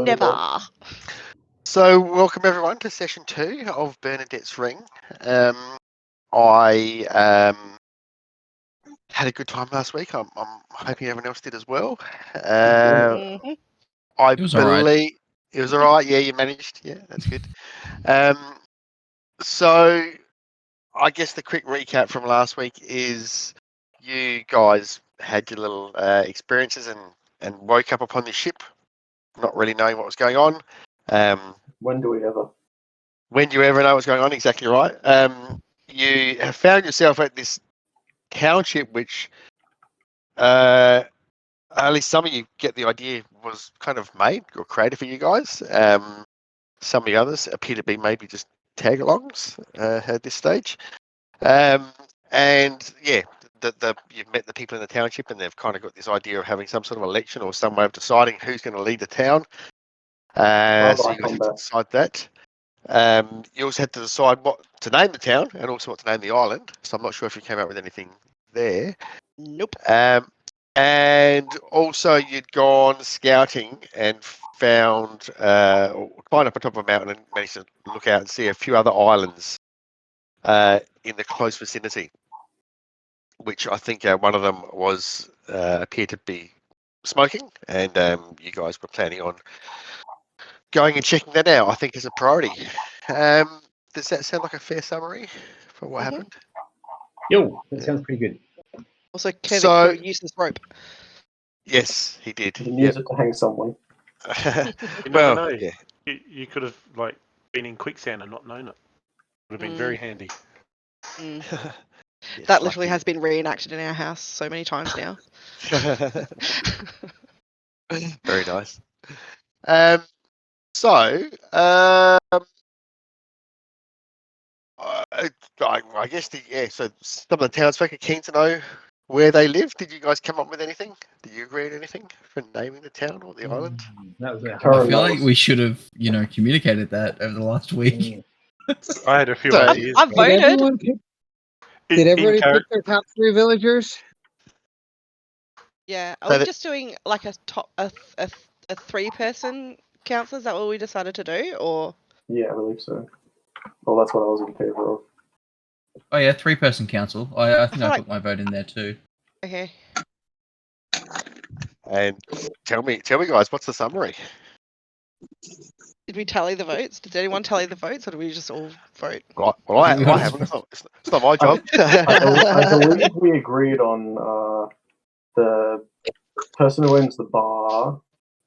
Never. So, welcome everyone to session 2 of Burnadette's Ring. I had a good time last week. I'm hoping everyone else did as well. I was believe it was all right. Yeah, you managed. Yeah, that's good. So, I guess the quick recap from last week is you guys had your little experiences and woke up upon the ship, not really knowing what was going on. When do we ever? When do you ever know what's going on? Exactly right. You have found yourself at this township, which at least some of you get the idea was kind of made or created for you guys. Some of the others appear to be maybe just tag-alongs at this stage. And yeah, you've met the people in the township, and they've kind of got this idea of having some sort of election or some way of deciding who's going to lead the town. So you guys have to decide that. You also had to decide what to name the town and also what to name the island. So I'm not sure if you came up with anything there. Nope. And also you'd gone scouting and found, or climbed up on top of a mountain and managed to look out and see a few other islands in the close vicinity, which I think one of them was appeared to be smoking, and you guys were planning on going and checking that out, I think, is a priority. Does that sound like a fair summary for what happened? Yo, that sounds pretty good. Also, Kevin used this rope. Yes, he did. You can use it to hang someone. Well, know. Yeah. You could have been in quicksand and not known it. Would have been very handy. Yes, lucky. that literally has been reenacted in our house so many times now. Very nice. I guess so some of the townsfolk are keen to know where they live. Did you guys come up with anything? Did you agree on anything for naming the town or the island? That was I feel like we should have, communicated that over the last week. I had a few So, ideas. I voted. Did everybody pick their top 3 villagers? Yeah. Are So we that- just doing like a 3-person council? Is that what we decided to do, or? Yeah, I believe so. Well, that's what I was in favor of. Oh yeah, 3-person council. I think feel I like- put my vote in there too. Okay. And tell me, guys, what's the summary? Did we tally the votes? Did anyone tally the votes, or did we just all vote? Well, I haven't. It's not my job. I believe we agreed on the person who owns the bar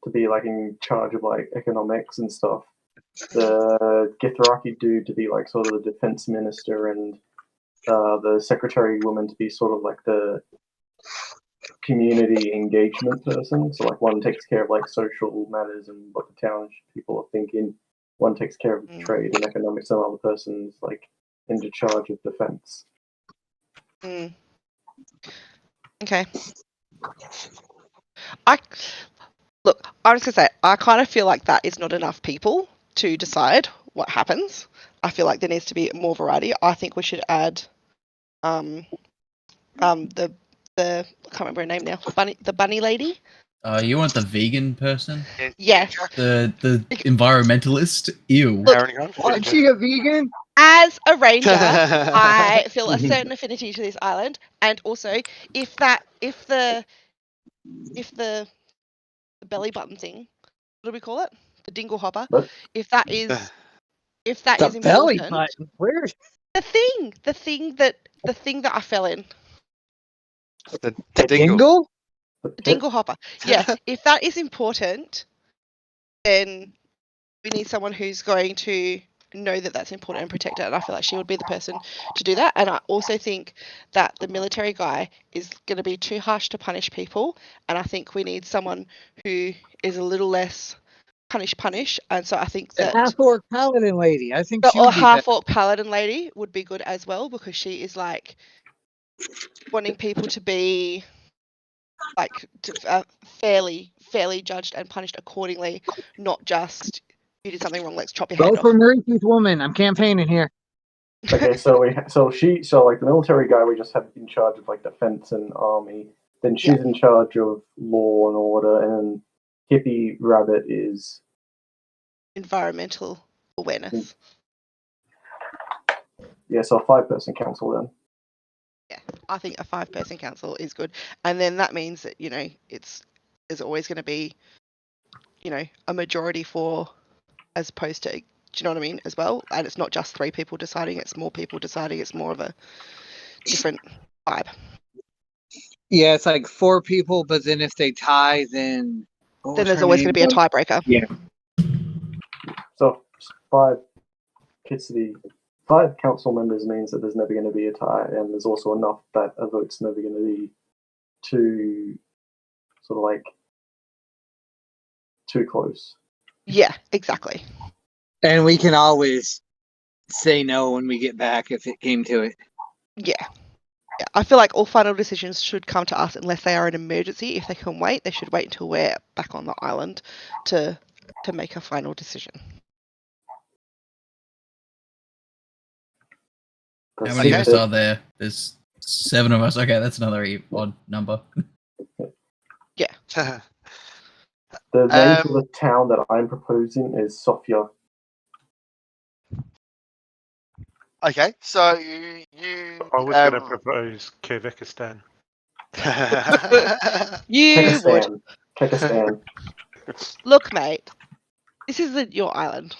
to be like in charge of like economics and stuff. The Githuraki dude to be like sort of the defense minister, and the secretary woman to be sort of like the community engagement person. So like one takes care of like social matters and what the town people are thinking. One takes care of trade and economics, and the other person's like in charge of defense. Okay. I'm just gonna say, I kind of feel like that is not enough people to decide what happens. I feel like there needs to be more variety. I think we should add the I can't remember her name now. The bunny lady. You want the vegan person? Yeah. The environmentalist? Ew. Is she a vegan? As a ranger, I feel a certain affinity to this island, and also if the belly button thing, what do we call it? The dingle hopper. What? If that is The belly important, button. Where? the thing that I fell in. The Dingle? The dingle hopper. Yeah. If that is important, then we need someone who's going to know that that's important and protect it, and I feel like she would be the person to do that. And I also think that the military guy is going to be too harsh to punish people, and I think we need someone who is a little less punish, and so I think The that half-orc paladin lady. I think the she would be half-orc paladin lady would be good as well, because she is like wanting people to be like fairly judged and punished accordingly, not just you did something wrong, let's chop your Go head for off. Mauritius woman. I'm campaigning here. Okay, so like the military guy we just had in charge of like defense and army. Then she's in charge of law and order, and Hippie Rabbit is environmental awareness. Yeah, so a 5-person council then. Yeah, I think a 5-person council is good, and then that means that there's always going to be, a majority for, as opposed to, do you know what I mean, as well, and it's not just 3 people deciding; it's more people deciding. It's more of a different vibe. Yeah, it's like 4 people, but then if they tie, then There's always going to be a tiebreaker. Yeah. So 5 5 council members means that there's never going to be a tie, and there's also enough that a vote's never going to be too sort of like too close. Yeah, exactly. And we can always say no when we get back if it came to it. Yeah. I feel like all final decisions should come to us unless they are an emergency. If they can wait, they should wait until we're back on the island to make a final decision. How many of us are there? There's 7 of us. Okay, that's another odd number. Yeah. The name for the town that I'm proposing is Sofia. Okay, so you I was going to propose Kyrgyzstan. You would. Kyrgyzstan. Look, mate, this isn't your island.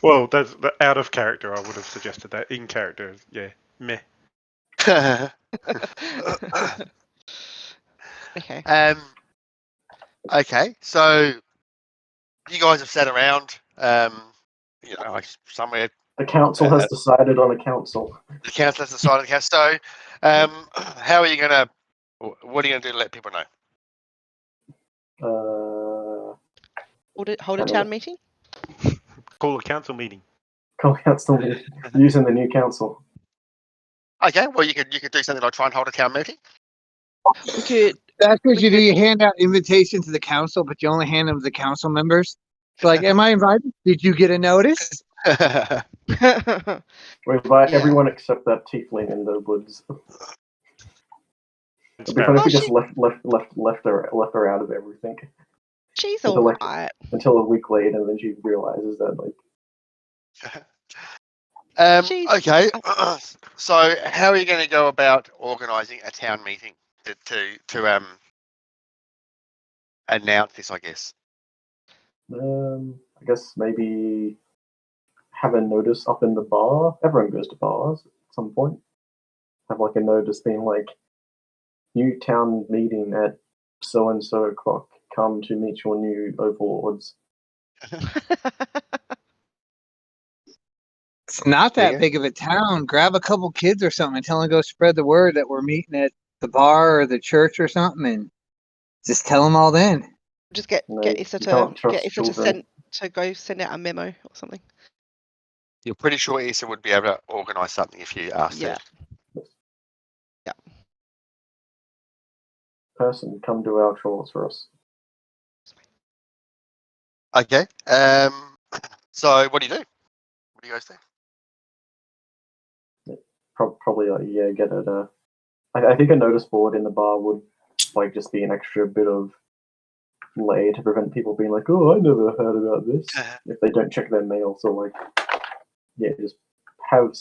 Well, that's out of character. I would have suggested that. In character, yeah, meh. Okay. Okay, so you guys have sat around, somewhere. The council has decided on a council. The council has decided on a council. So, how are you gonna? What are you gonna do to let people know? Hold a town meeting. Call a council meeting. Call council meeting using the new council. Okay, well you could do something like try and hold a town meeting. We could. That's what you do. You hand out invitations to the council, but you only hand them to the council members. It's like, am I invited? Did you get a notice? We invite everyone except that tiefling in the woods. It'd be funny if we just left her out of everything. She's alright. Until a week later, and then she realizes that Okay. So how are you going to go about organising a town meeting to announce this? I guess. I guess maybe have a notice up in the bar. Everyone goes to bars at some point. Have like a notice being like, new town meeting at so and so o'clock. Come to meet your new overlords. It's not that big of a town. Grab a couple kids or something and tell them to go spread the word that we're meeting at the bar or the church or something, and just tell them all then. Just get Issa to go send out a memo or something. You're pretty sure Issa would be able to organise something if you asked her. Yeah. Person, come do our chores for us. Okay. So what do you do? What do you guys do? Probably get it. I think a notice board in the bar would like just be an extra bit of lay to prevent people being like, oh, I never heard about this if they don't check their mail. So like, just have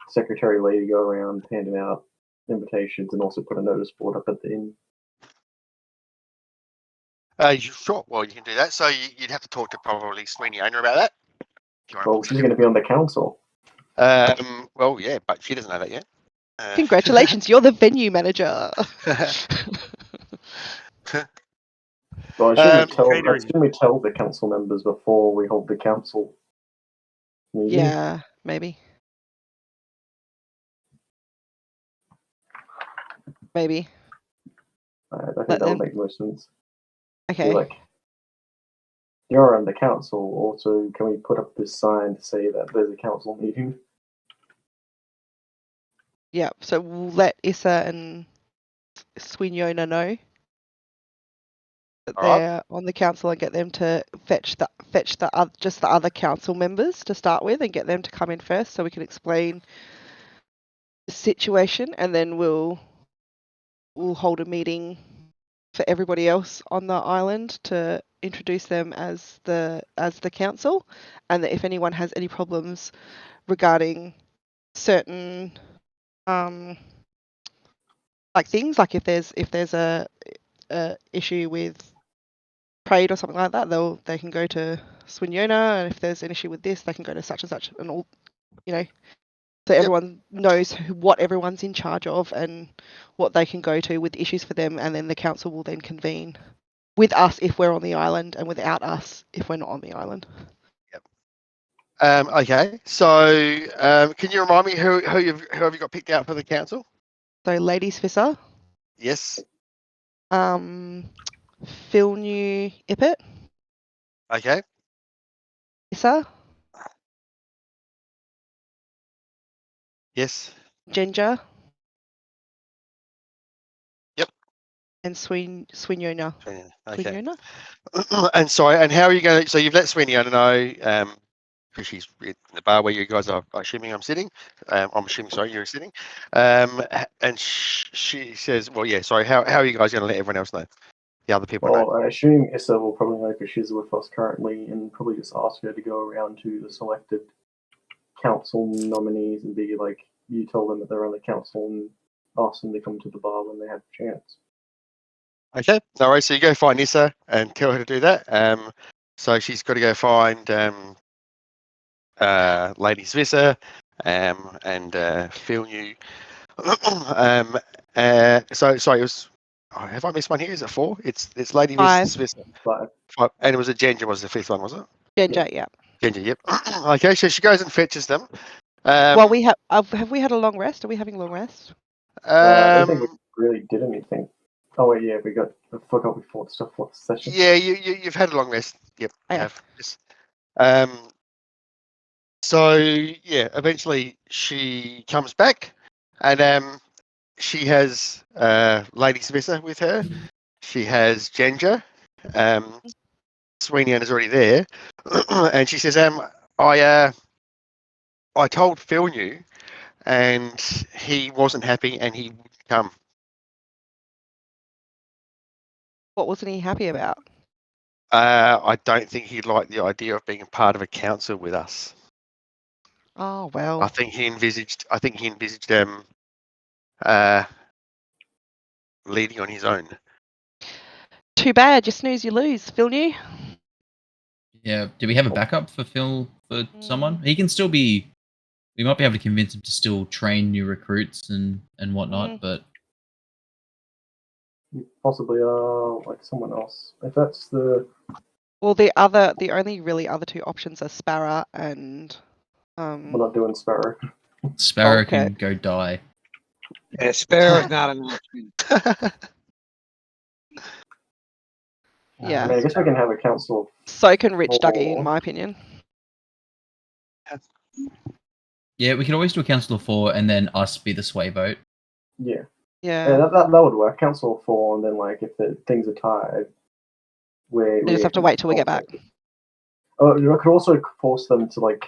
secretary lady go around handing out invitations and also put a notice board up at the inn. Sure. Well, you can do that. So you'd have to talk to probably Sweeney owner about that. Well, she's going to be on the council. Well, yeah, but she doesn't know that yet. Congratulations, you're the venue manager. Well, shouldn't we tell the council members before we hold the council meeting? Yeah, maybe. I think that would make most sense. Okay. Like, you're on the council. Also, can we put up this sign to say that there's a council meeting? Yeah. So we'll let Issa and Sweenyona know that they're on the council and get them to fetch the other council members to start with and get them to come in first so we can explain the situation, and then we'll hold a meeting for everybody else on the island to introduce them as the council, and that if anyone has any problems regarding certain like things, like if there's a issue with trade or something like that, they can go to Swinona, and if there's an issue with this, they can go to such and such, and all, so everyone knows what everyone's in charge of and what they can go to with issues for them, and then the council will then convene with us if we're on the island, and without us if we're not on the island. Okay, so can you remind me who have you got picked out for the council? So Ladies Visser, Yes. Phil New Ippet, Okay. Visser, Yes. Ginger. Yep. And Swinona. Okay. Swinona? And sorry, and how are you going to? So you've let Sweeney know, because she's in the bar where you guys are assuming I'm sitting. I'm assuming, sorry, you're sitting. And she says, well, yeah, sorry. How are you guys going to let everyone else know? The other people know. Well, I assume Issa will probably know because she's with us currently, and probably just ask her to go around to the selected council nominees and be like, you tell them that they're on the council and ask them to come to the bar when they have a chance. Okay, no worries. So you go find Issa and tell her to do that. So she's got to go find Ladies Visser and Phil New. So sorry, it was. Oh, have I missed one here? Is it 4? It's Lady Visser. 5. And it was a Ginger was the 5th one, was it? Ginger, yeah. Ginger, yep. Okay, so she goes and fetches them. Well, we have we had a long rest? Are we having long rest? I don't think we really did anything. Oh wait, yeah, I forgot we fought stuff for the session. Yeah, you've had a long rest. Yep, I have. Yes. So yeah, eventually she comes back, and she has Lady Visser with her. She has Ginger. Sweeney is already there, and she says, I told Phil New, and he wasn't happy, and he would come. What wasn't he happy about? I don't think he liked the idea of being a part of a council with us. Oh well. I think he envisaged leading on his own. Too bad. You snooze, you lose. Phil New. Yeah. Do we have a backup for Phil for someone? He can still be. We might be able to convince him to still train new recruits and whatnot, but Possibly, like someone else. If that's the. Well, the only really other two options are Sparrow and. We're not doing Sparrow. Sparrow Okay. can go die. Yeah, Sparrow's not an option. Yeah. I mean, I guess we can have a council. So can Rich Or- Dougie, in my opinion. Yeah, we can always do a council of 4 and then us be the sway vote. Yeah. Yeah. Yeah, that would work. Council of 4, and then like if the things are tied, we just have to wait till we get back. Oh, I could also force them to like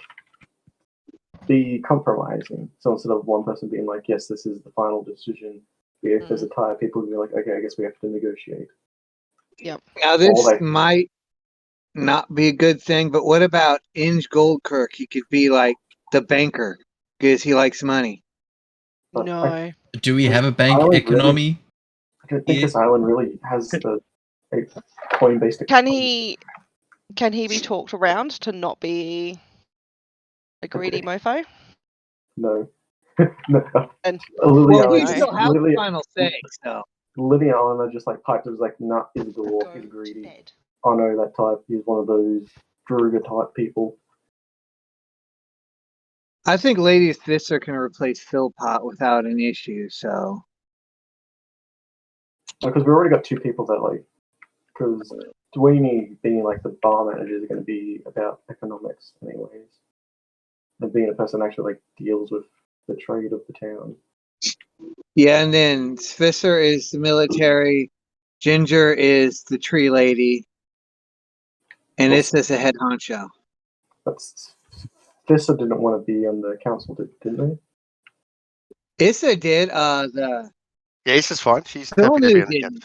be compromising. So instead of one person being like, "Yes, this is the final decision," if there's a tie, people would be like, "Okay, I guess we have to negotiate." Yep. Now this might not be a good thing, but what about Inge Goldkirk? He could be like the banker because he likes money. But No. Do we have a bank really- economy? I don't think this island really has a coin-based. Can he be talked around to not be a greedy mofo? No. No. And Well, you no. still have the final say, so. Lily Allen just like piped. It was like, "Nah, he's a dwarf. He's greedy." I know that type. He's one of those Druga type people. I think Lady Visser can replace Philpot without an issue, so. Because we've already got 2 people that like. Because Dwayne being like the bar manager is going to be about economics, anyways. And being a person that actually like deals with the trade of the town. Yeah, and then Visser is the military, Ginger is the tree lady, and Issa's a head honcho. That's Visser didn't want to be on the council, didn't they? Issa did. Yeah, Issa's fine. She's Phil happy to be New on the didn't.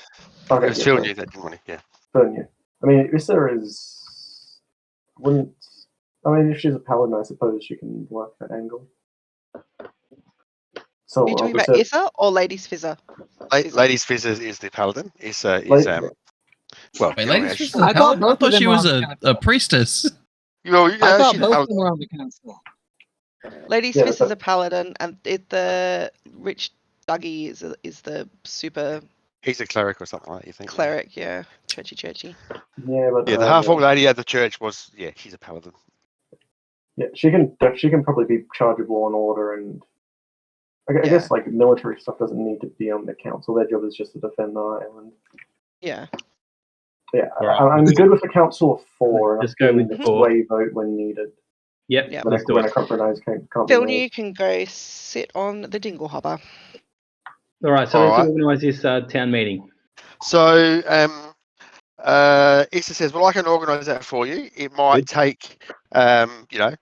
Okay, It was yeah, Phil so- knew that, didn't he? Yeah. But yeah, I mean, Issa is wouldn't. I mean, if she's a paladin, I suppose she can work that angle. So Are you talking I'll about say- Issa or Ladies Fizzer? Ladies Fizz is the paladin. Issa is Lady- well, Wait, you know, ladies, she's- this is a I thought paladin? I both of thought them she were was on the a council. priestess. well, I yeah, thought she's a both of paladin. them were on the council. Ladies Yeah, Fizz but- is a paladin, and the rich Dougie is the super He's a cleric or something like that, you think? cleric. Yeah, churchy. Yeah, but Yeah, the half-orc lady at the church was, yeah, she's a paladin. yeah, she can probably be charge of law and order, and I Yeah. guess like military stuff doesn't need to be on the council. Their job is just to defend the island. Yeah. Yeah, Alright. I'm good with a council of 4. Just go with and the 4. sway vote when needed. Yep, Yeah. let's do When it. a compromise can't be Phil, made. you can go sit on the dingle hopper. All right, so All let's right. organise this town meeting. So, Issa says, well, I can organise that for you. It might Good. take, you know,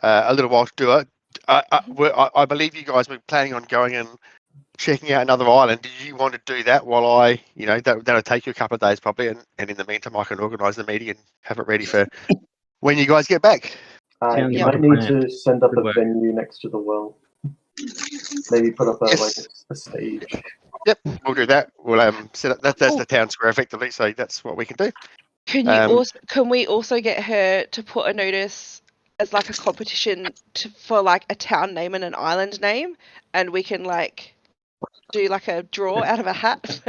a little while to do it. I believe you guys were planning on going and checking out another island. Did you want to do that while I, you know, that'll take you a couple of days probably, and in the meantime, I can organise the meeting and have it ready for when you guys get back. Sounds You like might a need plan. to send up Good a work. venue next to the well. Maybe put up Yes. a stage. Yep, we'll do that. We'll set up that's Oh. the town square effectively, so that's what we can do. Can we also get her to put a notice as like a competition for like a town name and an island name, and we can like do like a draw out of a hat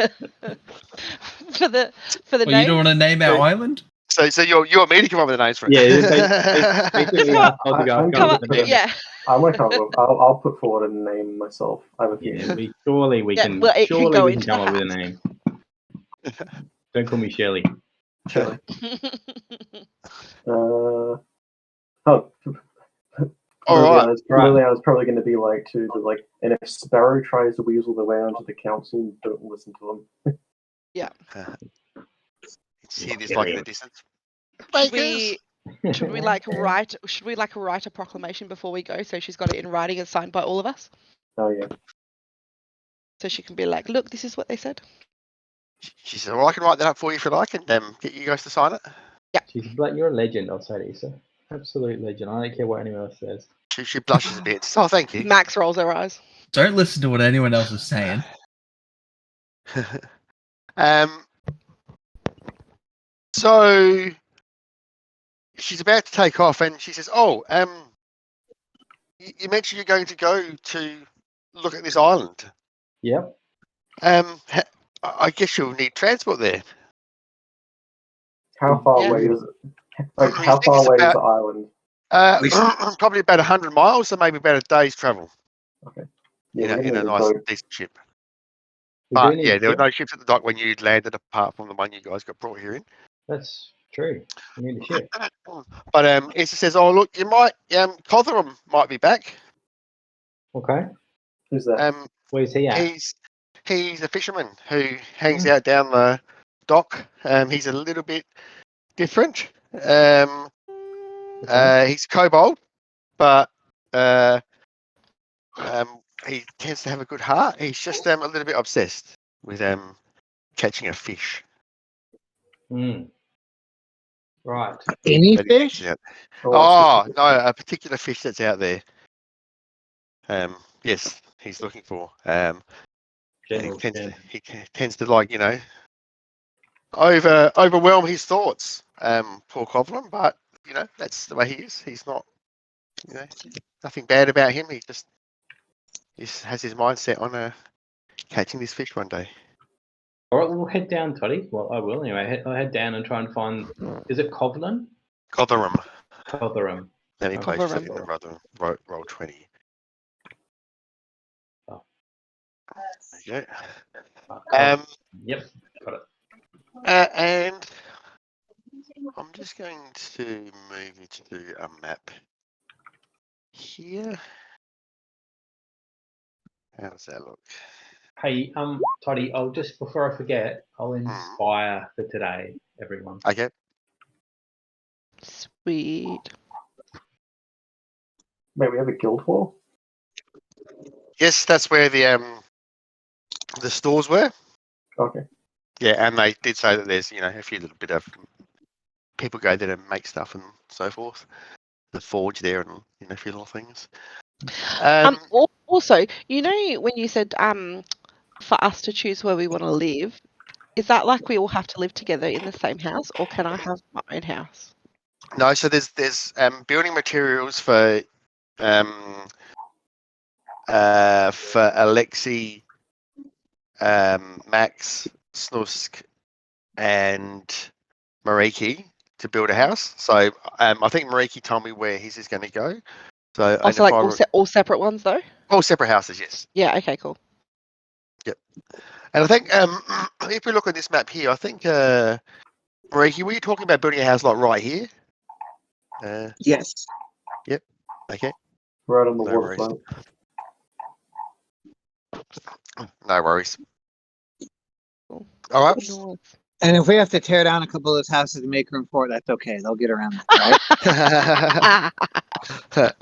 for the Well, name? you don't want to name our island? So you're me to come up with the names for it. Yeah, basically Come I'll to go I'm come Come up on, with the name. yeah. I'm gonna come up. I'll put forward a name myself. I have a few Yeah, names. surely we Yeah, can well, it can surely go we can into come the up with a name. Don't call me Shirley. Shall I? Oh, All really, right. I was probably going to be like and if Sparrow tries to weasel their way onto the council, don't listen to them. See this like in the distance. should Bakers. we like write a proclamation before we go, so she's got it in writing and signed by all of us, Oh yeah. so she can be like, look, this is what they said. She said, well, I can write that up for you if you like, and get you guys to sign it. She's like, you're a legend, I'll say to Issa. Absolute legend. I don't care what anyone else says. She blushes a bit. Oh, thank you. Max rolls her eyes. Don't listen to what anyone else is saying. So she's about to take off, and she says, "Oh, you mentioned you're going to go to look at this island. Yep. I guess you'll need transport there. How far Yeah. away is it? I How think far it's away is about- the island? Probably about 100 miles, so maybe about a day's travel. Yeah, In a nice, decent ship. We do But need yeah, there were to- no ships at the dock when you landed, apart from the one you guys got brought here in. That's true. We need a ship. But Issa says, "Oh, look, you might Cotherham might be back. Okay. Who's that? Where's he at? He's a fisherman who hangs out down the dock. He's a little bit different. He's kobold, but he tends to have a good heart. He's just a little bit obsessed with catching a fish. Right. Any that he fish? catches out. Or Oh specific- no, a particular fish that's out there. Yes, he's looking for. And General he tends to like overwhelm his thoughts. Poor Cotherham, but that's the way he is. He's not nothing bad about him. He just has his mind set on catching this fish one day. All right, we'll head down, Toddy. Well, I will anyway. I'll head down and try and find. Is it Covenant? Cotherham. Cotherham. Then he plays Cotherham. in the roll 20. Oh. There you go. Yep, got it. And I'm just going to move you to a map here. How does that look? Hey, Toddy, I'll just before I forget, I'll inspire for today, everyone. Okay. Sweet. Wait, we have a guild hall? Yes, that's where the stores were. Okay. Yeah, and they did say that there's a few little bit of people go there to make stuff and so forth. The forge there and a few little things. Also, when you said for us to choose where we want to live, is that like we all have to live together in the same house, or can I have my own house? No, so there's building materials for Alexi, Max, Snusk, and Mariki to build a house. So I think Mariki told me where his is going to go. So Also, like all separate ones though. all separate houses, yes. Yeah. Okay. Cool. And I think if we look at this map here, I think Mariki, were you talking about building a house like right here? Yes. Okay. Right on the No worries. waterfront. No worries. Cool. All right. North. And if we have to tear down a couple of those houses to make room for it, that's okay. They'll get around that, right?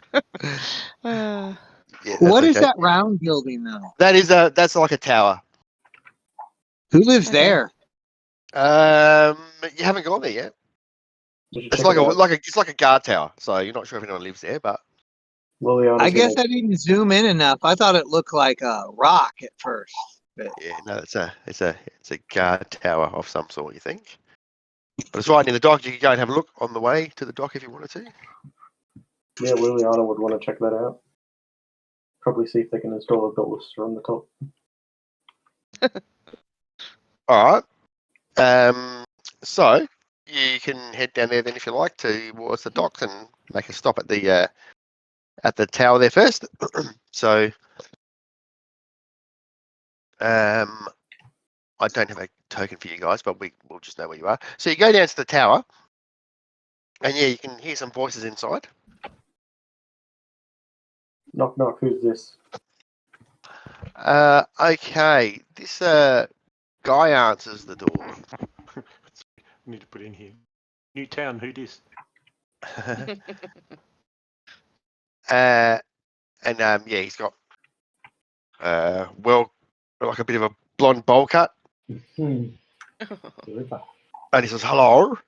Yeah, What that's is okay. that round building though? That's like a tower. Who lives Okay. there? You haven't gone there yet. You should It's check like it out. it's like a guard tower. So you're not sure if anyone lives there, but Liliana's I guess gonna- I didn't zoom in enough. I thought it looked like a rock at first. But yeah, no, it's a guard tower of some sort. You think? But it's right near the dock. You can go and have a look on the way to the dock if you wanted to. Yeah, Liliana would want to check that out. Probably see if they can install a baluster on the top. All right. So you can head down there then if you like towards the docks and make a stop at the tower there first. So I don't have a token for you guys, but we'll just know where you are. So you go down to the tower, and yeah, you can hear some voices inside. Knock knock, who's this? Okay, this guy answers the door. Need to put in here. New town, who dis? Yeah, he's got like a bit of a blonde bowl cut, Hmm. and he says, "Hello."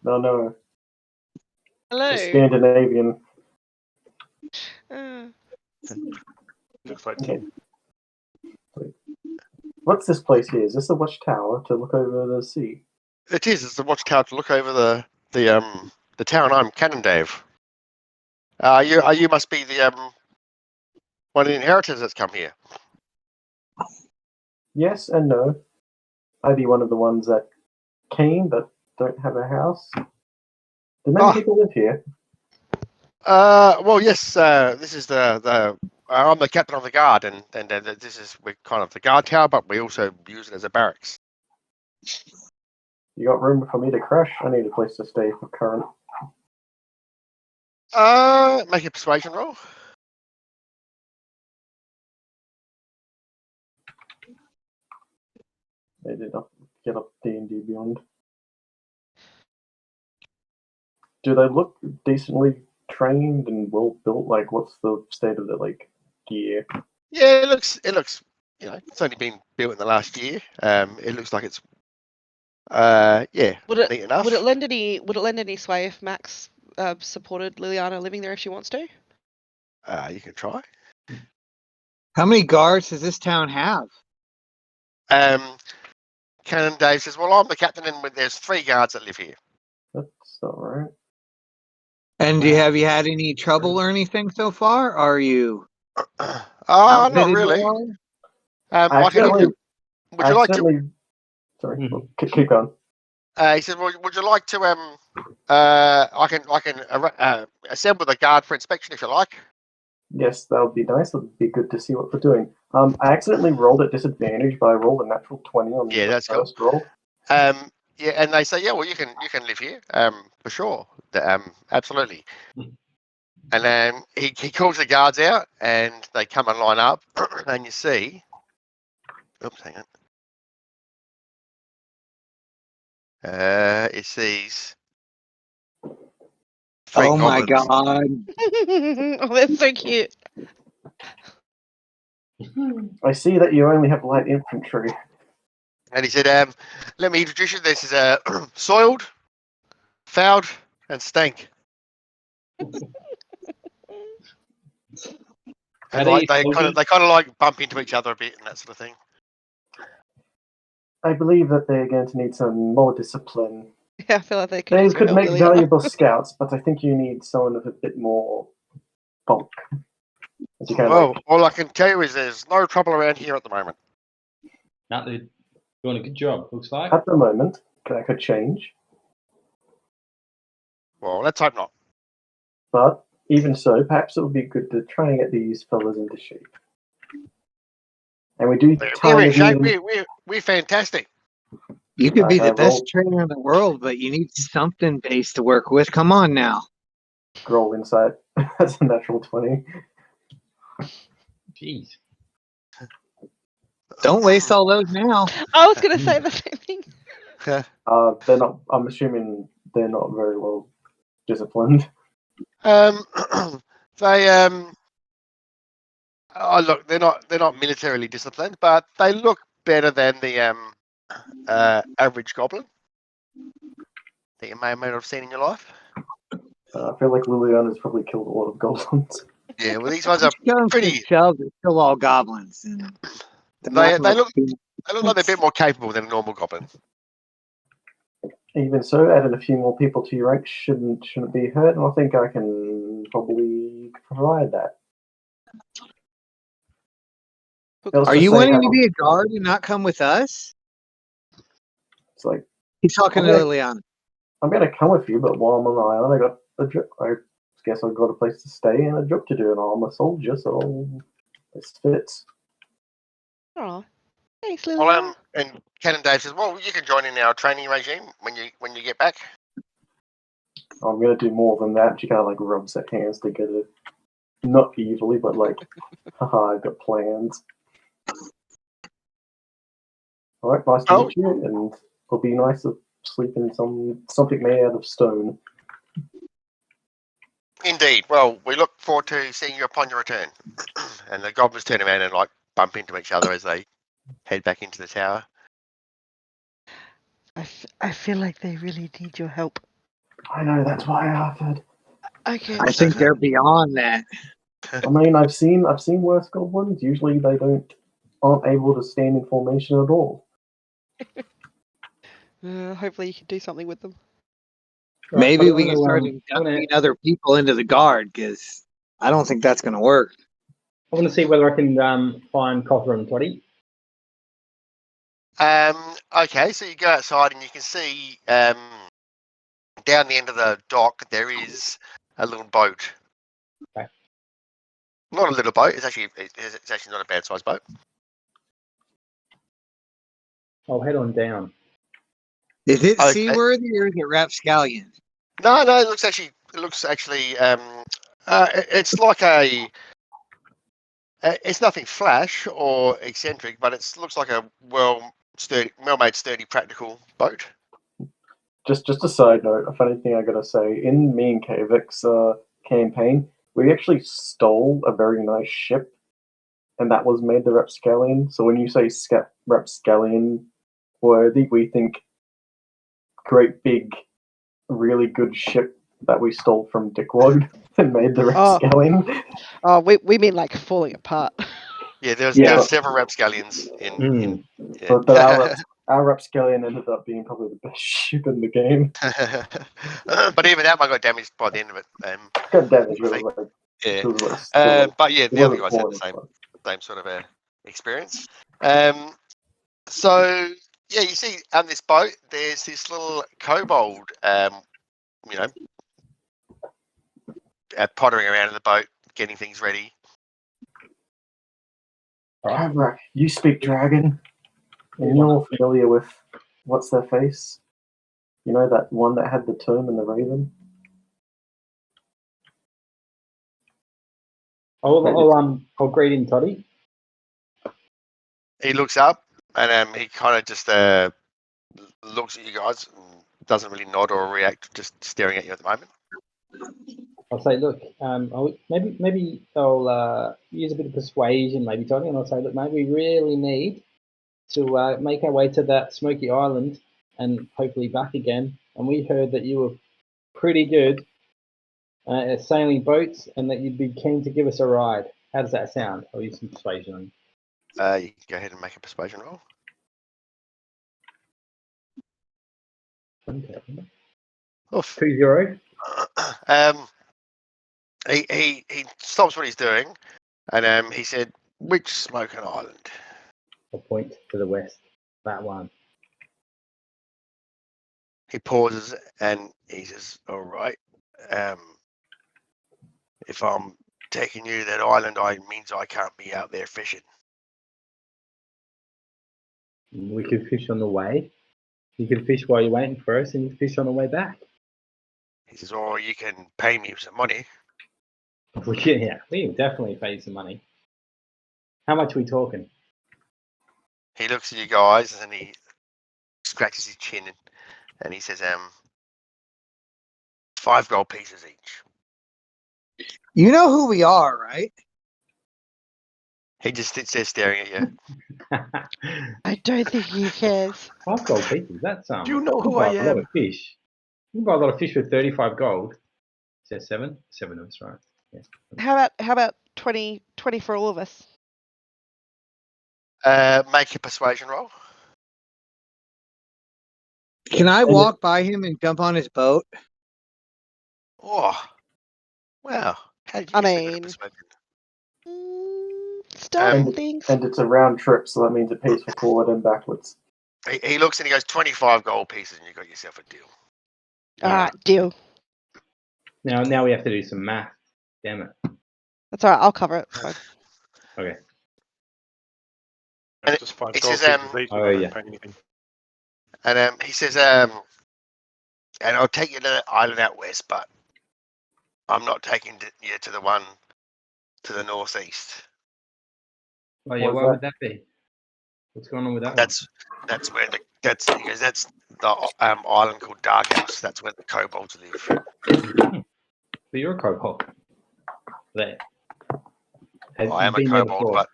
No, Hello. Scandinavian. Looks like Okay. Tim. What's this place here? Is this a watchtower to look over the sea? It is. It's the watchtower to look over the town. I'm Cannon Dave. You must be the one of the inheritors that's come here. Yes and no. I'd be one of the ones that came but don't have a house. Do many people live here? Well, yes. This is I'm the captain of the guard, and we're kind of the guard tower, but we also use it as a barracks. You got room for me to crash? I need a place to stay for current. Make a persuasion roll. They did not get up D&D Beyond. Do they look decently trained and well built? Like, what's the state of the gear? Yeah, it looks. It's only been built in the last year. It looks like it's Would it neat enough. would it lend any sway if Max supported Liliana living there if she wants to? You can try. how many guards does this town have? Cannon Dave says, "Well, I'm the captain, and there's 3 guards that live here." That's not right. And have you had any trouble or anything so far? Are you Not outfitted really. well? I can look. Would you like to? Sorry, keep going. He said, "Well, would you like to? I can assemble the guard for inspection if you like." Yes, that would be nice. It would be good to see what we're doing. I accidentally rolled at disadvantage, but I rolled a natural 20 on Yeah, the that's cool. first roll. Yeah, and they say, "Yeah, well, you can live here, for sure, absolutely." And then he calls the guards out, and they come and line up, and you see. Oops, hang on. It's these 3 Oh my goblins. god. Oh, that's so cute. I see that you only have light infantry. And he said, let me introduce you. This is soiled, fouled, and stank. How And do like you they soldiers- kind of like bump into each other a bit and that sort of thing. I believe that they're going to need some more discipline. Yeah, I feel like they could They use your could help, make Liliana. valuable scouts, but I think you need someone with a bit more bulk. As you kind of Well, like, all I can tell you is there's no trouble around here at the moment. No, they're doing a good job. Looks like. at the moment, that could change. Well, let's hope not. But even so, perhaps it would be good to try and get these fellas into shape. And we do We're in tie shape. in. We're fantastic. You could be the Roll. best trainer in the world, but you need something base to work with. Come on now. Roll insight. That's a natural 20. Jeez. Don't waste all those now. I was going to say the same thing. They're not. I'm assuming they're not very well disciplined. They oh look, they're not militarily disciplined, but they look better than the average goblin that you may or may not have seen in your life. I feel like Liliana's probably killed a lot of goblins. Yeah, well, these ones are Guns pretty. themselves are still all goblins. And They look like they're a bit more capable than a normal goblin. Even so, adding a few more people to your ranks shouldn't be hurt, and I think I can probably provide that. Are you wanting to be a guard and not come with us? It's like, He's talking to Okay. Liliana. I'm going to come with you, but while I'm on the island, I got a job. I guess I've got a place to stay and a job to do, and I'm a soldier, so this fits. Oh, thanks, Well, Liliana. and Canon Dave says, "Well, you can join in our training regime when you get back." I'm going to do more than that. She kind of like rubs her hands together. Not evilly, but like, haha, I've got plans. Alright, nice to meet you, and it'll be nice to sleep in something made out of stone. Indeed. Well, we look forward to seeing you upon your return. And the goblins turn around and like bump into each other as they head back into the tower. I feel like they really need your help. I know, that's why I offered. Okay. I think they're beyond that. I mean, I've seen worse goblins. Usually they aren't able to stand in formation at all. Hopefully you can do something with them. Maybe Right, we can start inducting other people into the guard, because I don't think that's going to work. I want to see whether I can find Copper and Toddy. Okay, so you go outside and you can see down the end of the dock there is a little boat. Okay. Not a little boat. It's actually not a bad sized boat. I'll head on down. Is it Okay. seaworthy or is it rapscallion? No, it looks actually it's like a it's nothing flash or eccentric, but it looks like a well-made, sturdy, practical boat. Just a side note, a funny thing I gotta say, in me and Kavik's campaign, we actually stole a very nice ship, and that was made the Rapscallion. So when you say Rapscallion worthy, we think great big, really good ship that we stole from Dickwad and made the Rapscallion. Oh, we mean like falling apart. Yeah, there's several rapscallions in yeah. But our Rapscallion ended up being probably the best ship in the game. But even that one got damaged by the end of it. Got damaged, but it was like, Yeah. it was like, But yeah, it the other wasn't guys had falling the same sort of experience. So yeah, you see on this boat, there's this little kobold, pottering around in the boat, getting things ready. Abrak, you speak dragon, and you're familiar with what's their face? You know that one that had the tomb and the raven? I'll greet him, Toddy. He looks up and he kind of just looks at you guys, and doesn't really nod or react, just staring at you at the moment. I'll say, look, maybe I'll use a bit of persuasion, maybe, Toddy, and I'll say, look, mate, we really need to make our way to that smoky island and hopefully back again. And we heard that you were pretty good at sailing boats and that you'd be keen to give us a ride. How does that sound? I'll use some persuasion on you. You can go ahead and make a persuasion roll. Okay. Oof. 2-0. He stops what he's doing, and he said, "Which smoking island?" I'll point to the west. That one. He pauses and he says, "All right. If I'm taking you to that island, means I can't be out there fishing." We could fish on the way. You could fish while you're waiting for us, and you can fish on the way back. He says, "Or you can pay me some money." We can definitely pay you some money. How much are we talking? He looks at you guys and he scratches his chin and he says, 5 gold pieces each. You know who we are, right? He just sits there staring at you. I don't think he cares. 5 gold pieces. That's Do you know you can who buy I a lot am? of fish. You can buy a lot of fish with 35 gold. Is that 7? 7 of us, right? Yeah. How about 20 for all of us? Make a persuasion roll. Can I walk by him and jump on his boat? Oh, wow. How did you I get so good at mean- persuasion? Starting things. And it's a round trip, so that means it pays for forward and backwards. He looks and he goes, 25 gold pieces, and you got yourself a deal. All right, deal. Now we have to do some math. Damn it. That's all right. I'll cover it. It's fine. Okay. And Just 5 it gold says, pieces each. oh, I don't yeah. pay anything. And he says, and I'll take you to the island out west, but I'm not taking you to the one to the northeast. Oh yeah, What's why that? would that be? What's going on with that That's where that's the island called Dark House. That's where the kobolds live. one? But you're a kobold. There. Have I you am a been there kobold, before? but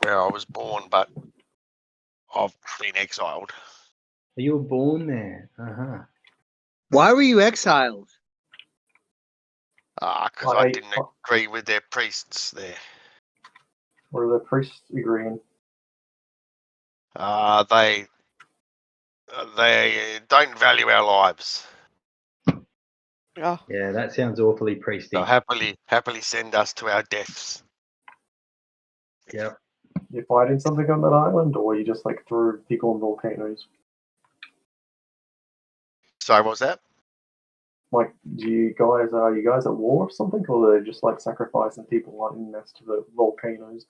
where I was born, but I've been exiled. You were born there. Why were you exiled? Because I didn't agree with their priests there. What are the priests agreeing? They don't value our lives. Oh, Yeah, that sounds awfully priesty. They'll happily send us to our deaths. Yep. You fighting something on that island, or you just like throw people in volcanoes? Sorry, what was that? Like, are you guys at war or something, or are they just like sacrificing people like in next to the volcanoes?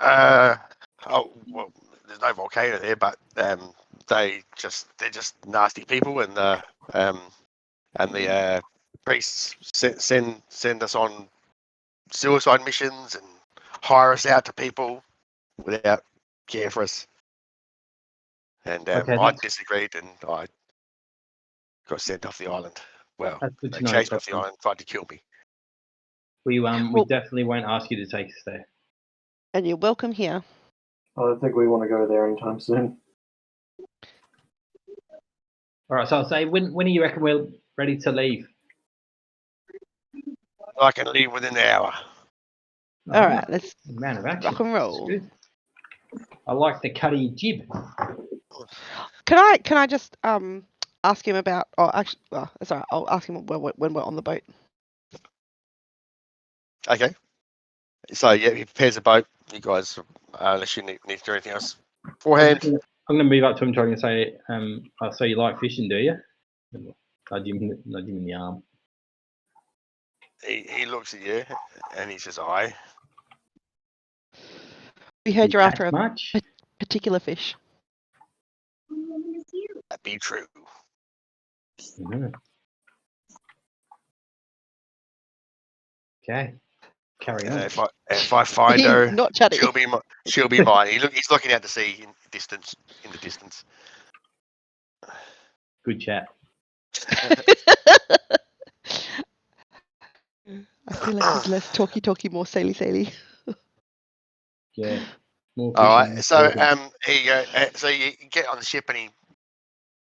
Oh well, there's no volcano there, but they're just nasty people, and the priests send us on suicide missions and hire us out to people without care for us. And Okay, I disagreed, and I got sent off the island. Well, That's good they to know. chased me off the island, tried to kill me. We Well- definitely won't ask you to take us there. and you're welcome here. I don't think we want to go there anytime soon. All right, so I'll say, when do you reckon we're ready to leave? I can leave within an hour. All right, let's Man of action. rock and roll. That's good. I like the cutty jib. Can I just ask him about? Oh, actually, well, sorry. I'll ask him when we're on the boat. Okay. So yeah, he prepares a boat. You guys, unless you need to do anything else beforehand. I'm going to move up to him trying to say, so you like fishing, do you? Nudge him in the arm. He looks at you and he says, "I." We heard you're after a much? particular fish. That be true. Mhm. Okay. Carry And on. if I find He's her, not chatty. she'll be mine. He's looking out to sea in the distance. Good chat. I feel like he's less talky, more saily. Yeah. More All fishing, right. So more here you go. So you get on the ship and he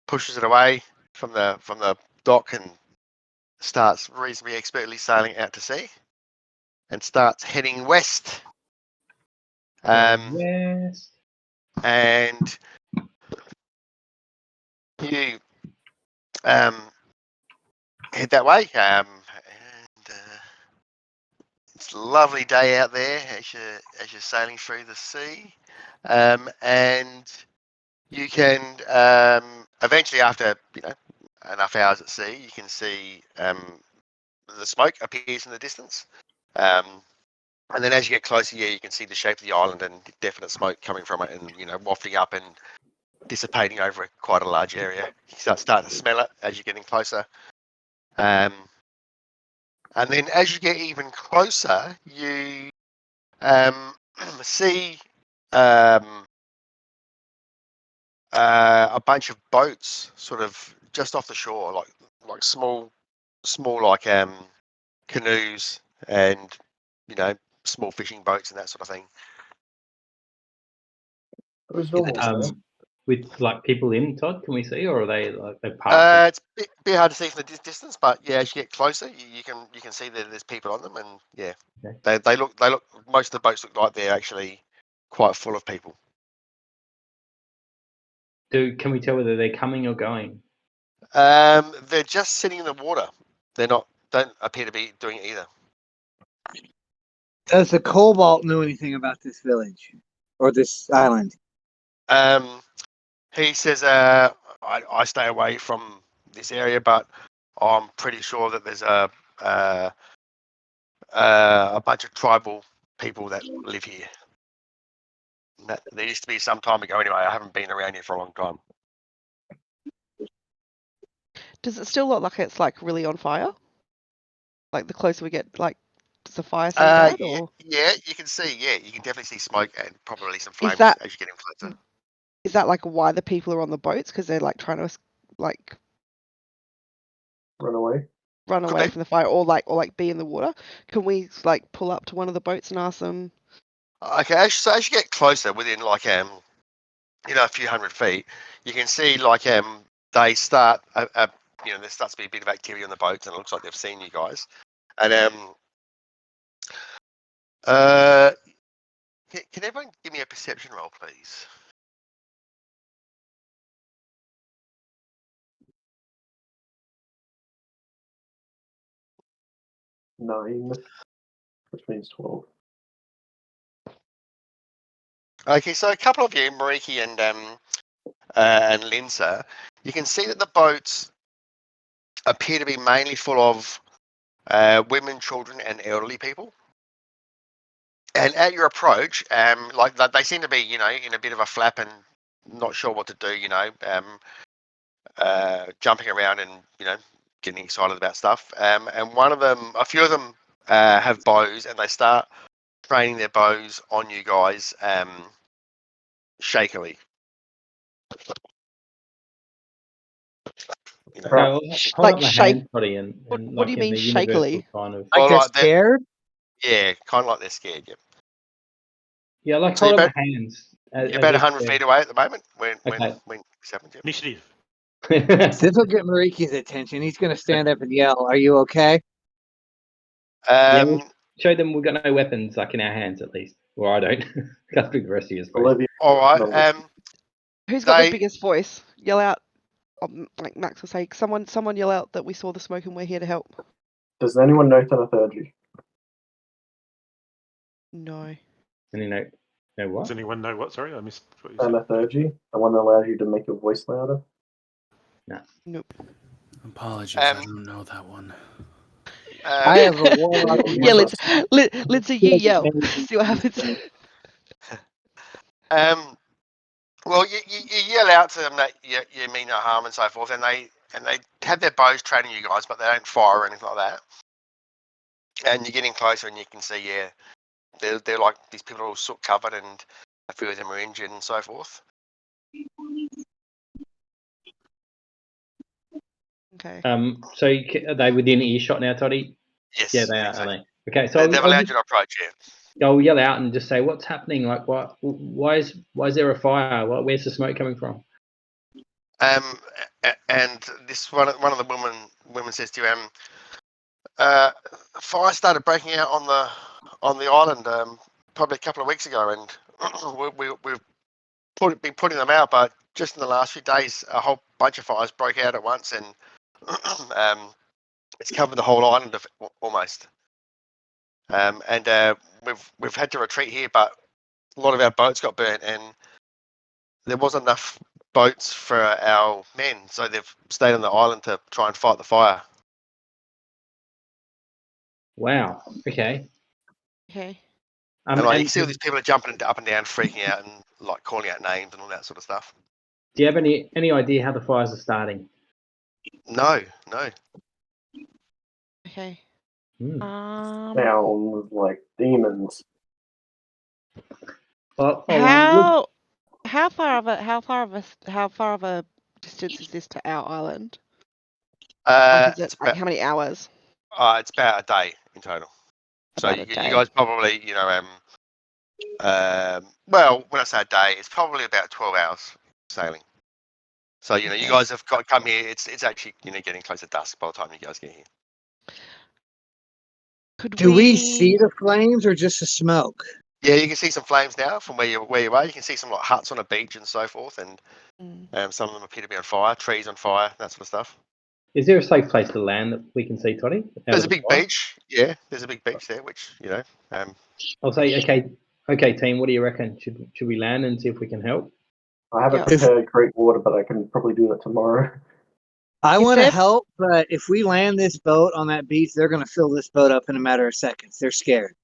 pushes it away from the dock and starts reasonably expertly sailing out to sea and starts heading west. yes. And you head that way. And it's a lovely day out there as you're sailing through the sea. And you can eventually, after enough hours at sea, you can see the smoke appears in the distance. And then as you get closer, you can see the shape of the island and definite smoke coming from it, and wafting up and dissipating over quite a large area. You start to smell it as you're getting closer. And then as you get even closer, you see a bunch of boats sort of just off the shore, like small like canoes and small fishing boats and that sort of thing. Those In the normal, distance. With like people in, Todd, can we see, or are they like they parked? It's a bit hard to see from the distance, but yeah, as you get closer, you can see that there's people on them, and yeah, Okay. they look. Most of the boats look like they're actually quite full of people. Can we tell whether they're coming or going? They're just sitting in the water. Don't appear to be doing either. Does the Cobalt know anything about this village or this island? He says, I stay away from this area, but I'm pretty sure that there's a bunch of tribal people that live here. There used to be some time ago anyway. I haven't been around here for a long time. Does it still look like it's like really on fire? Like the closer we get, like, does the fire seem bad? Or Yeah, you can see. Yeah, you can definitely see smoke and probably some flames that- as you get in closer. is that like why the people are on the boats? Because they're like trying to like run away. run Could away be. from the fire, or like be in the water? Can we like pull up to one of the boats and ask them? Okay, so as you get closer, within like a few hundred feet, you can see like they start there starts to be a bit of activity on the boats, and it looks like they've seen you guys. And can everyone give me a perception roll, please? Nine, which means 12. Okay, so a couple of you, Mariki and Linsa, you can see that the boats appear to be mainly full of women, children, and elderly people. And at your approach, like they seem to be, in a bit of a flap and not sure what to do, jumping around and getting excited about stuff. And a few of them have bows, and they start training their bows on you guys shakily. Right. Hold Like up my shake- hand, buddy, and what like do you in mean the universal shakily? kind of. Like Well, they're like that- scared? Yeah, kind of like they're scared. Yep. Yeah, like So hold you're up my hands. You're about 100 feet away at the moment when Okay. this happens. Yep. Initiative. This will get Mariki's attention. He's going to stand up and yell, "Are you okay?" Show them we've got no weapons, like in our hands at least. Well, I don't. Can't speak the rest of you. Olivia. All right. No, Who's got They- the biggest voice? Yell out. Like Max will say, someone yell out that we saw the smoke and we're here to help. Does anyone know Thanathurgy? No. And no what? Does anyone know what? Sorry, I missed what you said. Thanathurgy? The one that allows you to make your voice louder? Nope. Apologies, I don't know that one. I have a warlock. Yeah, Lindsay, you yell. See what happens. Well, you yell out to them that you mean no harm and so forth, and they have their bows training you guys, but they don't fire or anything like that. And you're getting closer, and you can see, they're like these people are all soot covered, and a few of them are injured and so forth. Okay. So are they within earshot now, Toddy? Yes. Yeah, they are. exactly. Are they? Okay, so They've allowed you to approach. Yeah. I'll yell out and just say, "What's happening? Like, what? Why is there a fire? Where's the smoke coming from?" And this one of the women says to you, fire started breaking out on the island probably a couple of weeks ago, and we've been putting them out, but just in the last few days, a whole bunch of fires broke out at once, and it's covered the whole island almost. And we've had to retreat here, but a lot of our boats got burnt, and there wasn't enough boats for our men, so they've stayed on the island to try and fight the fire. Wow. Okay. Okay. And you see all these people are jumping up and down, freaking out, and like calling out names and all that sort of stuff. Do you have any idea how the fires are starting? No. Okay. Sounds like demons. How far of a distance is this to our island? Is it, like, how many hours? It's about a day in total. So you guys probably, well, when I say a day, it's probably about 12 hours sailing. So you guys have got to come here. It's actually getting close to dusk by the time you guys get here. Do we see the flames or just the smoke? Yeah, you can see some flames now from where you are. You can see some like huts on a beach and so forth, and some of them appear to be on fire, trees on fire, that sort of stuff. Is there a safe place to land that we can see, Toddy? There's a big beach. Yeah, there's a big beach there, which I'll say, okay, team. What do you reckon? Should we land and see if we can help? I haven't prepared great water, but I can probably do that tomorrow. I want to help, but if we land this boat on that beach, they're going to fill this boat up in a matter of seconds. They're scared.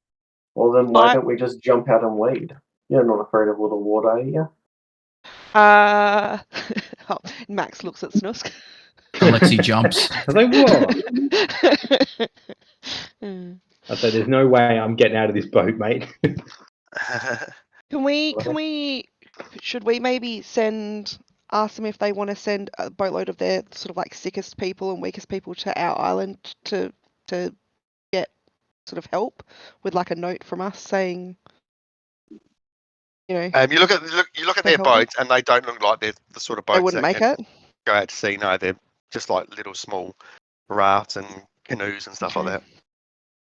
Well, then why don't we just jump out and wade? You're not afraid of all the water, are you? Max looks at Snusk. Alexi jumps. I was like, whoa. I said, there's no way I'm getting out of this boat, mate. Should we maybe ask them if they want to send a boatload of their sort of like sickest people and weakest people to our island to get sort of help with like a note from us saying, you look at their boats and they don't look like they're the sort of boats they wouldn't make it. Go out to sea. No, they're just like little small rafts and canoes and stuff like that.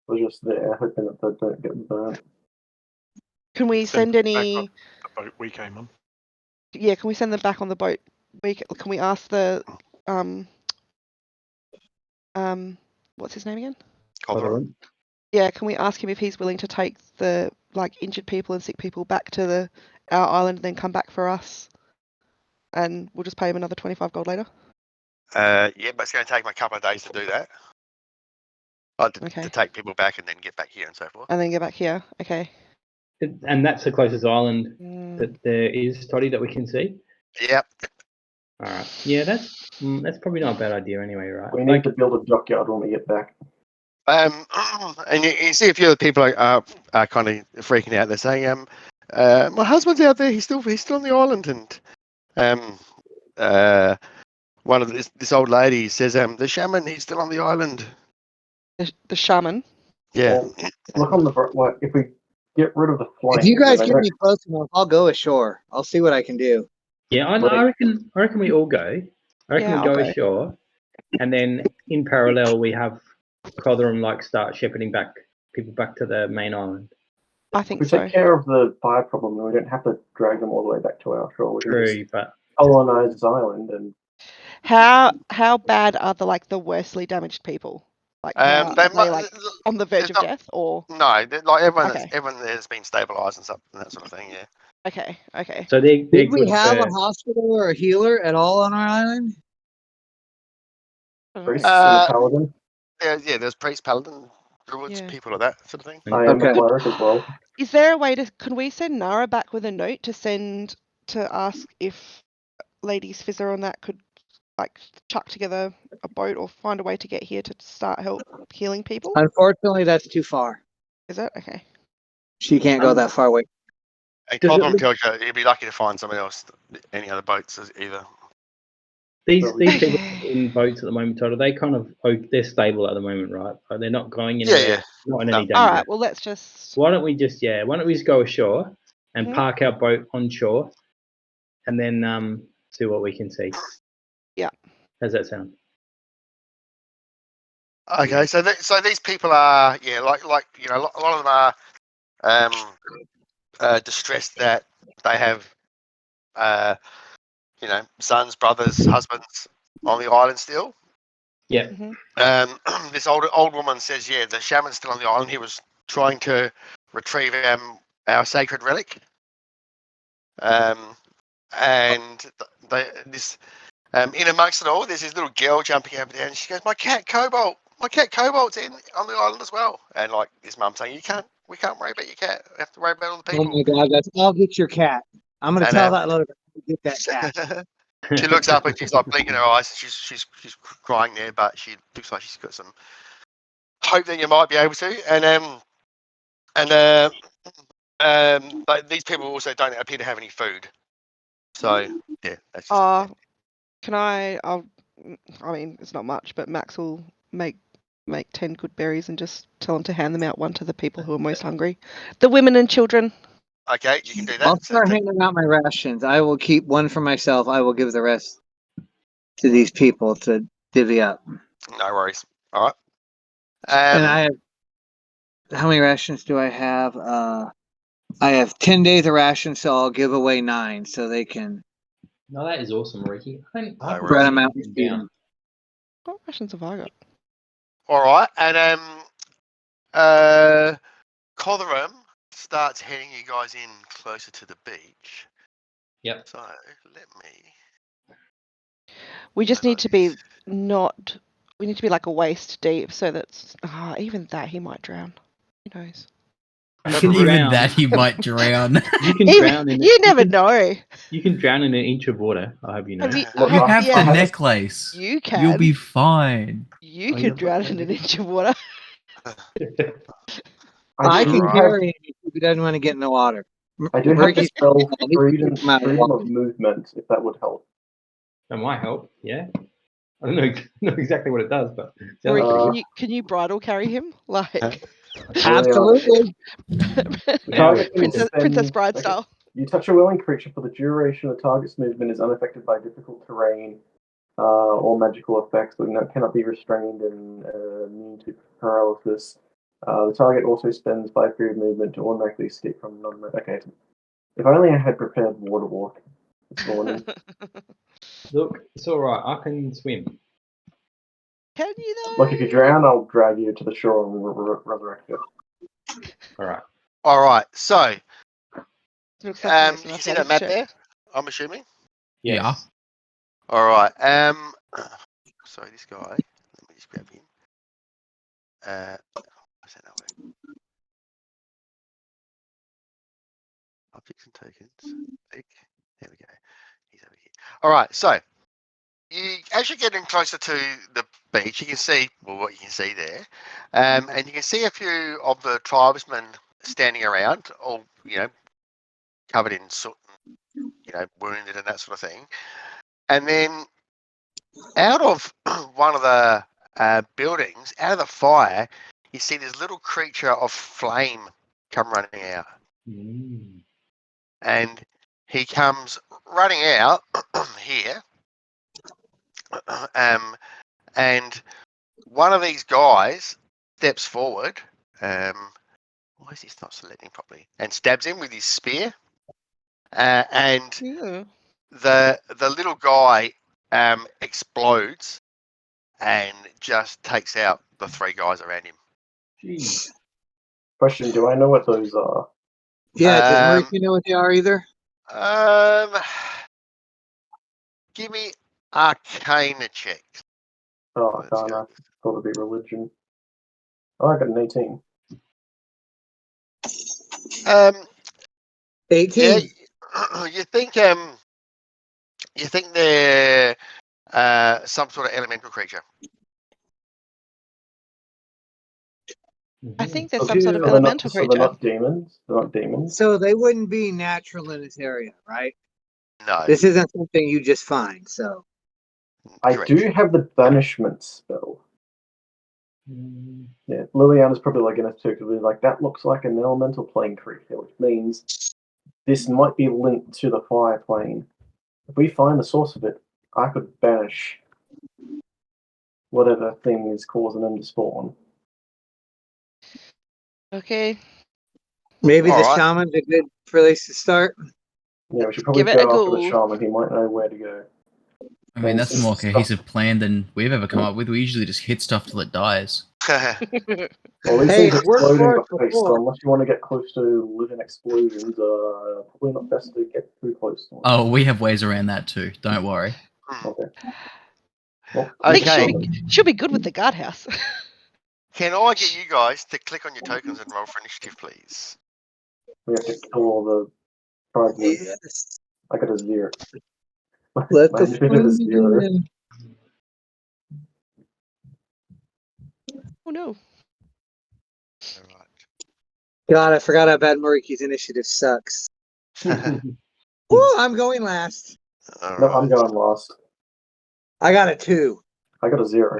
We're just there hoping that they don't get burnt. Can we send any? The boat we came on. Yeah, can we send them back on the boat? Can we ask the what's his name again? Calderon. Yeah, can we ask him if he's willing to take the like injured people and sick people back to our island and then come back for us? And we'll just pay him another 25 gold later. Yeah, but it's going to take him a couple of days to do that. To take people back and then get back here and so forth. And then get back here. Okay. And that's the closest island that there is, Toddy, that we can see? Yep. All right. Yeah, that's probably not a bad idea anyway, right? We need to build a dockyard when we get back. And you see a few of the people are kind of freaking out. They're saying, my husband's out there. He's still on the island. And one of this old lady says, the shaman, he's still on the island. The shaman? Yeah. Well, look on the if we get rid of the flames. If you guys get me close enough, I'll go ashore. I'll see what I can do. Yeah, I reckon we all go. I reckon we go ashore, and then in parallel we have Cotherham start shepherding people back to the main island. I think we take care of the fire problem, then we don't have to drag them all the way back to our shore. True, but colonize this island and. How bad are the worstly damaged people? Are they on the verge of death, or no? Everyone has been stabilised and stuff and that sort of thing. Yeah. Okay. So did we have a hospital or a healer at all on our island? Priest and paladin. Yeah, there's priest, paladin, druids, people like that sort of thing. I am a cleric as well. Is there a way can we send Nara back with a note to ask if Ladies Fizzer on that could chuck together a boat or find a way to get here to start healing people? Unfortunately, that's too far. Is it? Okay. She can't go that far away. And Cobham tells you you'd be lucky to find somebody else, any other boats either. These So people Okay. in boats at the moment, Todd, are they kind of they're stable at the moment, right? Like, they're not going Yeah, anywhere, yeah. not in No. any danger. All right. Well, let's just. Why don't we just go ashore and Mhm. park our boat on shore, and then see what we can see. Yeah. How's that sound? Okay, so these people are like a lot of them are distressed that they have sons, brothers, husbands on the island still. Yeah. Mhm. This old woman says, yeah, the shaman's still on the island. He was trying to retrieve our sacred relic. And in amongst it all, there's this little girl jumping up and down. And she goes, my cat Cobalt's on the island as well. And like this mum saying, we can't worry about your cat. We have to worry about all the Oh people. my God, I'll get your cat. I'm gonna And, tell that little girl to get that cat. she looks up and she's like blinking her eyes. And she's crying there, but she looks like she's got some hope that you might be able to. But these people also don't appear to have any food. So yeah, that's just. Can I? I mean, it's not much, but Max will make 10 good berries and just tell him to hand them out one to the people who are most hungry, the women and children. Okay, you can do that. I'll start handing out my rations. I will keep one for myself. I will give the rest to these people to divvy up. No worries. All right. And I have, how many rations do I have? I have 10 days of rations, so I'll give away 9 so they can No, that is awesome, Ricky. No spread them out and Down. feed them. What rations have I got? all right, and Cotherham starts heading you guys in closer to the beach. Yep. So let me. We just need to be not. We need to be like a waist deep, so that's even that he might drown. Who knows? You can Even drown. that he might drown. You can Even, drown in. you never know. You can drown in an inch of water. I hope you know. Have you, Look, You have yeah, the necklace. you can. You'll be fine. You Oh, can yeah. drown in an inch of water. I do can Alright. carry him if he doesn't want to get in the water. I do have Ricky's the spell he can keep him out of freedom water. of movement, if that would help. That might help. Yeah. I don't know exactly what it does, but it sounds Ricky, pretty Uh, good. can you bridal carry him like Absolutely. The Now target we- can Princess spend- Bride okay. style? You touch a willing creature for the duration. The target's movement is unaffected by difficult terrain or magical effects, but cannot be restrained and immune to paralysis. The target also spends 5 period movement to automatically escape from non. Okay. If only I had prepared water walk this morning. Look, it's all right. I can swim. Can you though? Look, if you drown, I'll drag you to the shore and resurrect you. All right. All right. So Looks like he has you an can see that map athletics check. there. I'm assuming. Yes. Yeah. All right. Sorry, this guy. Let me just grab him. What's that way? Objects and tokens. There we go. He's over here. All right. So as you're getting closer to the beach, you can see what you can see there, and you can see a few of the tribesmen standing around, all covered in soot, and, wounded and that sort of thing. And then out of one of the buildings, out of the fire, you see this little creature of flame come running out. Mm. And he comes running out here. And one of these guys steps forward. Why is this not selecting properly? And stabs him with his spear. And Yeah. the little guy explodes and just takes out the 3 guys around him. Jeez. Question: do I know what those are? Yeah, does Mariki know what they are either? Give me Arcana checks. Oh, Let's go. Arcana. Thought it'd be religion. Oh, I got an 18. 18. Yeah, you think they're some sort of elemental creature. I think there's Mm-hmm. some sort of So they're elemental So they're creature. not demons. They're not demons. So they wouldn't be natural in this area, right? No. This isn't something you just find. So I Correct. do have the banishment spell. Yeah, Liliana's probably like in a too, because like that looks like an elemental plane creature, which means this might be linked to the fire plane. If we find the source of it, I could banish whatever thing is causing them to spawn. Okay. Maybe the Alright. shaman's a good place to start. Yeah, we should probably Give it go a after the go. shaman. He might know where to go. I mean, that's a more cohesive plan than we've ever come up with. We usually just hit stuff till it dies. Well, these Hey, things it worked exploding for us are based before. unless you want to get close to living explosions, probably not best to get too close to them. Oh, we have ways around that too. Don't worry. Okay. Well, I think Okay. she'll be good with the guardhouse. Can I get you guys to click on your tokens and roll for initiative, please? we have to kill all the tribesmen. Yes. I got a 0. Let My the initiative fun is 0. begin. Oh no. Alright. God, I forgot how bad Mariki's initiative sucks. Woo, I'm going last. No, I'm Alright. going last. I got a 2. I got a 0.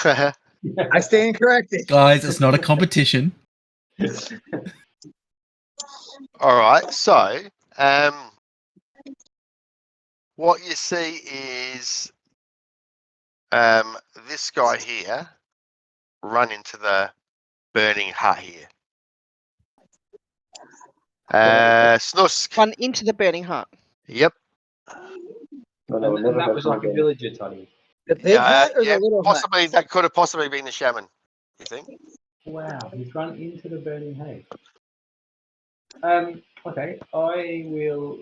I stand corrected. Guys, it's not a competition. Alright, so what you see is this guy here run into the burning hut here. Snusk. Run into the burning hut. Yep. No, no, And never that was happen like a again. villager, Toddy. The big hut or yeah, the little hut? possibly that could have possibly been the shaman. You think? Wow, he's run into the burning hay. Okay, I will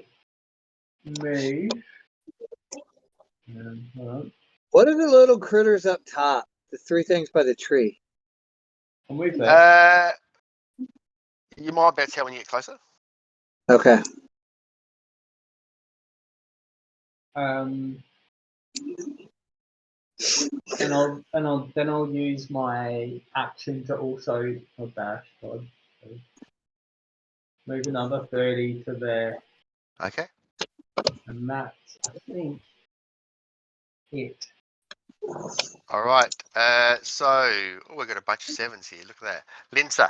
move. Hold on. What are the little critters up top? The 3 things by the tree. I'll move there. You might better tell when you get closer. Okay. And I'll use my action to also dash. Move another 30 to there, Okay. and that's I think it. All right. So we've got a bunch of 7s here. Look at that. Linsa.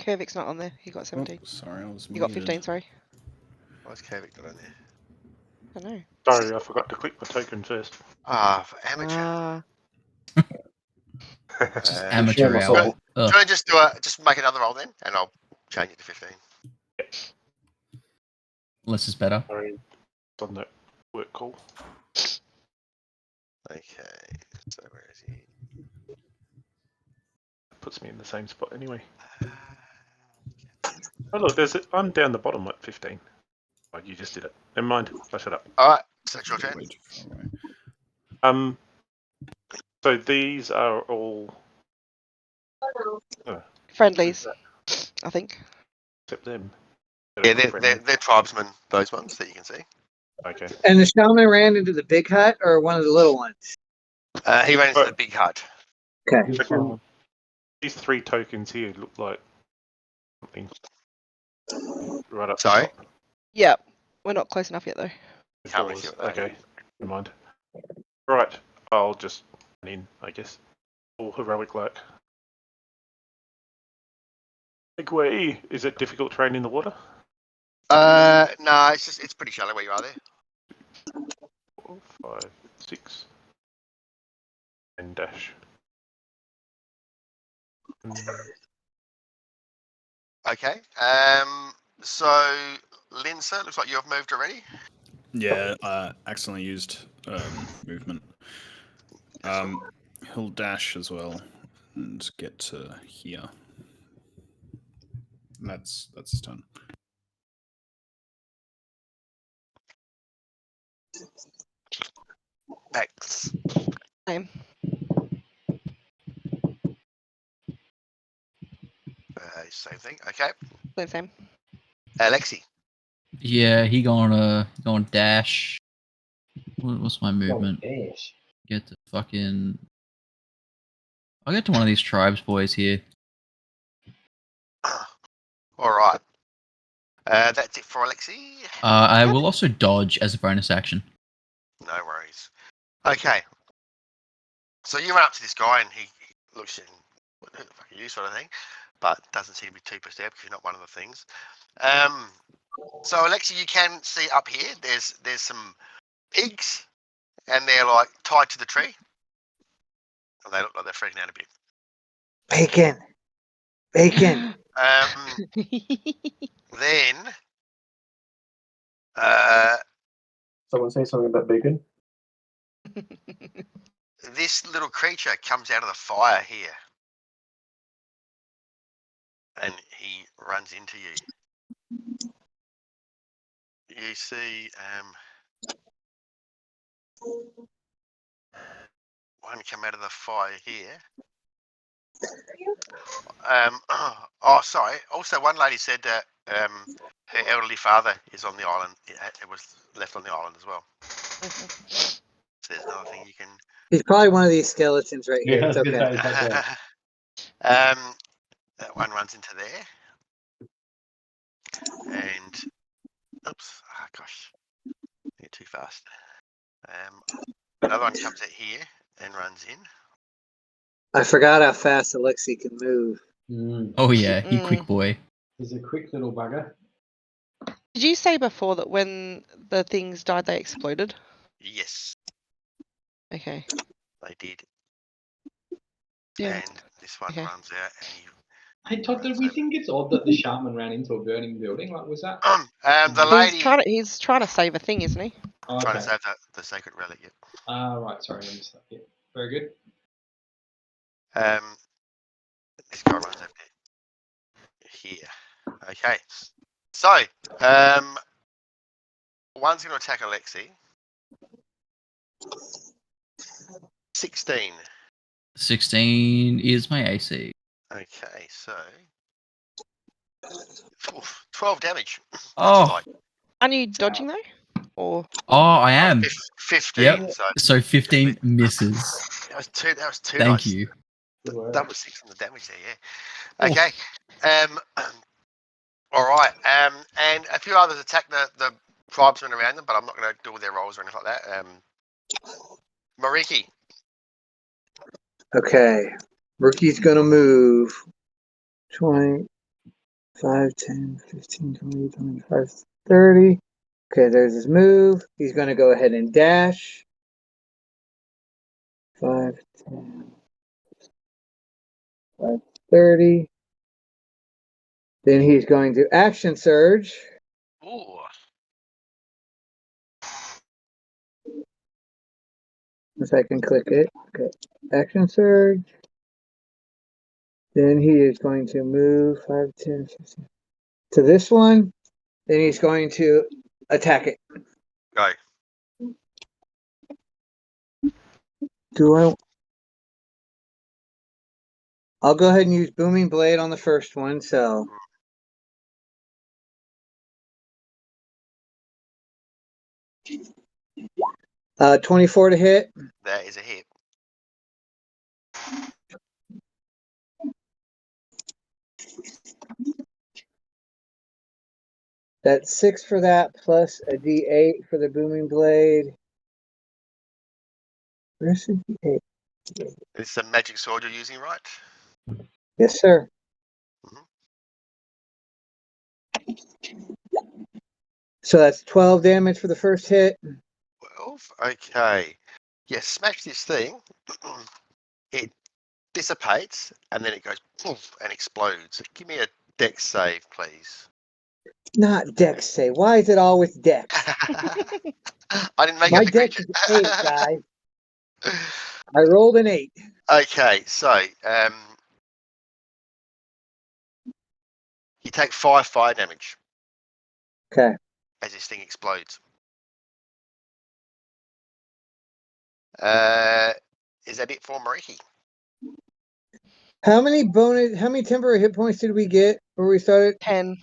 Kervik's not on there. He got 17. Sorry, I was You got muted. 15, sorry. Why's Kavik not on there? I know. Sorry, I forgot to click my token first. Ah, for amateur. Ah. Just Uh, amateur shame us hour. all. Ugh. Can I just just make another roll then, and I'll change it to 15. Less is better. Sorry, on that work call. Okay. So where is he? Puts me in the same spot anyway. Oh look, I'm down the bottom at 15. Oh, you just did it. Never mind. Flash it up. All right. So it's your turn. Way too far away. So these are all Friendlies, I think. except them. Yeah, they're tribesmen. Those ones that you can see. Okay. And the shaman ran into the big hut or one of the little ones? He ran into the big hut. Okay. So these 3 tokens here look like something right up. the Sorry? top. Yeah. We're not close enough yet, though. Can't really see what that Okay. Never mind. Right. I'll just run in, I guess. All heroic work. Segway. Is it difficult terrain in the water? No, it's pretty shallow where you are there. 4, 5, 6. And dash. Okay. So Linsa, looks like you have moved already. Yeah, accidentally used movement. He'll dash as well and get to here. And that's his turn. X. Same. Same thing. Okay. Same. Alexi. Yeah, he going dash. What's my movement? Dash. Get to fucking. I'll get to one of these tribes boys here. All right. That's it for Alexi. I will also dodge as a bonus action. No worries. Okay. So you run up to this guy and he looks at what the fuck are you sort of thing, but doesn't seem to be too perceived because you're not one of the things. So Alexi, you can see up here. There's some pigs, and they're like tied to the tree, and they look like they're freaking out a bit. Bacon. Bacon. Then Someone say something about bacon. this little creature comes out of the fire here, and he runs into you. You see one come out of the fire here. Sorry. Also, one lady said that her elderly father is on the island. It was left on the island as well. So there's another thing you can. He's probably one of these skeletons right here. Yeah, It's I was gonna okay. say, it's okay. That one runs into there, and oops, gosh, you're too fast. Another one comes out here and runs in. I forgot how fast Alexi can move. Oh yeah, you quick boy. He's a quick little bugger. Did you say before that when the things died, they exploded? Yes, Okay. they did. Yeah. And this one Okay. runs out, and he. Hey Todd, did we think it's odd that the shaman ran into a burning building? Like, was that? The lady He's trying to save a thing, isn't he? Oh, trying okay. to save the sacred relic. Yeah. Right. Sorry, I missed that. Yeah. Very good. This guy runs over here. Okay. So, one's going to attack Alexi. 16. 16 is my AC. Okay, so 12 damage. Oh. Like, Aren't you dodging though? Or I am. 15. Yep. So So 15 misses. that was two. That was two. Thank nice. you. Double 6 on the damage there. Yeah. Okay. All right. And a few others attack the tribesmen around them, but I'm not going to deal with their rolls or anything like that. Mariki. Okay. Rookie's going to move 20, 5, 10, 15, 20, 25, 30. Okay, there's his move. He's going to go ahead and dash. 5, 10, 5, 30. Then he's going to action surge. Ooh. If I can click it. Okay. Action surge. Then he is going to move 5, 10, 15 to this one. Then he's going to attack it. Go. I'll go ahead and use Booming Blade on the first one. So 24 to hit. That is a hit. That's 6 for that, plus a D8 for the Booming Blade. Where's the D8? It's a magic sword you're using, right? Yes, sir. So that's 12 damage for the first hit. 12. Okay. Yeah, smash this thing. It dissipates and then it goes poof and explodes. Give me a dex save, please. Not Dex save. Why is it always Dex? I didn't make My up the Dex creature. is 8, guys. I rolled an 8. Okay, so you take 5 fire damage. Okay. As this thing explodes. Is that it for Mariki? How many temporary hit points did we get before we started? 10.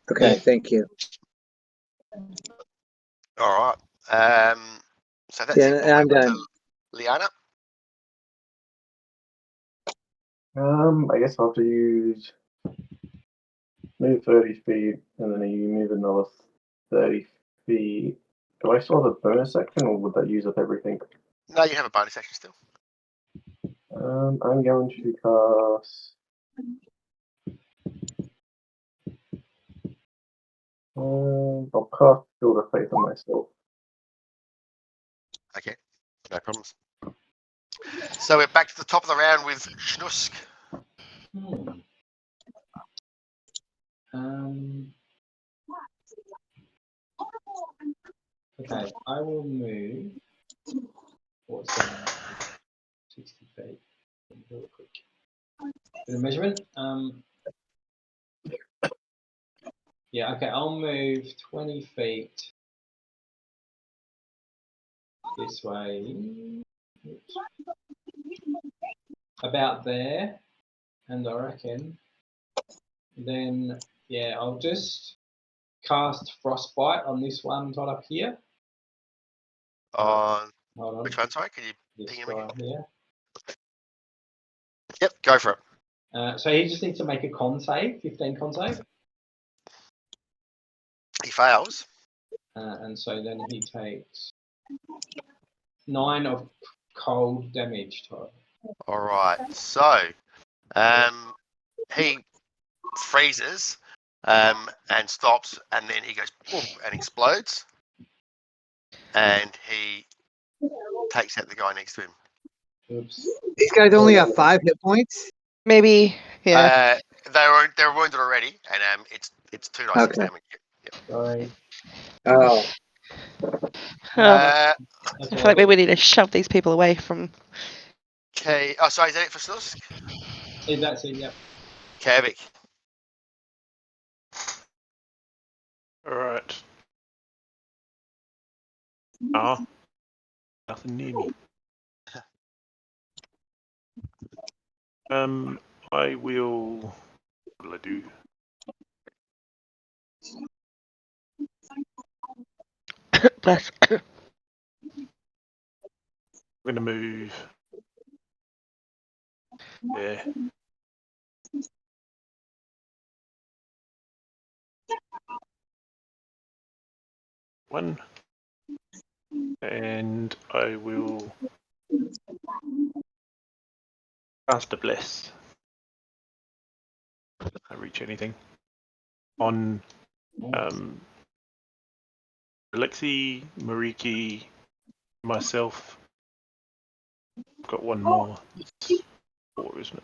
Okay, thank you. All right. So that's it. I'm done. Liana. I guess I'll have to use move 30 feet, and then you move another 30 feet. Do I still have a bonus action, or would that use up everything? No, you have a bonus action still. I'm going to cast. I'll cast Shield of Faith on myself. Okay, no problems. So we're back to the top of the round with Schnusk. Okay, I will move. What's that? 60 feet. Real quick. Bit of measurement. Yeah, okay, I'll move 20 feet this way. Oops. About there. And I reckon then, yeah, I'll just cast Frostbite on this one right up here. On Hold on. which one? Sorry, can you This ping him guy again? here. Yep, go for it. So he just needs to make a con save, 15 con save. He fails. And so then he takes 9 of cold damage to it. All right. So, he freezes, and stops, and then he goes boom, and explodes, and he takes out the guy next to him. Oops. These guys only have 5 hit points. Maybe, yeah. They're wounded already, and it's 2d6 Okay. damage. Yep. Sorry. Oh, I That's feel all like right. we need to shove these people away from. Okay. Oh, sorry. Is that it for Snusk? That's it, yep. Kavik. All right. Ah, nothing near me. I will. What will I do? Bless. I'm going to move. Yeah. One. And I will cast a bless. I reach anything on Alexei, Mariki, myself. I've got one more. It's 4, isn't it?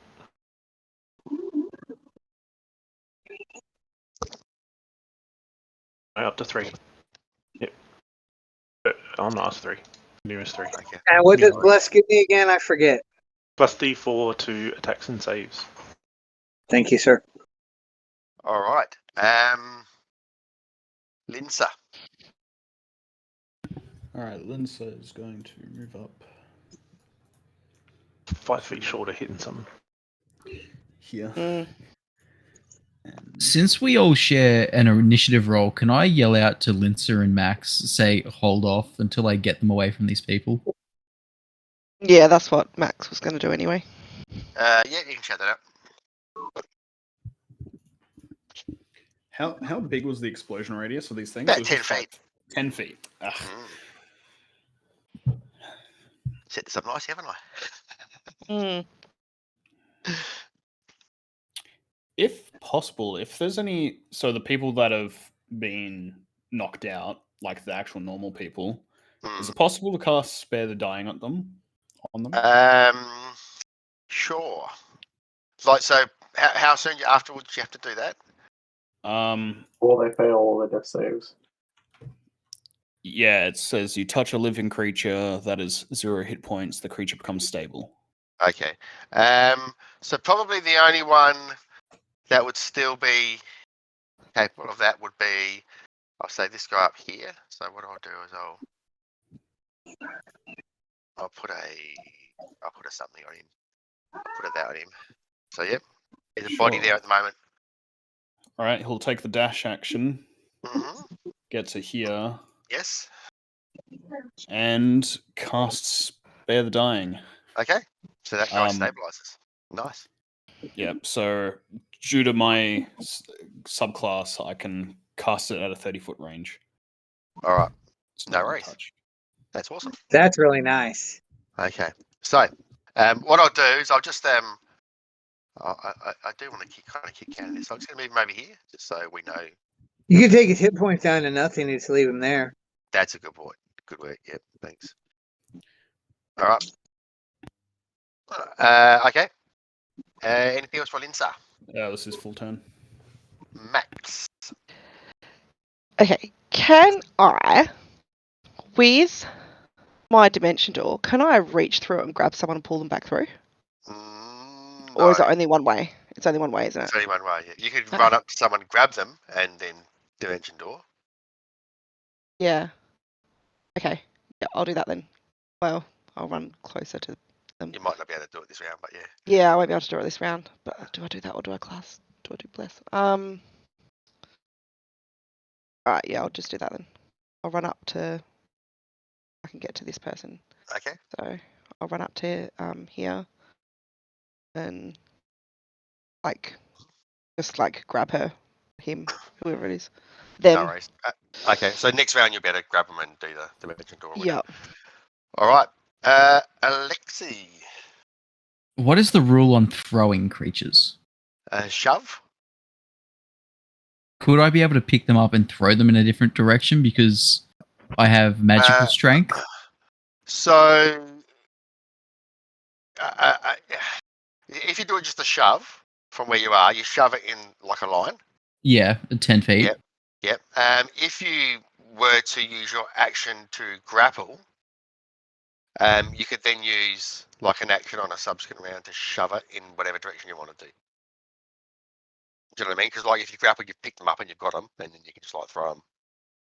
Up to 3. Yep. I'm not us 3. Nearest 3. Okay. and what does Yeah. Bless give me again? I forget. Plus D4 to attacks and saves. Thank you, sir. All right. Linsa. All right, Linsa is going to move up 5 feet short of hitting something. here. Mm. And Since we all share an initiative roll, can I yell out to Linsa and Max, say, hold off until I get them away from these people? Yeah, that's what Max was going to do anyway. Yeah, you can shout that out. how big was the explosion radius of these things? About It was 10 just feet. like 10 feet. Ugh. Set this up nice, haven't I? Mm. If possible, if there's any, so the people that have been knocked out, like the actual normal people, is it possible to cast Spare the Dying on them? Sure. Like, so how soon afterwards you have to do that? Or they fail all their death saves. Yeah, it says you touch a living creature that is 0 hit points, the creature becomes stable. Okay. So probably the only one that would still be capable of that would be, I'll say this guy up here. So what I'll do is I'll put a something on him. I'll put a that on him. So yep, there's a body Sure. there at the moment. All right, he'll take the dash action, Mm-hmm. get to here, Yes. and cast Spare the Dying. Okay. So that guy stabilizes. Nice. Yep, so due to my subclass, I can cast it at a 30-foot range. All right. It's No not worries. touch. That's awesome. That's really nice. Okay. So, what I'll do is I'll just I do want to kind of kick candidates. So I'm just going to move him over here, just so we know. You can take his hit points down to nothing and just leave him there. That's a good point. Good work. Yep. Thanks. All right. Okay. Anything else for Linsa? This is full turn. Max. Okay, can I, with my dimension door, can I reach through it and grab someone and pull them back through? Or is it only one way? It's only one way, isn't it? It's only one way. Yeah. You could run up to someone, grab them, and then dimension door. Yeah. Okay. Yeah, I'll do that then. Well, I'll run closer to them. You might not be able to do it this round, but yeah. Yeah, I won't be able to do it this round. But do I do that or do I class? Do I do bless? Alright, yeah, I'll just do that then. I'll run up to. I can get to this person. Okay. So I'll run up to here and just grab her, him, whoever it is. Them. No worries. Okay, so next round you'll be able to grab them and do the dimension door. Yeah. All right. Alexi. What is the rule on throwing creatures? Shove. Could I be able to pick them up and throw them in a different direction because I have magical strength? So, if you do it just a shove from where you are, you shove it in like a line. Yeah, 10 feet. Yep. Yep. If you were to use your action to grapple, you could then use like an action on a subsequent round to shove it in whatever direction you want to do. Do you know what I mean? Because like if you grapple, you pick them up and you've got them, and then you can just like throw them.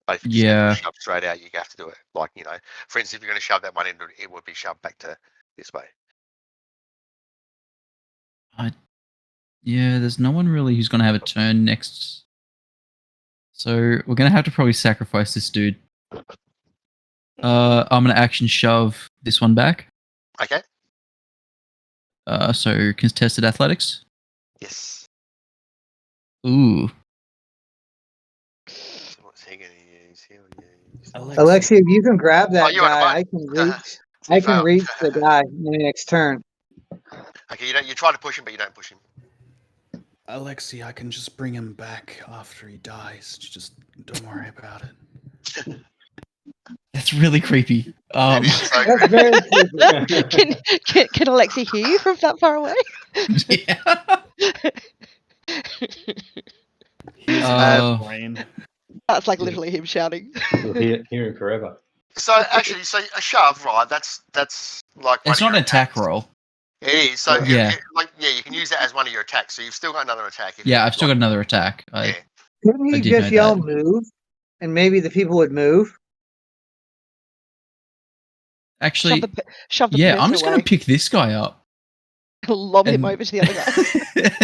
But if you just Yeah. shove straight out, you have to do it like, you know, for instance, if you're going to shove that one in, it would be shoved back to this way. Yeah, there's no one really who's going to have a turn next. So we're going to have to probably sacrifice this dude. I'm going to action shove this one back. Okay. So contested athletics. Yes. Ooh. So what's he going to use? He'll use. Alexi, if you can grab that you're on guy, a I can reach. You I can failed. reach the guy in the next turn. Okay, you try to push him, but you don't push him. Alexi, I can just bring him back after he dies. Just don't worry about it. That's really creepy. It is so That's very creepy. Can Alexi hear you from that far away? Yeah. Here's a brain. That's like literally him shouting. We'll hear him forever. So actually, so a shove, right? That's like one It's of not your an attack attacks. roll. It is. So Yeah. you can use that as one of your attacks. So you've still got another attack. Yeah, I've still got another attack. Yeah. Couldn't I he did just know yell that. move? And maybe the people would move? Actually, Shove the yeah, person I'm just going away. to pick this guy up Lob him and- over to the other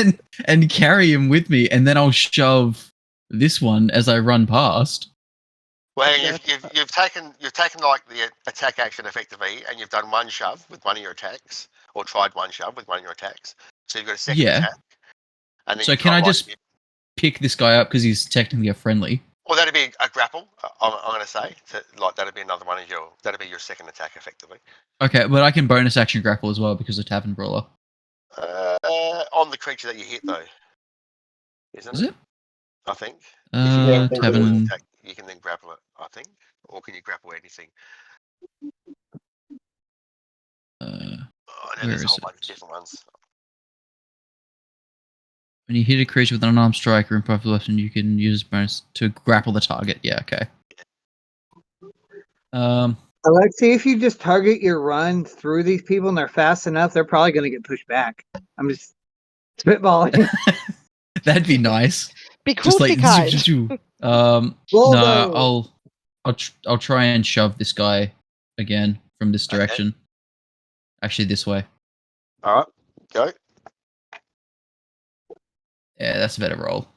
guy. and carry him with me, and then I'll shove this one as I run past. Well, Yeah. you've taken like the attack action effectively, and you've done one shove with one of your attacks, or tried one shove with one of your attacks. So you've got a second Yeah. attack. And then So you can I like, just pick this guy up because he's technically a friendly? Well, that'd be a grapple. I'm going to say, that'd be another one of that'd be your second attack effectively. Okay, but I can bonus action grapple as well because of Tavern Brawler. On the creature that you hit, though, isn't Is it? I think. Yeah, Tavern. Attack, you can then grapple it, I think, or can you grapple anything? Uh, Oh, no, Where there's a is whole bunch it? of different ones. when you hit a creature with an unarmed strike or improv weapon, you can use bonus to grapple the target. Yeah, okay. Alexi, if you just target your run through these people and they're fast enough, they're probably going to get pushed back. I'm just spitballing. That'd be nice. Be cool Just to like be kind. no, I'll try and shove this guy again from this direction. Actually, this way. All right, go. Yeah, that's a better roll.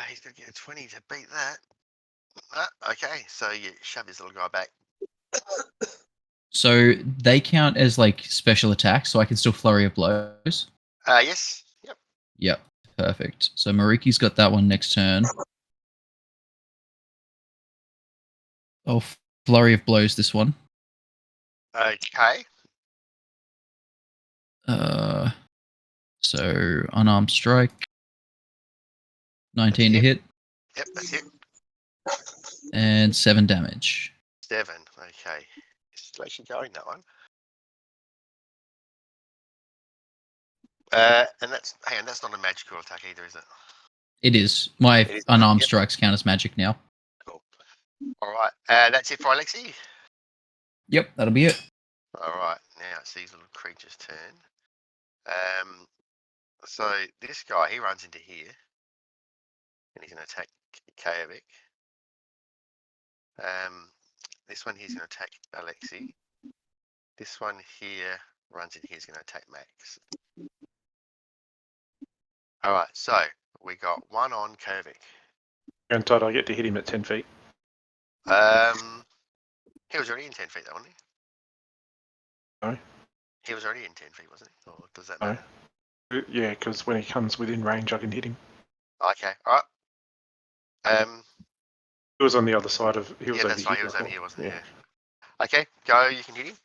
He's gonna get a 20 to beat that. Okay, so you shove his little guy back. So they count as like special attacks, so I can still flurry of blows. Yes. Yep, perfect. So Mariki's got that one next turn. Oh, flurry of blows this one. Okay. So unarmed strike. 19 to Yep. hit. Yep, that's it. And 7 damage. 7. Okay. It's actually going, that one. And that's, hang on, that's not a magical attack either, is it? It is. My It is. unarmed Yep. strikes count as magic now. Cool. All right. That's it for Alexi. Yep, that'll be it. All right. Now it's these little creatures' turn. So this guy, he runs into here. And he's going to attack Kaevik. This one here's going to attack Alexi. This one here runs in here, is going to attack Max. All right, so we got one on Kaevik. And Todd, I get to hit him at 10 feet. He was already in 10 feet, though, wasn't he? No. He was already in 10 feet, wasn't he? Or does that No. matter? Yeah, because when he comes within range, I can hit him. Okay, all right. He was on the other side of. He was Yeah, over that's right. He here was over before. here, wasn't he? Yeah. Okay, go. You can hit him.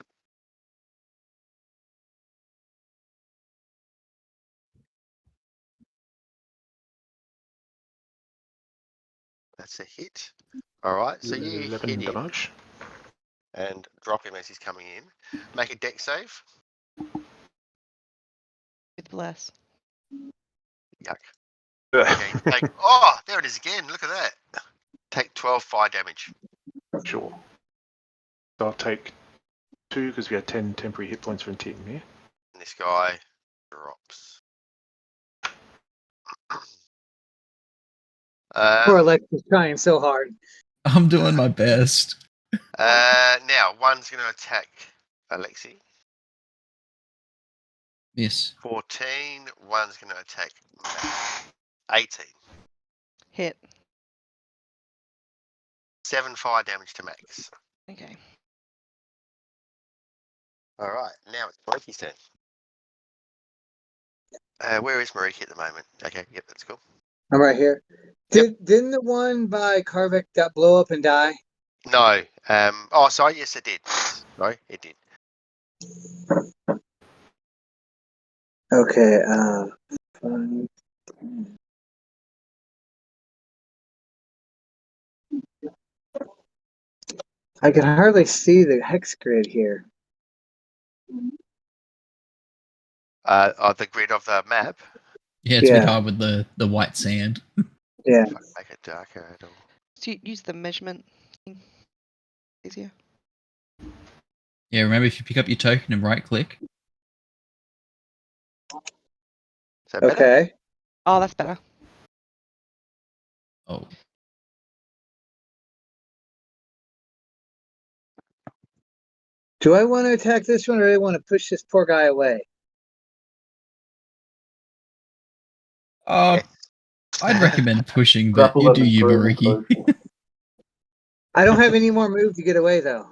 That's a hit. All right, so you 11 hit him damage. and drop him as he's coming in. Make a deck save. With bless. Yuck. Okay, take, oh, there it is again. Look at that. Take 12 fire damage. Sure. So I'll take 2 because we had 10 temporary hit points from Tim here. And this guy drops. Poor Alexa's trying so hard. I'm doing my best. Now, one's going to attack Alexi. Miss. 14. One's going to attack Max. 18. Hit. 7 fire damage to Max. Okay. All right, now it's Mariki's turn. Where is Mariki at the moment? Okay, yep, that's cool. I'm right here. Didn't the one by Karvik that blow up and die? No. Oh, sorry. Yes, it did. Yes. Sorry, it did. Okay. 5. I can hardly see the hex grid here. The grid of the map. Yeah, it's a bit Yeah. hard with the white sand. Yeah. If I make it darker, it'll. So you use the measurement thing. Easier. Yeah, remember if you pick up your token and right click. Is that better? Okay. Oh, that's better. Oh, Do I want to attack this one or do I want to push this poor guy away? I'd recommend pushing, but Grapple you at do the you, throat Mariki. motion. I don't have any more move to get away though.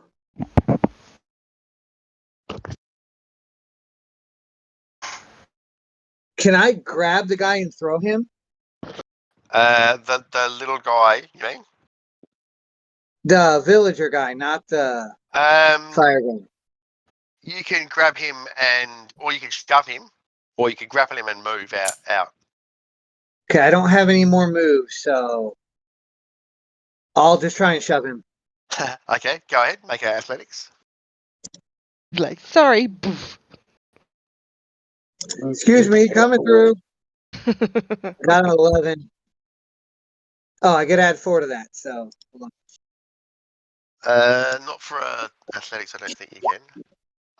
Can I grab the guy and throw him? The little guy, you mean? The villager guy, not the fire guy. You can grab him or you can shove him, or you can grapple him and move out. Okay, I don't have any more moves, so I'll just try and shove him. Okay, go ahead. Make our athletics. Like, sorry. Boof. Excuse me, coming through. Got an 11. Oh, I could add 4 to that, so hold on. Not for athletics. I don't think you can.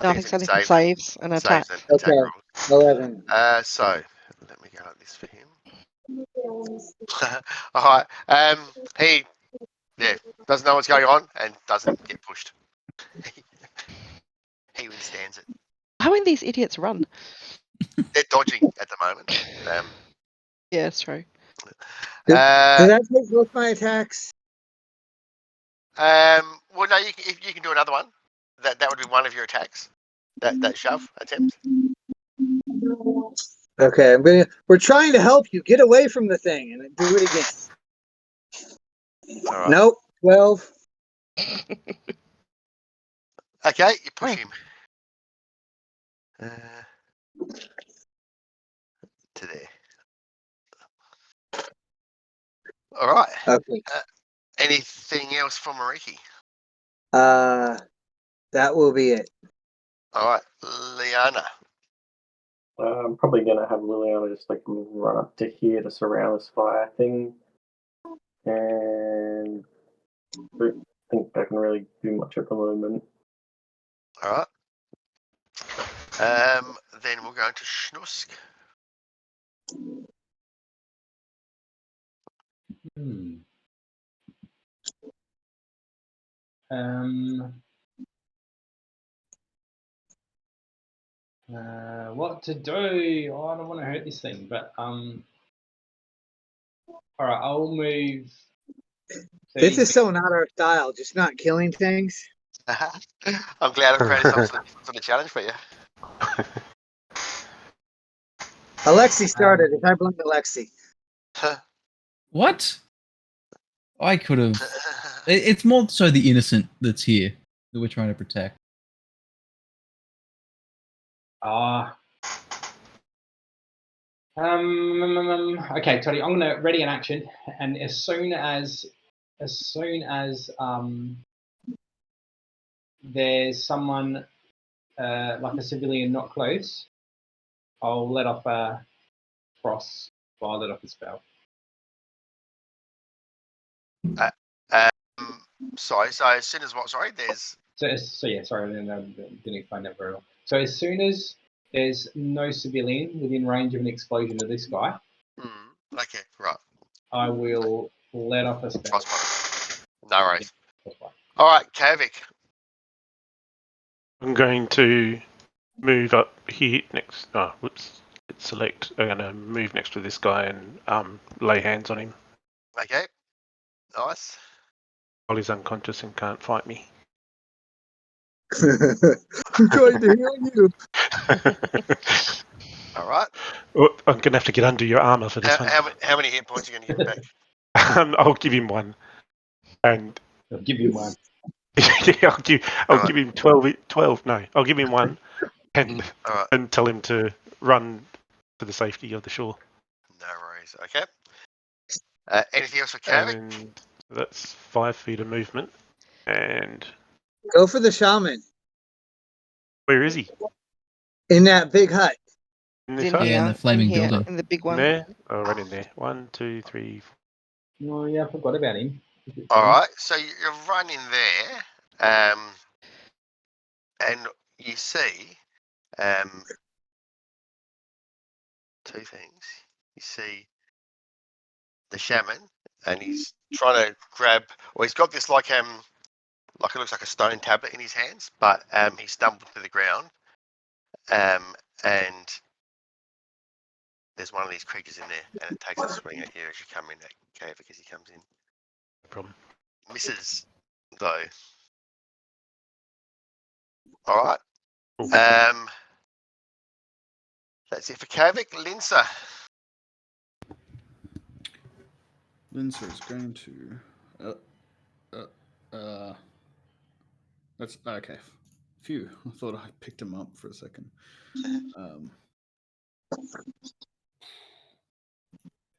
No, I think it's so. Saves and attack. Saves and attack Okay. rolls. 11. So let me go like this for him. All right. He doesn't know what's going on and doesn't get pushed. He withstands it. How when these idiots run? They're dodging at the moment. Yeah, it's true. Does that take both my attacks? Well, no, if you can do another one. That would be one of your attacks. That shove attempt. Okay, we're trying to help you get away from the thing, and do it again. All right. Nope. 12. Okay, you push Oh. him. To there. All right. Okay. Anything else from Mariki? That will be it. All right, Liana. I'm probably gonna have Liliana just like run up to here to surround this fire thing, and I don't think I can really do much at the moment. All right. Then we'll go into Schnusk. What to do? Oh, I don't want to hurt this thing, but all right, I'll move. This is so not our style, just not killing things. I'm glad I've created some sort of challenge for you. Alexi started it. I blame Alexi. What? I could have. It's more so the innocent that's here that we're trying to protect. Okay, Toddy, I'm gonna ready an action, and as soon as there's someone like a civilian not close, I'll let off a frost violet off the spell. Sorry, so as soon as what? Sorry, there's. So yeah, sorry, I didn't explain that very well. So as soon as there's no civilian within range of an explosion of this guy, Okay, right. I will let off a spell. No worries. All right, Kavik. I'm going to move up here next. Oh, whoops. Select. I'm going to move next to this guy and lay hands on him. Okay. Nice. While he's unconscious and can't fight me. I'm trying to heal you. All right. Oh, I'm going to have to get under your armor for this one. How many hit points are you going to give back? I'll give him one. And I'll give you one. I'll give him 12. No, I'll give him one and tell him to run for the safety of the shore. No worries. Okay. Anything else for Kavik? And that's 5 feet of movement. And Go for the shaman. where is he? In that big hut. In this In hut? here, in the flaming in here, building. in the big one. There? Oh, right in there. 1, 2, 3, 4. Oh yeah, I forgot about him. All right. So you're running there, and you see two things. You see the shaman, and he's trying to grab, or he's got this like it looks like a stone tablet in his hands, but he stumbled to the ground, and there's one of these creatures in there, and it takes a swing at you as you come in that cave because he comes in. No problem. Misses though. All right. Cool. That's it for Kavik. Linsa. Lindsay is going to. That's okay. Phew! I thought I picked him up for a second.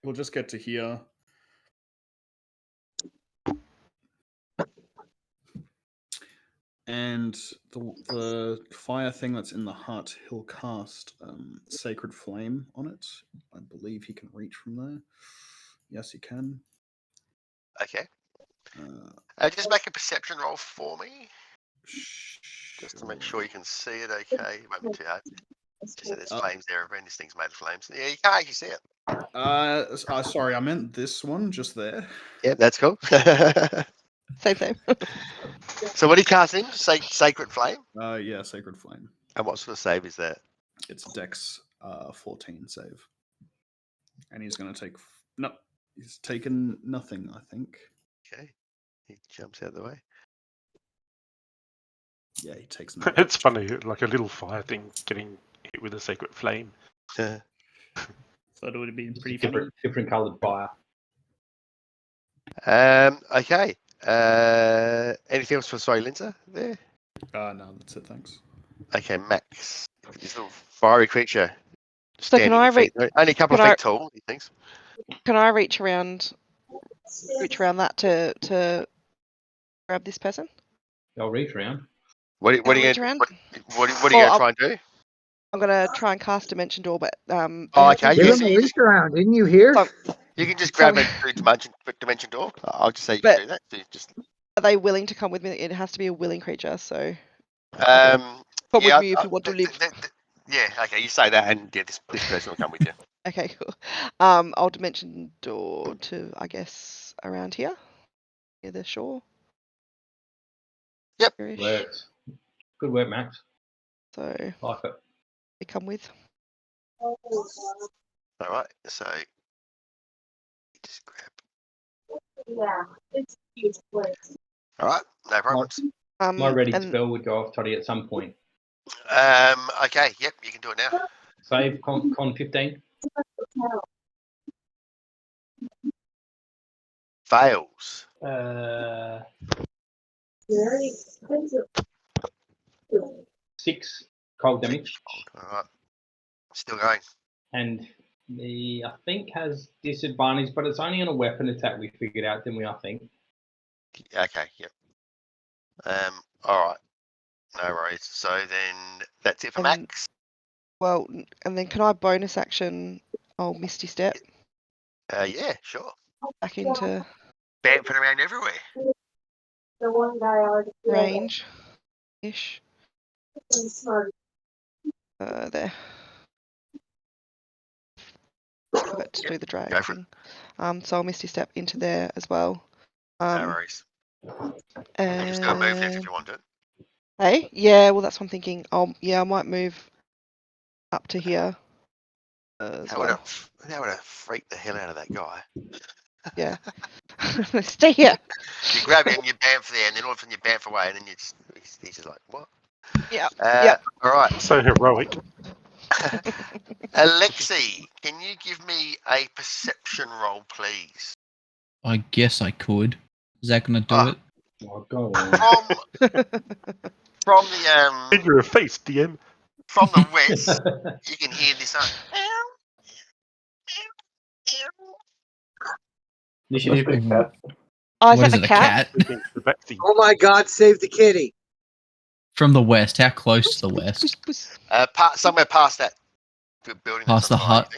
We'll just get to here. And the fire thing that's in the hut, he'll cast Sacred Flame on it. I believe he can reach from there. Yes, he can. Okay. Just make a perception roll for me. Just to make sure you can see it okay. It won't be too hard. Just that there's flames there, and this thing's made of flames. Yeah, you can't actually see it. Sorry, I meant this one just there. Yeah, that's cool. Same. So what are you casting? Sacred Flame? Yeah, Sacred Flame. And what sort of save is that? It's Dex 14 save. And he's going to take... No, he's taken nothing, I think. Okay. He jumps out of the way. Yeah, he takes nothing. It's funny, like a little fire thing getting hit with a sacred flame. Thought it would have been pretty funny. Different coloured fire. Okay. Anything else for Linda there? No, that's it. Thanks. Okay, Max. This little fiery creature. So can I reach? Only a couple of feet tall, he thinks. Can I reach around that to grab this person? I'll reach around. What are you going to try and do? I'm gonna try and cast Dimension Door, but okay. Give Yeah, him a reach around, didn't you hear? you can just grab a dimension door. I'll just say you can do that. So just... Are they willing to come with me? It has to be a willing creature, so. Come with me if you want to live. Yeah, okay, you say that, and yeah, this person will come with you. Okay, cool. I'll Dimension Door to, I guess, around here, near the shore. Yep. Works. Good work, Max. So. Like it. They come with. All right, so just grab. Yeah, it's a huge place. All right, no problems. My ready spell would go off Toddy at some point. Okay, yep, you can do it now. Save con 15. Fails. Very expensive. 6 cold damage. All right, still going. And I think has disadvantage, but it's only on a weapon attack. We figured out, didn't we? I think. Okay, yep. All right, no worries. So then that's it for Max. Well, and then can I bonus action? Misty Step. Yeah, sure. Back into. Bamfing around everywhere. The one guy already Range-ish. There. Forgot to do the drag thing. So I'll Misty Step into there as well. No worries. And... You can still move if you want it. Hey? Yeah, well that's what I'm thinking. Yeah, I might move up to here. That would have freaked the hell out of that guy. Yeah. Stay here. You grab him, you bamf there, and then all of a sudden you bamf away, and then he's just like, what? Yeah. All right. So heroic. Alexi, can you give me a perception roll, please? I guess I could. Is that gonna do it? Oh, go on. From the Figure of face, DM. From the west, you can hear this. You should have been cat. Oh, is What that is a it, cat? Oh my God! Save the kitty. From the west, how close to the west? Somewhere past that building. Past the hut.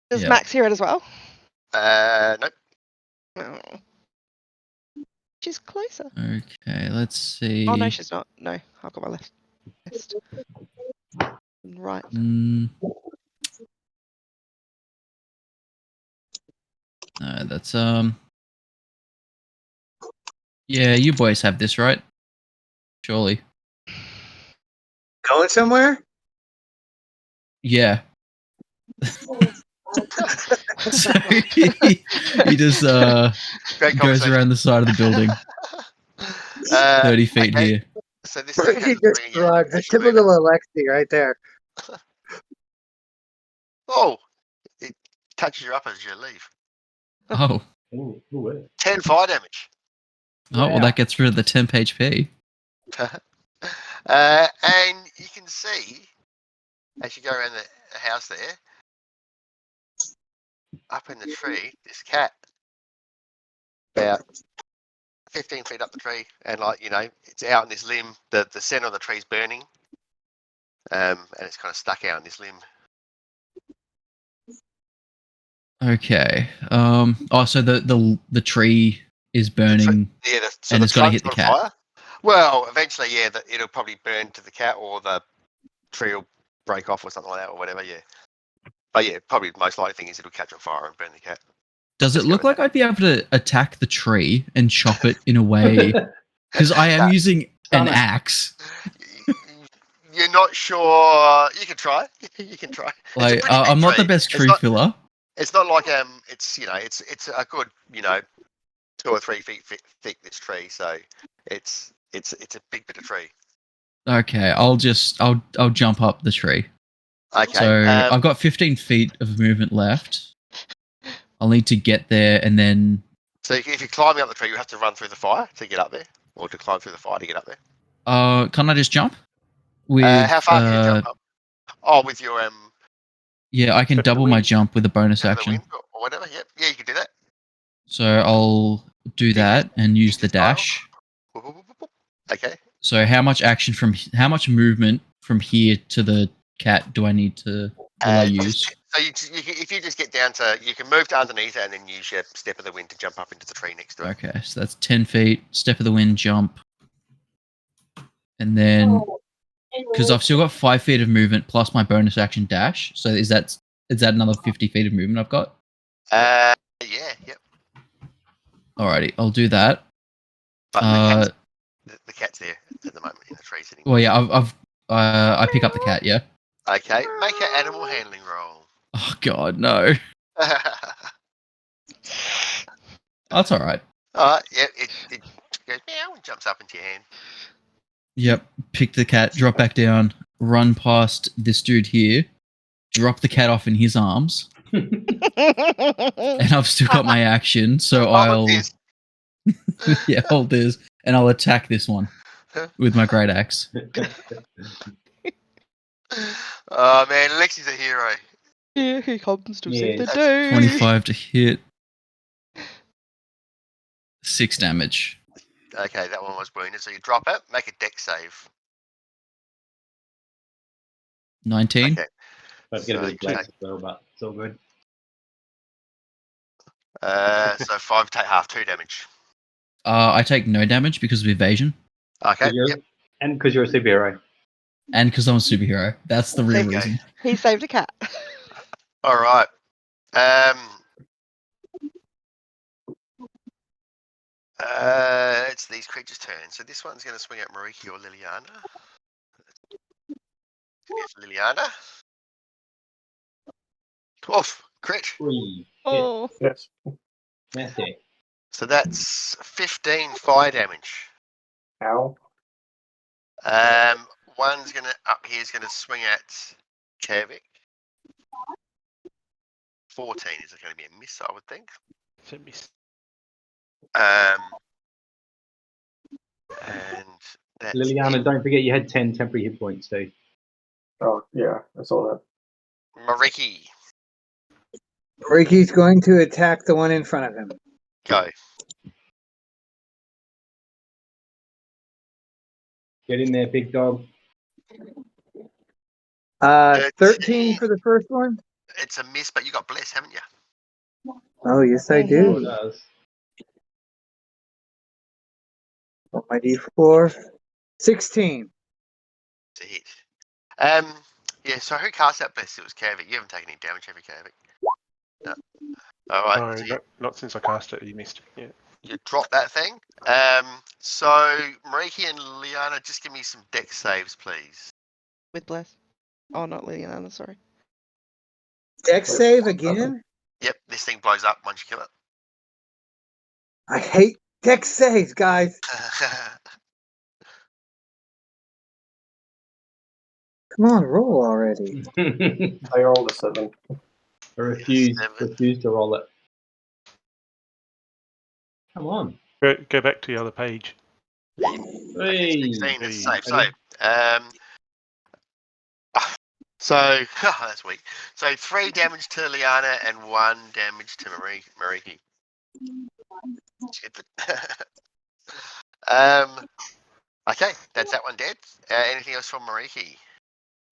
Does Max hear it as well? Nope. Oh. She's closer. Okay, let's see. Oh no, she's not. No, I've got my left. Right. No, that's yeah, you boys have this, right? Surely. Going somewhere? Yeah. So he just goes around the side of the building. 30 feet here. So this the typical Alexi right there. Oh, it touches you up as you leave. Oh. 10 fire damage. Oh, well, that gets rid of the temp HP. And you can see, as you go around the house there, up in the tree, this cat, about 15 feet up the tree, and it's out in this limb. The center of the tree's burning, and it's kind of stuck out in this limb. Okay. So the tree is burning, and it's got to hit the cat. Fire. Well, eventually, yeah, it'll probably burn to the cat, or the tree will break off or something like that, or whatever. Yeah. But yeah, probably the most likely thing is it'll catch on fire and burn the cat. Does it look like I'd be able to attack the tree and chop it in a way? Because I am using an axe. You're not sure. You can try. You can try. Like I'm not the best tree filler. It's not like it's a good 2 or 3 feet thick, this tree, so it's a big bit of tree. Okay, I'll jump up the tree. Okay. So I've got 15 feet of movement left. I'll need to get there and then. So if you're climbing up the tree, you have to run through the fire to get up there, or to climb through the fire to get up there. Can I just jump? With How far can you jump up? Oh, with your Yeah, I can Step of the double my wind. jump with a bonus step of the action. wind or whatever. Yep. Yeah, you can do that. So I'll do that and use the dash. Whoop, whoop, whoop, whoop. Okay. So how much movement from here to the cat do I need to will I use? So if you just get down to, you can move to underneath it and then use your step of the wind to jump up into the tree next to it. Okay, so that's 10 feet, step of the wind, jump. And then, because I've still got 5 feet of movement plus my bonus action dash. So is that another 50 feet of movement I've got? Yeah, yep. Alrighty, I'll do that. But the cat's there at the moment in the tree sitting. Well, yeah, I pick up the cat, yeah? Okay, make an animal handling roll. Oh, God, no. That's alright. Alright, yeah, it goes meow and jumps up into your hand. Yep, pick the cat, drop back down, run past this dude here, drop the cat off in his arms, and I've still got my action, so I'll yeah, hold this, and I'll attack this one with my great axe. Oh man, Lexi's a hero. Here he comes to save the Yes. day. 25 to hit. 6 damage. Okay, that one was wounded, so you drop it, make a dex save. 19. Okay. Don't get a So bit you flex take- as well, but it's all good. So 5 take half, 2 damage. I take no damage because of evasion, Okay, yep. And because you're a superhero. and because I'm a superhero. That's the real There you go. reason. He saved a cat. Alright. It's these creatures' turns. So this one's going to swing at Mariki or Liliana. Yes, Liliana. 12. Crit. 3. Oh. Yes. That's it. So that's 15 fire damage. Ow. One's going to, up here is going to swing at Kevik. 14 is going to be a miss, I would think. It's a miss. And that's Liliana, don't forget you had 10 temporary hit points too. Oh, yeah, I saw that. Mariki. Ricky's going to attack the one in front of him. Go. Get in there, big dog. 13 for the first one. It's a miss, but you got bless, haven't you? Oh, yes, I Sure do. does. Oh, my D4. 16. To hit. Yeah, so who cast that bless? It was Kavik. You haven't taken any damage, have you, Kavik? No. Alright, so No, not since I cast it. You missed. Yeah. you drop that thing. So Mariki and Liana, just give me some dex saves, please. With Bless. Oh, not Liliana, sorry. Dex save again? Yep, this thing blows up once you kill I hate dex saves, guys. it. Come on, roll already. I rolled a 7. I refuse Seven. to roll it. Come on. Go back to the other page. Hey. 16 is Hey. safe. So, that's weak. So 3 damage to Liana and 1 damage to Mariki. Okay, that's that one dead. Anything else from Mariki?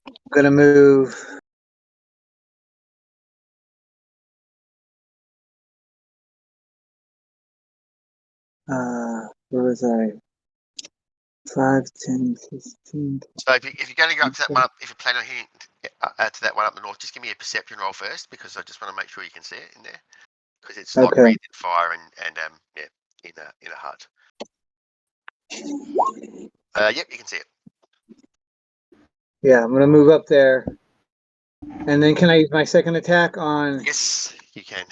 I'm gonna move. Where was I? 5, 10, 15. So if you're going to go up to that one up, if you're planning on hitting to that one up the north, just give me a perception roll first, because I just want to make sure you can see it in there, because it's like Okay. breathing fire and yeah, in a hut. Yep, you can see it. Yeah, I'm gonna move up there. And then can I use my second attack on? Yes, you can.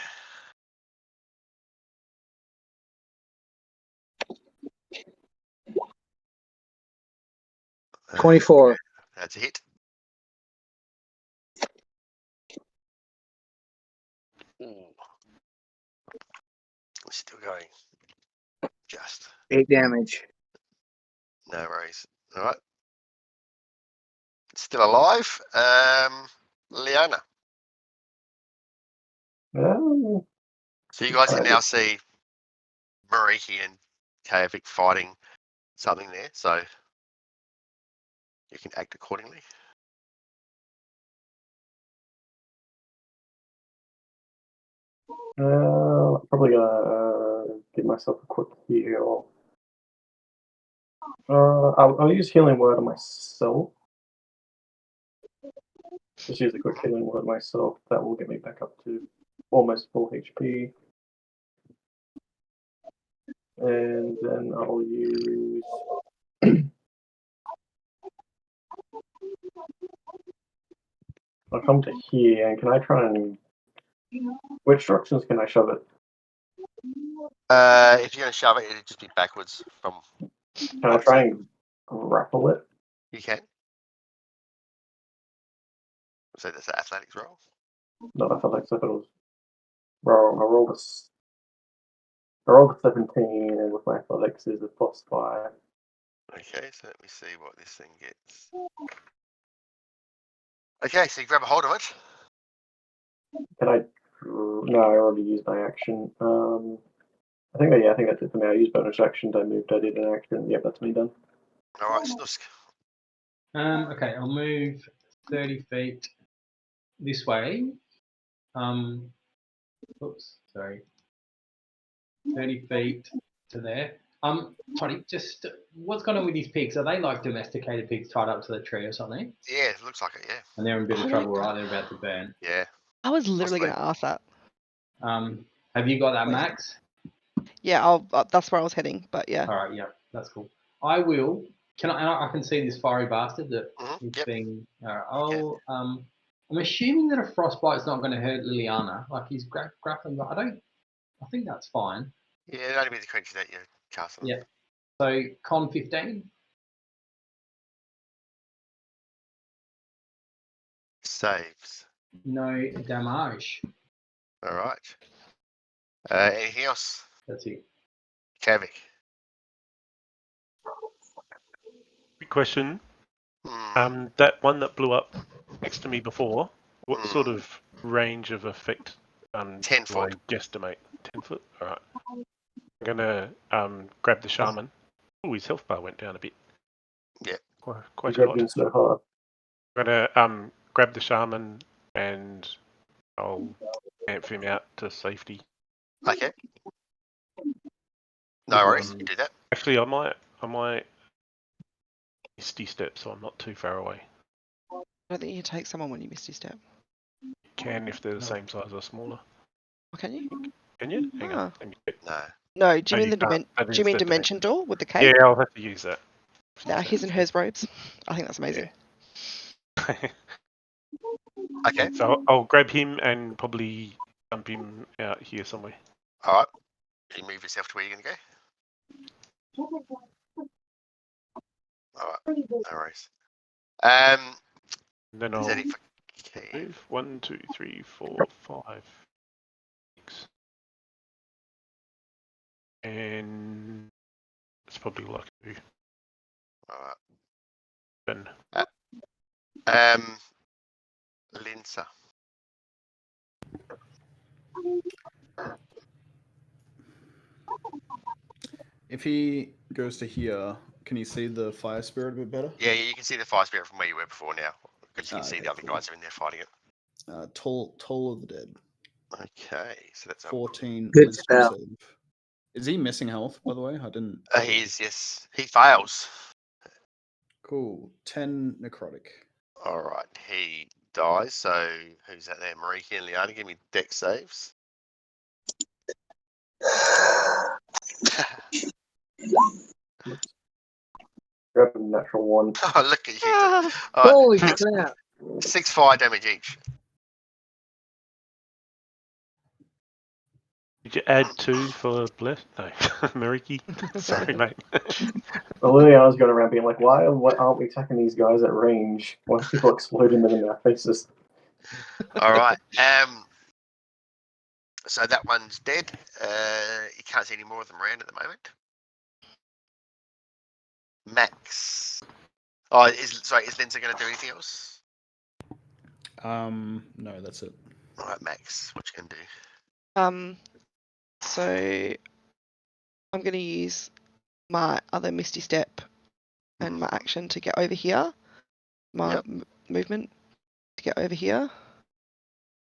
Uh, 24. That's a hit. still going. Just 8 damage. no worries. All right. Still alive. Liana. So you guys can now see Mariki and Kavik fighting something there, so you can act accordingly. Probably gonna give myself a quick heal. I'll use healing word on myself. Just use a quick healing word myself. That will get me back up to almost full HP. And then I'll use. I'll come to here, and can I try and. Which directions can I shove it? If you're going to shove it, it'd just be backwards from. Can I try and grapple it? You can. So that's an athletics roll. No, athletics. I thought it was. Roll. I rolled a 17, and with my athletics is a +5. Okay, so let me see what this thing gets. Okay, so you grab a hold of it. Can I? No, I already used my action. I think that's it for me. I used bonus action. I moved. I did an action. Yep, that's me done. All right, Snusk. Okay, I'll move 30 feet this way. Oops, sorry. 30 feet to there. Toddy, just what's going on with these pigs? Are they like domesticated pigs tied up to the tree or something? Yeah, it looks like it. Yeah. And they're in a bit of trouble, right? They're about to burn. Yeah. I was literally going to ask that. Have you got that, Max? Yeah, that's where I was heading. But yeah. All right, yeah, that's cool. I will. I can see this fiery bastard that is being. I'll. I'm assuming that a frostbite's not going to hurt Liliana. Like he's grappling, but I think that's fine. Yeah, it'd only be the creature that you're casting. Yeah. So con 15. Saves. No damage. All right. Anything else? That's it. Kavik. Quick question. That one that blew up next to me before, what sort of range of effect 10 do I foot. guesstimate? 10 foot? All right. I'm going to grab the shaman. Oh, his health bar went down a bit. Yeah. Quite a lot. So hard. I'm going to grab the shaman and I'll amp him out to safety. Okay. No worries. You do that. Actually, I might misty step, so I'm not too far away. I don't think you can take someone when you misty step. You can if they're the same size or smaller. Oh, can you? Can you? Hang on. Let me check. No. No, do you No, mean you the can't. That is the dimension door with the cape? Yeah, I'll have to use that. Now his and hers robes. I think that's amazing. Okay. So I'll grab him and probably dump him out here somewhere. All right. You move yourself to where you're going to go. All right. No worries. And then Is I'll that it for Key? move 1, 2, 3, 4, 5, 6. And it's probably like a All right. then. Linsa. If he goes to here, can you see the fire spirit a bit better? Yeah, you can see the fire spirit from where you were before now, because you can see Okay, the other cool. guys are in there fighting it. Toll of the Dead. Okay, so that's 14 Good wisdom spell. save. Is he missing health, by the way? I didn't. He is, yes. He fails. Cool. 10 necrotic. All right, he dies. So who's that there? Mariki and Liana, give me dex saves. Grab a natural 1. Oh, look at you. Ah, All right, Holy crap. 6 fire damage each. Did you add 2 for Bless? No, Mariki. Sorry, mate. Literally, I was going around being like, why aren't we attacking these guys at range? Why are people exploding them in their faces? All right. So that one's dead. You can't see any more of them around at the moment. Max. Oh, is Lindsay going to do anything else? No, that's it. All right, Max, what you can do? So I'm going to use my other Misty Step and my action to get over here. My movement to get over here.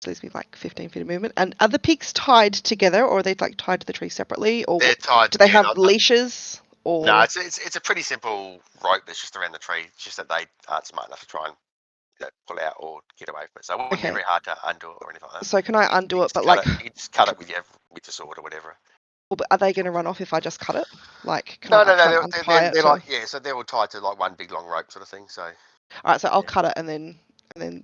So leaves me like 15 feet of movement. And are the pigs tied together, or are they like tied to the tree separately, or They're tied. do they have together. leashes? Or No, it's a pretty simple rope that's just around the tree. It's just that they aren't smart enough to try and pull out or get away from it. So it wouldn't be very hard to undo it or anything like that. So can I undo it? But you just cut it with your sword or whatever. But are they going to run off if I just cut it? Like, can No, I no, try no. and untie it? They're like so they're all tied to like one big long rope sort of thing. So. All right, so I'll cut it and then can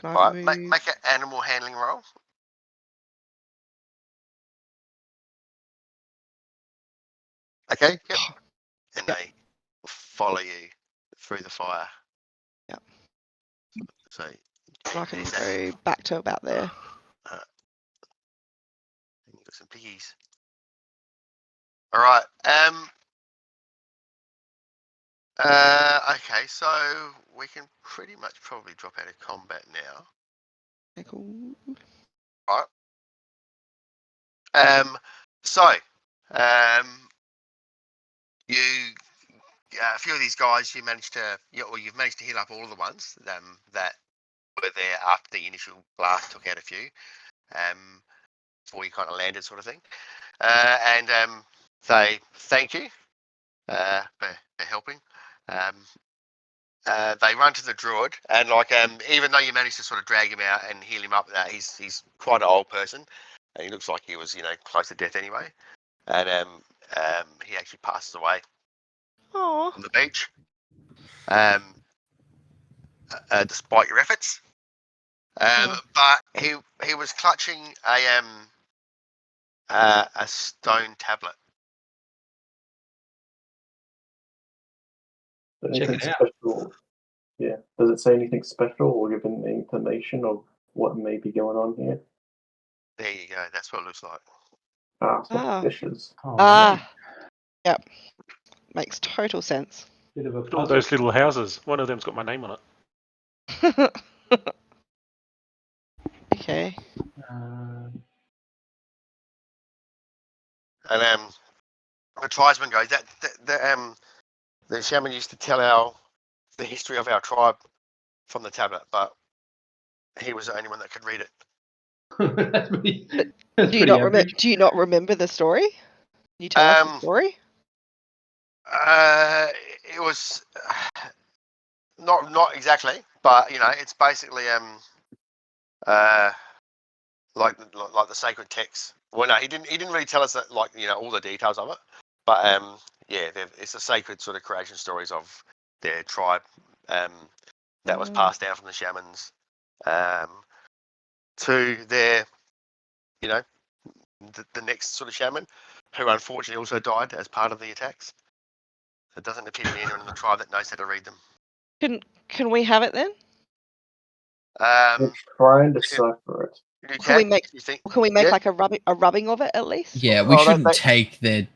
I all right, move? make an animal handling roll. Okay. Yep. And they follow you through the fire. Yep. So I can go back to about there. And you've got some piggies. All right. Okay, so we can pretty much probably drop out of combat now. Okay, cool. Right. You a few of these guys you've managed to heal up all of the ones that were there after the initial blast took out a few, before you kind of landed, sort of thing, and say thank you for helping. They run to the druid, and even though you managed to sort of drag him out and heal him up, he's quite an old person, and he looks like he was close to death anyway, and he actually passes away on the beach, despite your efforts. But he was clutching a stone tablet. Check it out. Special? Yeah. Does it say anything special or give an inclination of what may be going on here? There you go. That's what it looks like. Suspicious. Yep. Makes total sense. Bit of a All those little houses. One of them's got my name on it. Okay. And the tribesman goes, the shaman used to tell the history of our tribe from the tablet, but he was the only one that could read it. Do you not remember the story? Can you tell us the story? It was not exactly, but it's basically like the sacred text. Well, no, he didn't really tell us that, all the details of it, but it's the sacred sort of creation stories of their tribe that was passed down from the shamans to their the next sort of shaman, who unfortunately also died as part of the attacks. It doesn't appear to be anyone in the tribe that knows how to read them. Can we have it then? Let's try and decipher it. Can we make like a rubbing of it at least? Yeah, we shouldn't take their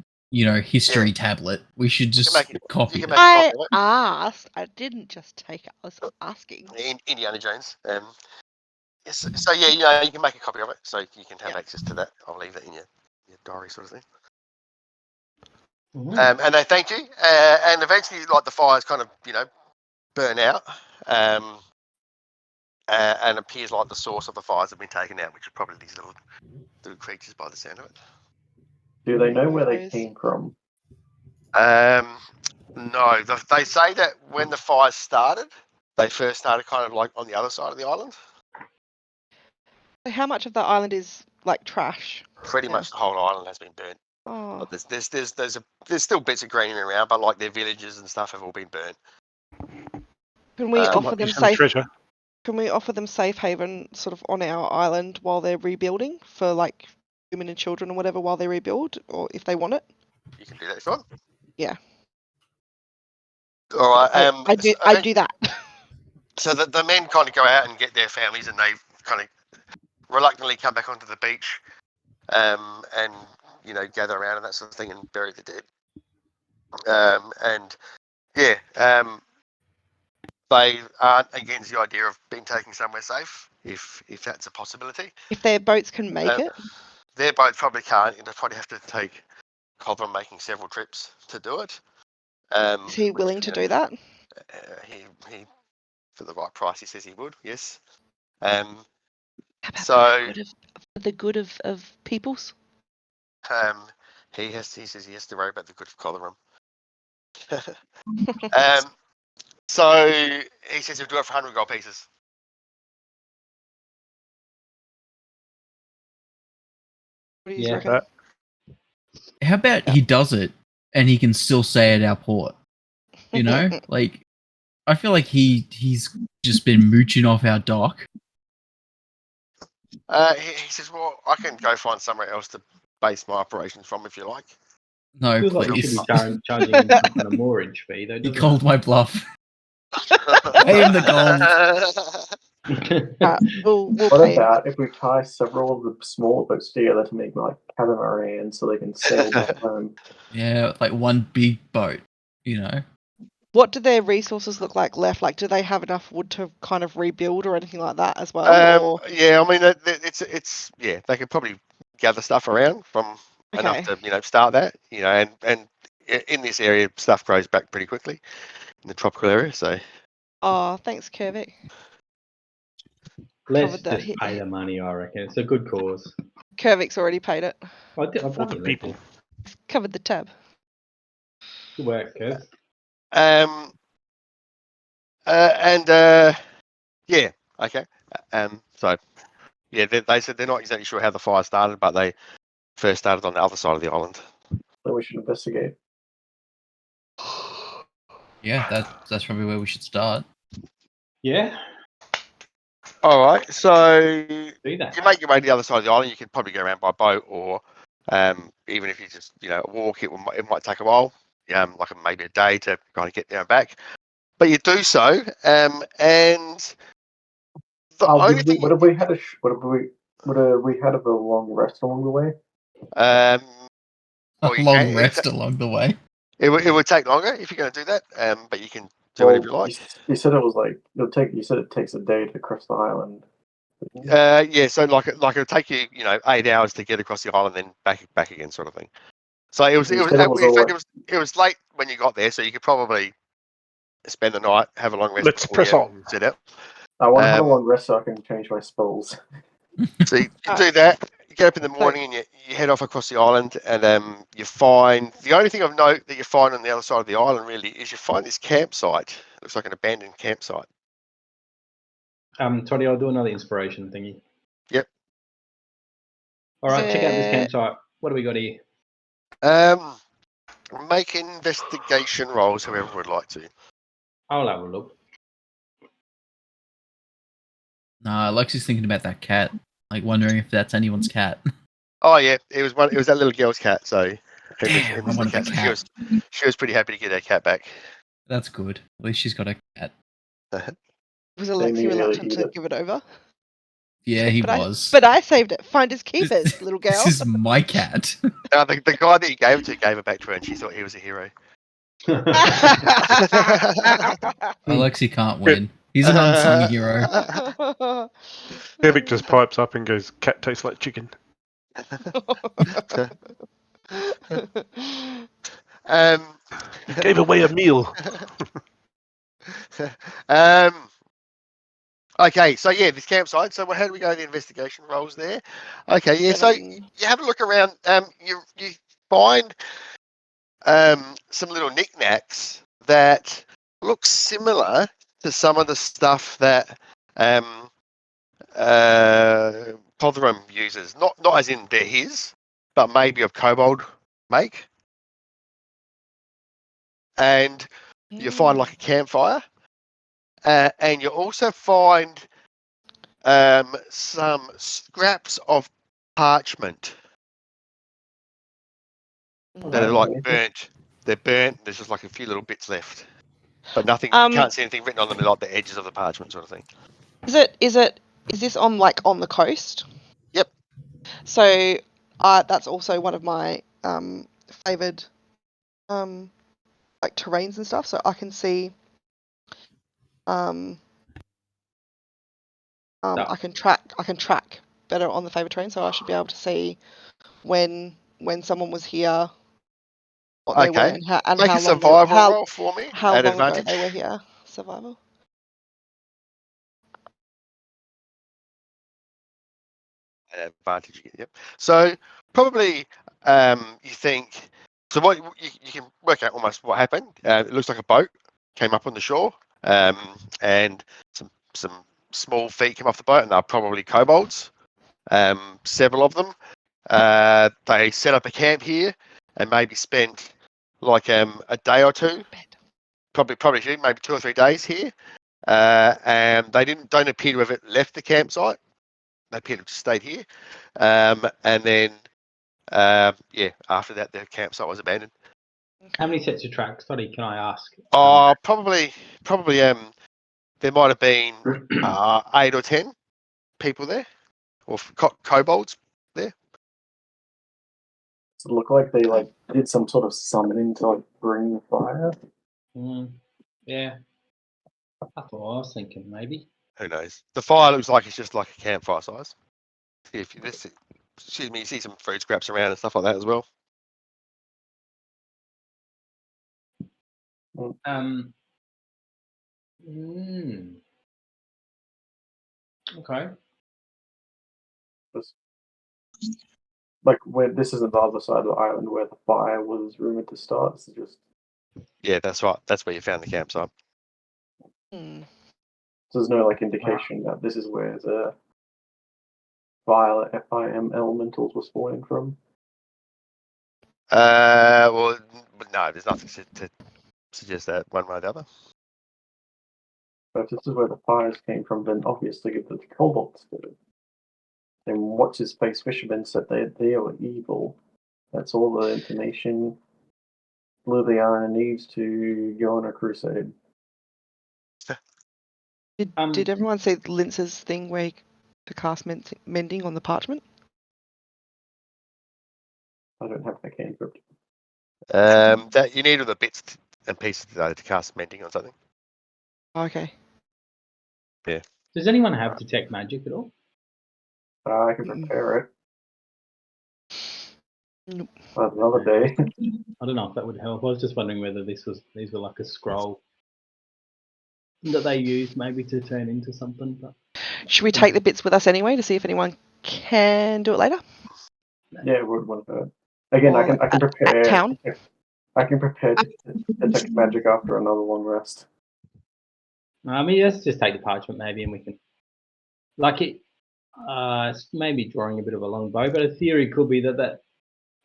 history tablet. We should just copy it. I asked. I didn't just take it. I was asking. Indiana Jones. Yes. So yeah, you can make a copy of it, so you can have access to that. I'll leave that in your diary, sort of thing. And they thank you, and eventually, the fires kind of burn out, and appears like the source of the fires have been taken out, which are probably these little creatures by the sound of it. Do they know where they came from? No. They say that when the fires started, they first started kind of on the other side of the island. So how much of the island is trash? Pretty much the whole island has been burnt. Oh. There's still bits of greenery around, but their villages and stuff have all been burnt. Can we offer them safe? Can we offer them safe haven sort of on our island while they're rebuilding for women and children or whatever while they rebuild, or if they want it? You can do that if you want. Yeah. All right. I do that. So the men kind of go out and get their families, and they kind of reluctantly come back onto the beach, and gather around and that sort of thing and bury the dead. And yeah, they aren't against the idea of being taken somewhere safe if that's a possibility. If their boats can make it. Their boat probably can't. They'll probably have to take Cobham making several trips to do it. Is he willing to do that? He for the right price, he says he would. Yes. How about So for the good of peoples? he says he has to worry about the good of Cotherham. So he says he'll do it for 100 gold pieces. What do you Yeah. reckon? How about he does it and he can still stay at our port? You know, like I feel like he's just been mooching off our dock. He says, well, I can go find somewhere else to base my operations from if you like. No, Feels like you please. should be charging him some kind of moorage fee, though. He doesn't called my bluff. Pay him the We'll What pay him. about if we tie several of the smaller boats together to make like catamarans so they can sail back home? Yeah, like one big boat, you know. What do their resources look like left? Like, do they have enough wood to kind of rebuild or anything like that as well? Yeah, I mean, it's yeah, they could probably gather stuff around from enough to start that, and in this area stuff grows back pretty quickly in the tropical area. So Oh, thanks, Kervik. Let's Covered that just hit. pay the money, I reckon. It's a good cause. Kervik's already paid it. I've For done the it. people. He's covered the tab. Good work, Kev. Yeah, okay. So yeah, they said they're not exactly sure how the fire started, but they first started on the other side of the island. So we should investigate. Yeah, that's probably where we should start. Yeah, All right, so do that. you make your way to the other side of the island. You can probably go around by boat, or even if you just walk, it might take a while, like maybe a day to kind of get there and back. But you do so, and the only thing What have we had of a long rest along the way? A well, you long can- rest along the way. It would take longer if you're going to do that, but you can do whatever you like. You said it was like You said it takes a day to cross the island. Yeah, so like it'll take you 8 hours to get across the island, then back again, sort of thing. So it was You said it was in fact, all- it was late when you got there, so you could probably spend the night, have a long rest. Let's before press you on. Set out. I want to have a long rest so I can change my spells. So you do that. You get up in the morning and you head off across the island, and you find the only thing of note that you find on the other side of the island really is you find this campsite. Looks like an abandoned campsite. Toddy, I'll do another inspiration thingy. Yep. All right, check out this campsite. What do we got here? Make investigation rolls, whoever would like to. I'll have a look. Nah, Lexi's thinking about that cat, like wondering if that's anyone's cat. Oh yeah, it was that little girl's cat. So Damn, it was I wanted the the cat. cat. She was pretty happy to get her cat back. That's good. At least she's got a cat. Was Alexi immediately reluctant eat to it. give it over? Yeah, he But was. But I saved it. Finders keepers, little girl. This is my cat. The guy that he gave it to gave it back to her, and she thought he was a hero. Alexi can't win. He's an unsung hero. Kervik just pipes up and goes, "Cat tastes like chicken." Gave away a meal. Okay, so yeah, this campsite. So how do we go? The investigation rolls there. Okay, yeah. So you have a look around. You find some little knickknacks that look similar to some of the stuff that Cotherham uses. Not as in they're his, but maybe of kobold make. And you find like a campfire. And you also find some scraps of parchment that are like burnt. They're burnt. There's just like a few little bits left, but nothing. You can't see anything written on them, like the edges of the parchment, sort of thing. Is it Is this on on the coast? Yep. So that's also one of my favoured terrains and stuff. So I can see I can track better on the favoured terrain. So I should be able to see when someone was here, what they were, and how Make how a long survival roll for me how at long ago advantage. they were here. Survival. At advantage again. Yep. So probably you think. So what you can work out almost what happened. It looks like a boat came up on the shore, and some small feet came off the boat, and they're probably kobolds. Several of them. They set up a camp here and maybe spent like a day or two, probably maybe 2 or 3 days here. And they don't appear to have left the campsite. They appear to have stayed here. And then after that the campsite was abandoned. How many sets of tracks? Sorry, can I ask? Probably there might have been 8 or 10 people there, or kobolds there. Does it look like they did some sort of summoning to bring the fire? Yeah, that's what I was thinking. Maybe. Who knows? The fire looks like it's just like a campfire size. If this, excuse me, you see some food scraps around and stuff like that as well. Okay. This isn't the other side of the island where the fire was rumored to start. It's just that's right. That's where you found the campsite. So there's no indication that this is where the violet FIM elementals were spawning from. Well, no, there's nothing to suggest that one way or the other. But if this is where the fires came from, then obviously the kobolds did it. Then what's his face fisherman said they were evil. That's all the information Liliana needs to go on a crusade. Did everyone see Lince's thing where to cast mending on the parchment? I don't have the cantrip. That you need all the bits and pieces to cast mending on something. Okay. Yeah. Does anyone have detect magic at all? I can prepare it. Nope. Another day. I don't know if that would help. I was just wondering whether these were like a scroll that they use maybe to turn into something. But should we take the bits with us anyway to see if anyone can do it later? Yeah, it would want to. Again, I can prepare. At town? I can prepare to detect magic after another long rest. I mean, let's just take the parchment maybe, and we can maybe drawing a bit of a long bow, but a theory could be that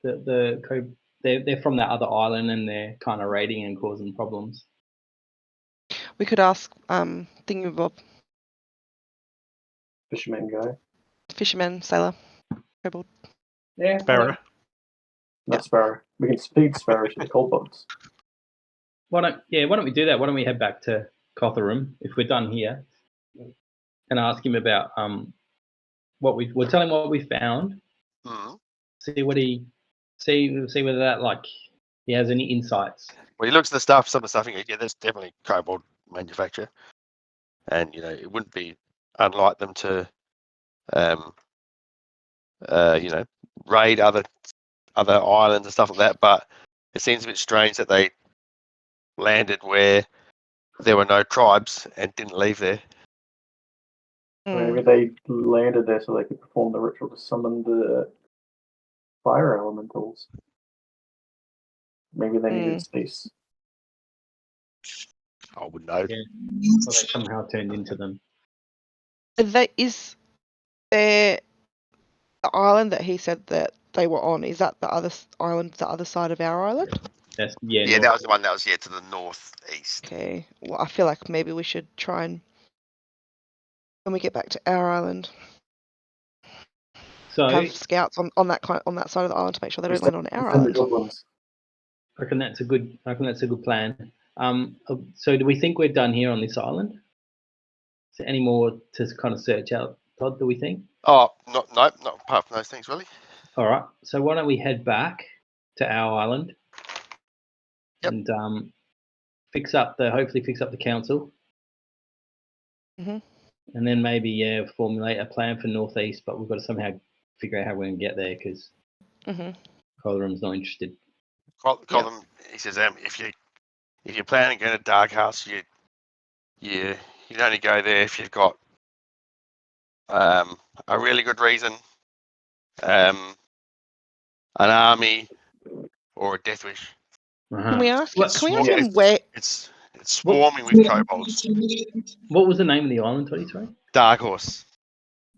they're from that other island and they're kind of raiding and causing problems. We could ask Thingy Fisherman guy. Fisherman, sailor, kobold. Yeah. Sparrow. Not Sparrow. We can speak Sparrow to the kobolds. Why don't we do that? Why don't we head back to Cotharum if we're done here, and ask him about we'll tell him what we found. See whether that he has any insights. Well, he looks at some of the stuff, and goes, yeah, there's definitely kobold manufacture, and it wouldn't be unlike them to raid other islands and stuff like that. But it seems a bit strange that they landed where there were no tribes and didn't leave there. Maybe they landed there so they could perform the ritual to summon the fire elementals. Maybe they needed space. I wouldn't know. Yeah. So they somehow turned into them. Is there the island that he said that they were on? Is that the other island, the other side of our island? Yeah, that was the one that was to the northeast. Okay. Well, I feel like maybe we should try and when we get back to our island, have scouts on that side of the island to make sure they don't land on our island. I reckon that's a good plan. So do we think we're done here on this island? Is there any more to kind of search out Todd, do we think? Oh, not apart from those things, really. All right. So why don't we head back to our island and hopefully fix up the council. Mhm. And then maybe formulate a plan for Northeast, but we've got to somehow figure out how we're going to get there because Mhm. Cotherham's not interested. Colin, he says, if you're planning to go to Dark House, you'd only go there if you've got a really good reason, an army, or a death wish. Can we ask? What- Can we ask Yeah, him where? It's swarming with kobolds. What was the name of the island, Toddy? Sorry? Dark Horse.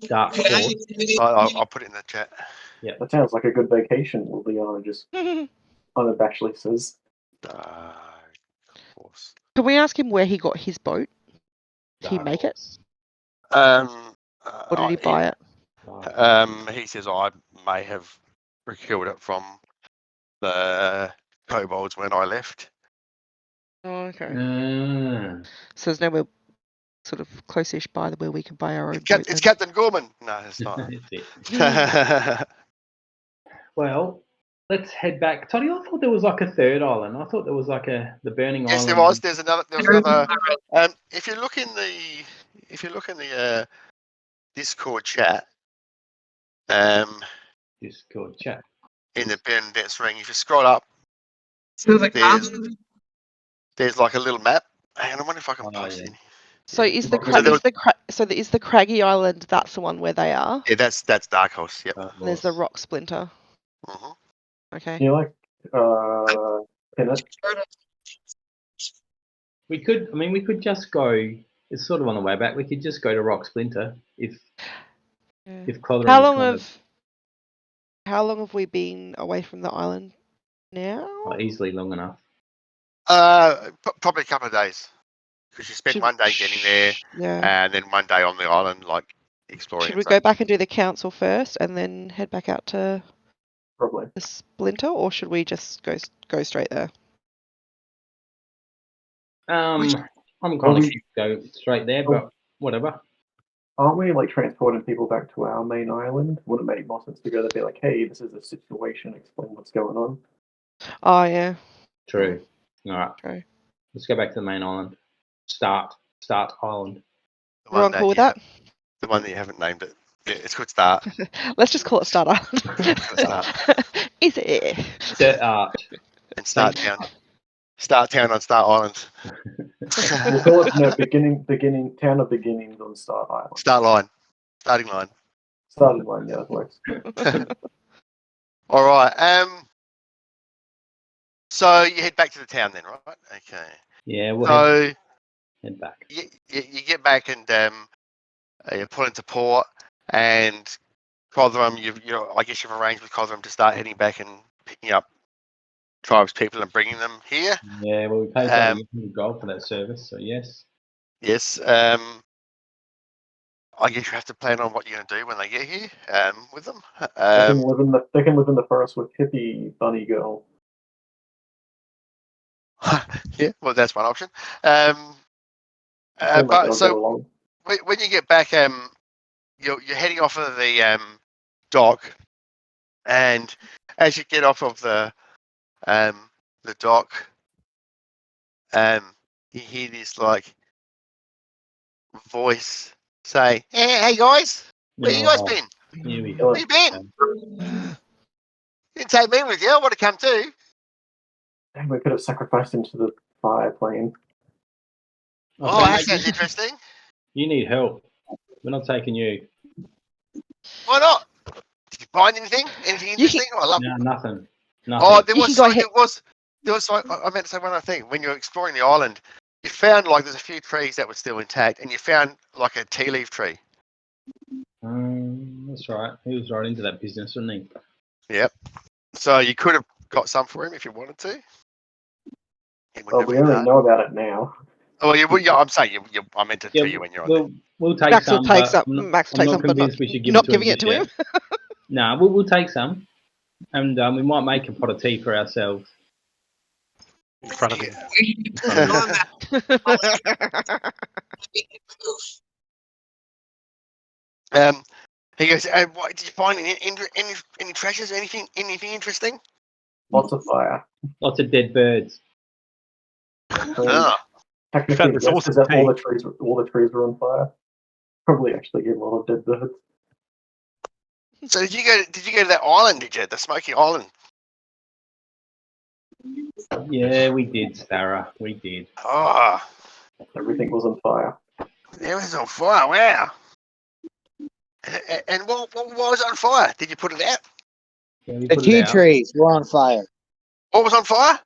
Dark Horse. I'll put it in the chat. That sounds like a good vacation, Liliana just unabashedly says. Dark Horse. Can we ask him where he got his boat? Did he Dark make it, Um, or did he buy it? he says I may have procured it from the kobolds when I left. Oh, okay. Ah. So there's nowhere sort of close-ish by where we can buy our own It's, boat. it's Captain Gorman. No, it's not. That's it. Well, let's head back. Toddy, I thought there was like a third island. I thought there was like the Burning Yes, Island. there was. There was another. If you look in the Discord chat, Discord chat. in the Burnadette's ring, if you scroll up, So the there's like a little map. Hang on, I wonder if I can post yeah. it. So is the So there is the Craggy Island? That's the one where they are. Yeah, that's Dark Horse. Yep. And there's the Rock Splinter. Mhm. Okay. Can you like pin it? We could just go. It's sort of on the way back. We could just go to Rock Splinter if Yeah. Cotherham How was long have we been away from the island now? easily long enough. Probably a couple of days, because you spent Should- one day getting there, Yeah. and then one day on the island, like exploring. Should and we stuff. go back and do the council first, and then head back out to Probably. the Splinter, or should we just go straight there? I'm kind Well, of we- go straight there, but whatever. Aren't we like transporting people back to our main island? Wouldn't it make more sense to go there and be like, hey, this is the situation, explain what's going on? Oh yeah. True. All right. True. Let's go back to the main island. Start island. The one Everyone cool with you that? The one that you haven't named it. Yeah, it's good start. Let's just call it Start Island. Is it? Start. And Start Town. Start Town on Start Island. We'll call it beginning, town of beginnings on Start Island. Start line. Starting line. Starting line, yeah, that works. All right. So you head back to the town then, right? Okay. Yeah, we'll So head back. you get back and you pull into port, and Cotherham. I guess you've arranged with Cotherham to start heading back and picking up tribes people and bringing them here. Yeah, well, we paid $100 for that service, so yes. Yes. I guess you have to plan on what you're going to do when they get here with them. They can live in the forest with hippie bunny girl. Yeah, well, that's one option. Seem like But they'll so get along. when you get back, you're heading off of the dock, and as you get off of the dock, you hear this like voice say, "Hey guys, where you guys been? Here we go. Where you been? You didn't take me with you. I want to come too." Dang, we could have sacrificed him to the fire plane. Oh, that sounds interesting. You need help. We're not taking you. Why not? Did you find anything? Anything interesting? I love. No, nothing. Oh, there You was. can go Sorry, there was. I meant to say one other thing. When you're exploring the island, you found like there's a few trees that were still intact, and you found like a tea leaf tree. That's right. He was right into that business, wasn't he? Yep. So you could have got some for him if you wanted to. Well, we only know about it now. Oh, I'm saying you. I meant to tell you when you're on there. We'll take Max some. will take but some. I'm not, Max will I'm take not some, but convinced we should give not it to giving him it to just him. yet. No, we'll take some, and we might make a pot of tea for ourselves. In front of him. He goes, what, did you find any treasures, anything interesting? Lots of fire. Lots of dead birds. Ah. Technically, this yes, awesome because all tea. the trees were on fire. Probably actually gave a lot of dead birds. So did you go to that island, did you? The Smoky Island? Yeah, we did, Sarah. We did. Oh, Everything was on fire. it was on fire, wow. And what was on fire? Did you put it out? Yeah, we The put it tea out. trees were on fire. What was on fire?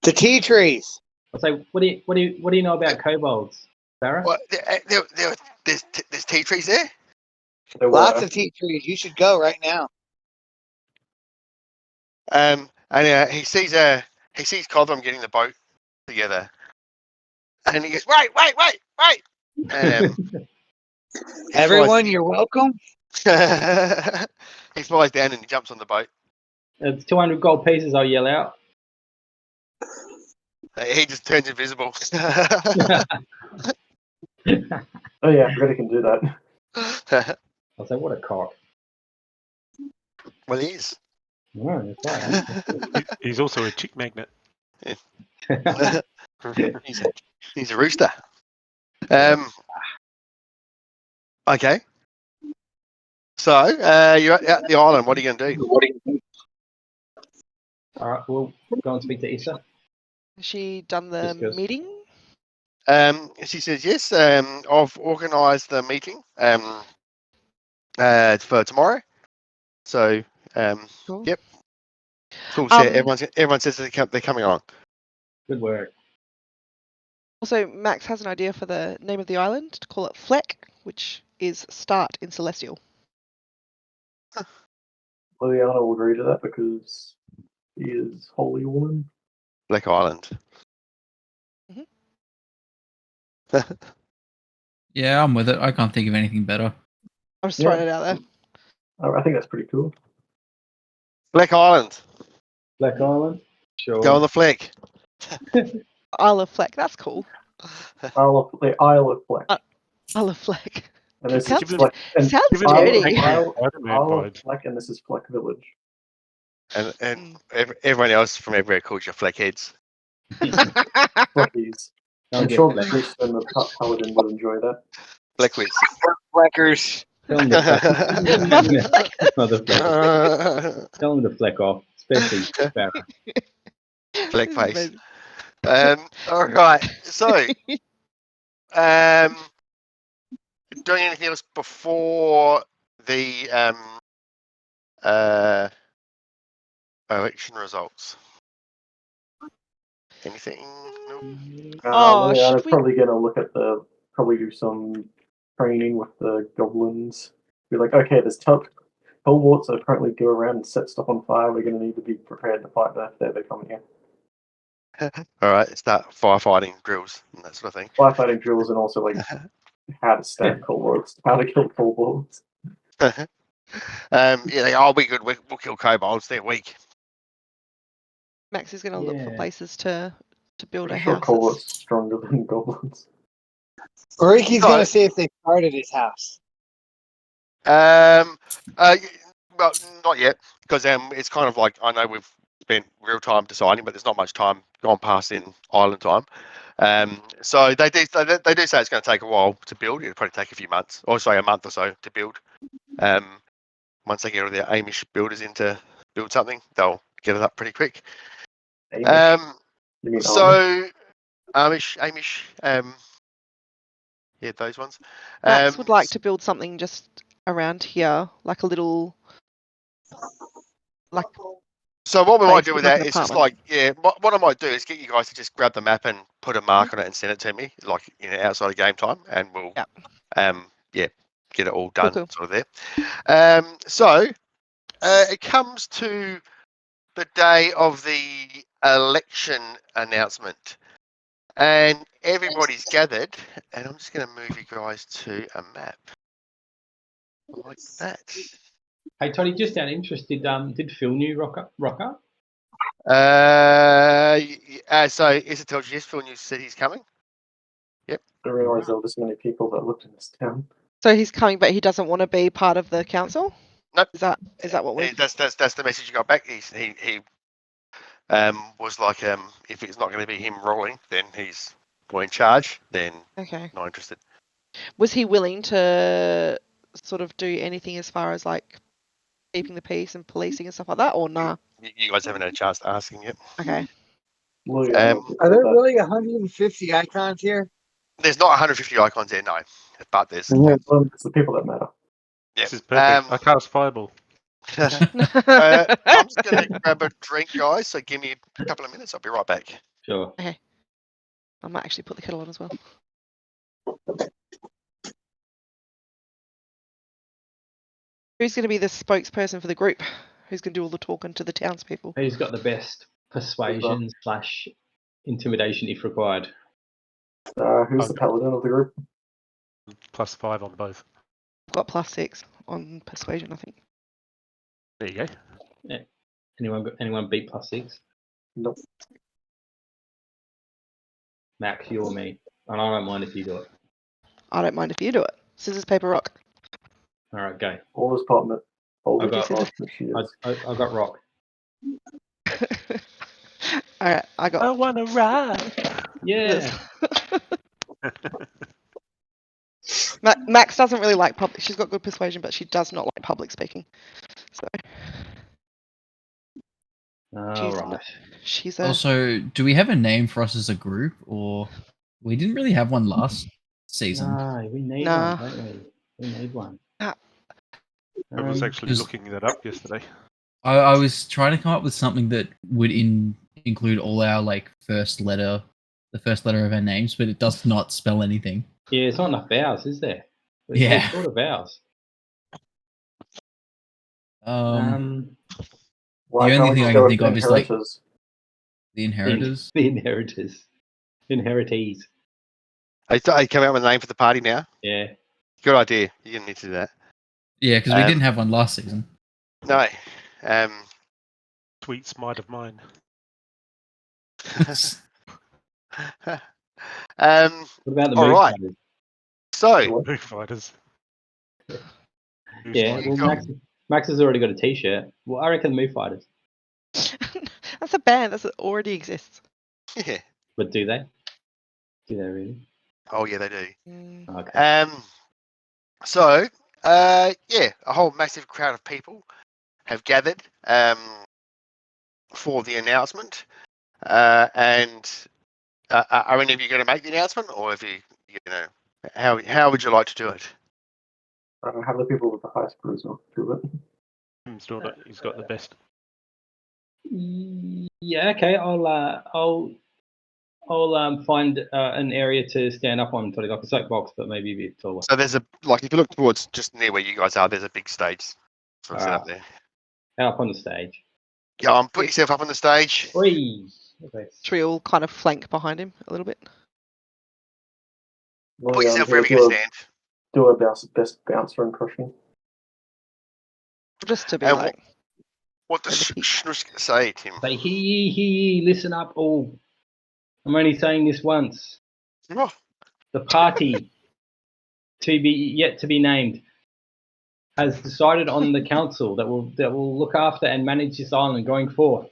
The tea trees. I say, what do you know about kobolds, Sarah? What, there's tea trees there? There Lots were. of tea trees. You should go right now. And he sees Codrum getting the boat together, and he goes, wait. Everyone, you're welcome. He flies down and he jumps on the boat. It's 200 gold pieces, I'll yell out. He just turns invisible. Oh yeah, I forgot he can do that. I'll say, what a cock. Well, he is. No, that's right. He's also a chick magnet. He's a rooster. Okay. So you're out the island. What are you going to do? All right, we'll go and speak to Issa. Has she done the Discuss. meeting? She says yes. I've organised the meeting for tomorrow. So Cool. yep. Full set. Everyone says they're coming on. Good work. Also, Max has an idea for the name of the island, to call it Fleck, which is start in Celestial. Liliana will agree to that because he is holy woman. Black Island. Yeah, I'm with it. I can't think of anything better. I'm just throwing it out there. I think that's pretty cool. Black Island. Black Island? Sure. Go on the fleck. Isle of Fleck, that's cool. Isle of Fleck. Isle of Fleck. And this Sounds is Fleck. And sounds Give it Isle, dirty. Isle, Spider-Man Isle of vibes. Fleck, and this is Fleck Village. And everyone else from everywhere calls you fleckheads. Fleckies. I'll I'm get sure Fleck. Tristan the Paladin would enjoy that. Fleckwids. Fleckers. Tell them to fleck. Not the fleck. Fleck Tell them to fleck off, especially Sarah. face. All right. So, doing anything else before the election results? Anything? No. Oh, Liliana's should we- probably going to look at probably do some training with the goblins. Be like, okay, there's Hellwarts that apparently go around and set stuff on fire. We're going to need to be prepared to fight that if they come here. All right. Start firefighting drills and that sort of thing. Firefighting drills and also like how to stab kobolds, how to kill kobolds. Yeah, I'll be good. We'll kill kobolds. They're weak. Max is going to look for Yeah. places to build a I'm sure house. kobolds stronger than goblins. Ricky's No. gonna see if they started his house. Well, not yet, because it's kind of like I know we've spent real time deciding, but there's not much time gone past in island time. So they do say it's going to take a while to build. It'll probably take a few months, or say a month or so to build. Once they get all their Amish builders in to build something, they'll get it up pretty quick. Amish. You mean Amish? So Amish, yeah, those ones. Max would like to build something just around here, like a little, like. So what we place might do with like that an is just apartment. like, yeah, what I might do is get you guys to just grab the map and put a mark on it and send it to me, like outside of game time, and we'll, Yep. get it all done Cool. sort of there. So it comes to the day of the election announcement, and everybody's gathered, and I'm just going to move you guys to a map like that. Hey, Toddy, just out of interest, did Phil New rock up? So Issa tells you yes, Phil News said he's coming. I didn't realise there were this many people that lived in this town. So he's coming, but he doesn't want to be part of the council. Nope. Is that what we? That's the message you got back. He was like, if it's not going to be him ruling, then he's in charge. Then Okay. not interested. Was he willing to sort of do anything as far as like keeping the peace and policing and stuff like that, or nah? You guys haven't had a chance to ask him yet. Okay. Are there really 150 icons here? There's not 150 icons there, no, but there's. It's the people that matter. Yeah. This is perfect. I cast Fireball. I'm just going to grab a drink, guys. So give me a couple of minutes. I'll be right back. Sure. Okay. I might actually put the kettle on as well. Who's going to be the spokesperson for the group? Who's going to do all the talking to the townspeople? Who's got the best persuasion / intimidation if required? Who's the paladin of the group? +5 on both. I've got +6 on persuasion, I think. There you go. Yeah. Anyone beat +6? Nope. Max, you or me? And I don't mind if you do it. I don't mind if you do it. Scissors, paper, rock. All right, go. All this partner. I got rock. All right, I got. I want to ride. Yeah. Max doesn't really like public. She's got good persuasion, but she does not like public speaking. So. All right. She's a. Also, do we have a name for us as a group, or we didn't really have one last season? No, we need one, don't we? We need one. I was actually looking that up yesterday. I was trying to come up with something that would include all our first letter, the first letter of our names, but it does not spell anything. Yeah, it's not enough vowels, is there? There's Yeah. all sort of vowels. The only thing I can think of is the inheritors. The inheritors. Inheritees. I thought I'd come out with a name for the party now. Yeah. Good idea. You didn't need to do that. Yeah, because we didn't have one last season. No. Sweet smite of mine. What about the all Moon right. Fighters? So. Moon Fighters. Yeah, well, Max has already got a T-shirt. Well, I reckon Moon Fighters. That's a band that already exists. Yeah. But do they? Do they really? Oh yeah, they do. Okay. So, yeah, a whole massive crowd of people have gathered for the announcement. And are any of you going to make the announcement, or if you know, how would you like to do it? Have the people with the highest charisma do it. He's got the best. Yeah. Okay. I'll find an area to stand up on, like a soapbox, but maybe a bit taller. So there's if you look towards just near where you guys are, there's a big stage sort of set up there. Up on the stage. Yeah, put yourself up on the stage. Okay. Should we all kind of flank behind him a little bit? Put yourself wherever you can stand. Do a best bouncer impression. Just to be what does Shnushka say, Tim? Say, hear ye, listen up all. I'm only saying this once. Oh. The party, yet to be named, has decided on the council that will look after and manage this island going forth.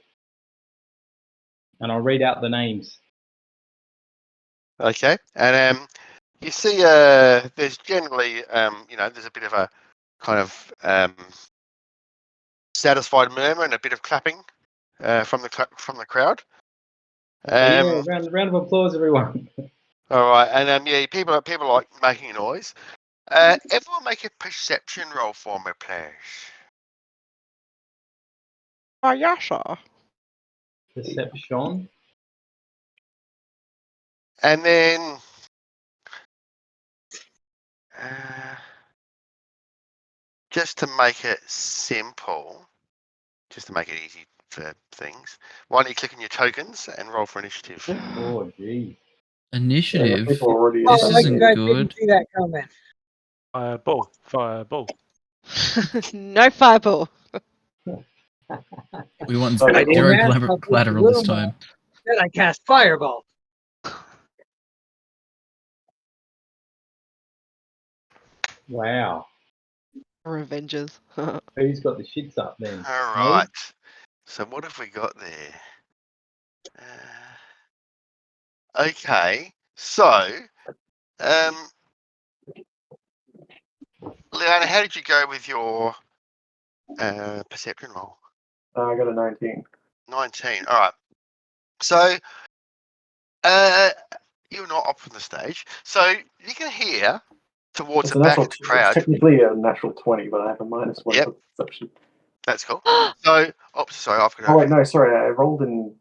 And I'll read out the names. Okay, and you see, there's generally, there's a bit of a kind of satisfied murmur and a bit of clapping from the crowd. Yeah, round of applause, everyone. All right, and yeah, people like making a noise. Everyone make a perception roll for me, please. Oh, yeah, sure. Perception. And then, just to make it simple, just to make it easy for things, why don't you click on your tokens and roll for initiative? Oh, gee. Initiative. Yeah, people already This like isn't you guys good. didn't see that coming. Fireball. No fireball. We want I didn't zero ask how collateral little this time. Then I cast Fireball. Wow. Revengers. Who's got the shits up then? All Hey? right. So what have we got there? Okay. So, Leanna, how did you go with your perception roll? I got a 19. 19. All right. So, you're not up on the stage. So you can hear towards It's the a back natural. of the It's crowd. technically a natural 20, but I have a -1 Yep. for perception. That's cool. So, sorry, I've got Oh wait, no, sorry, I rolled in.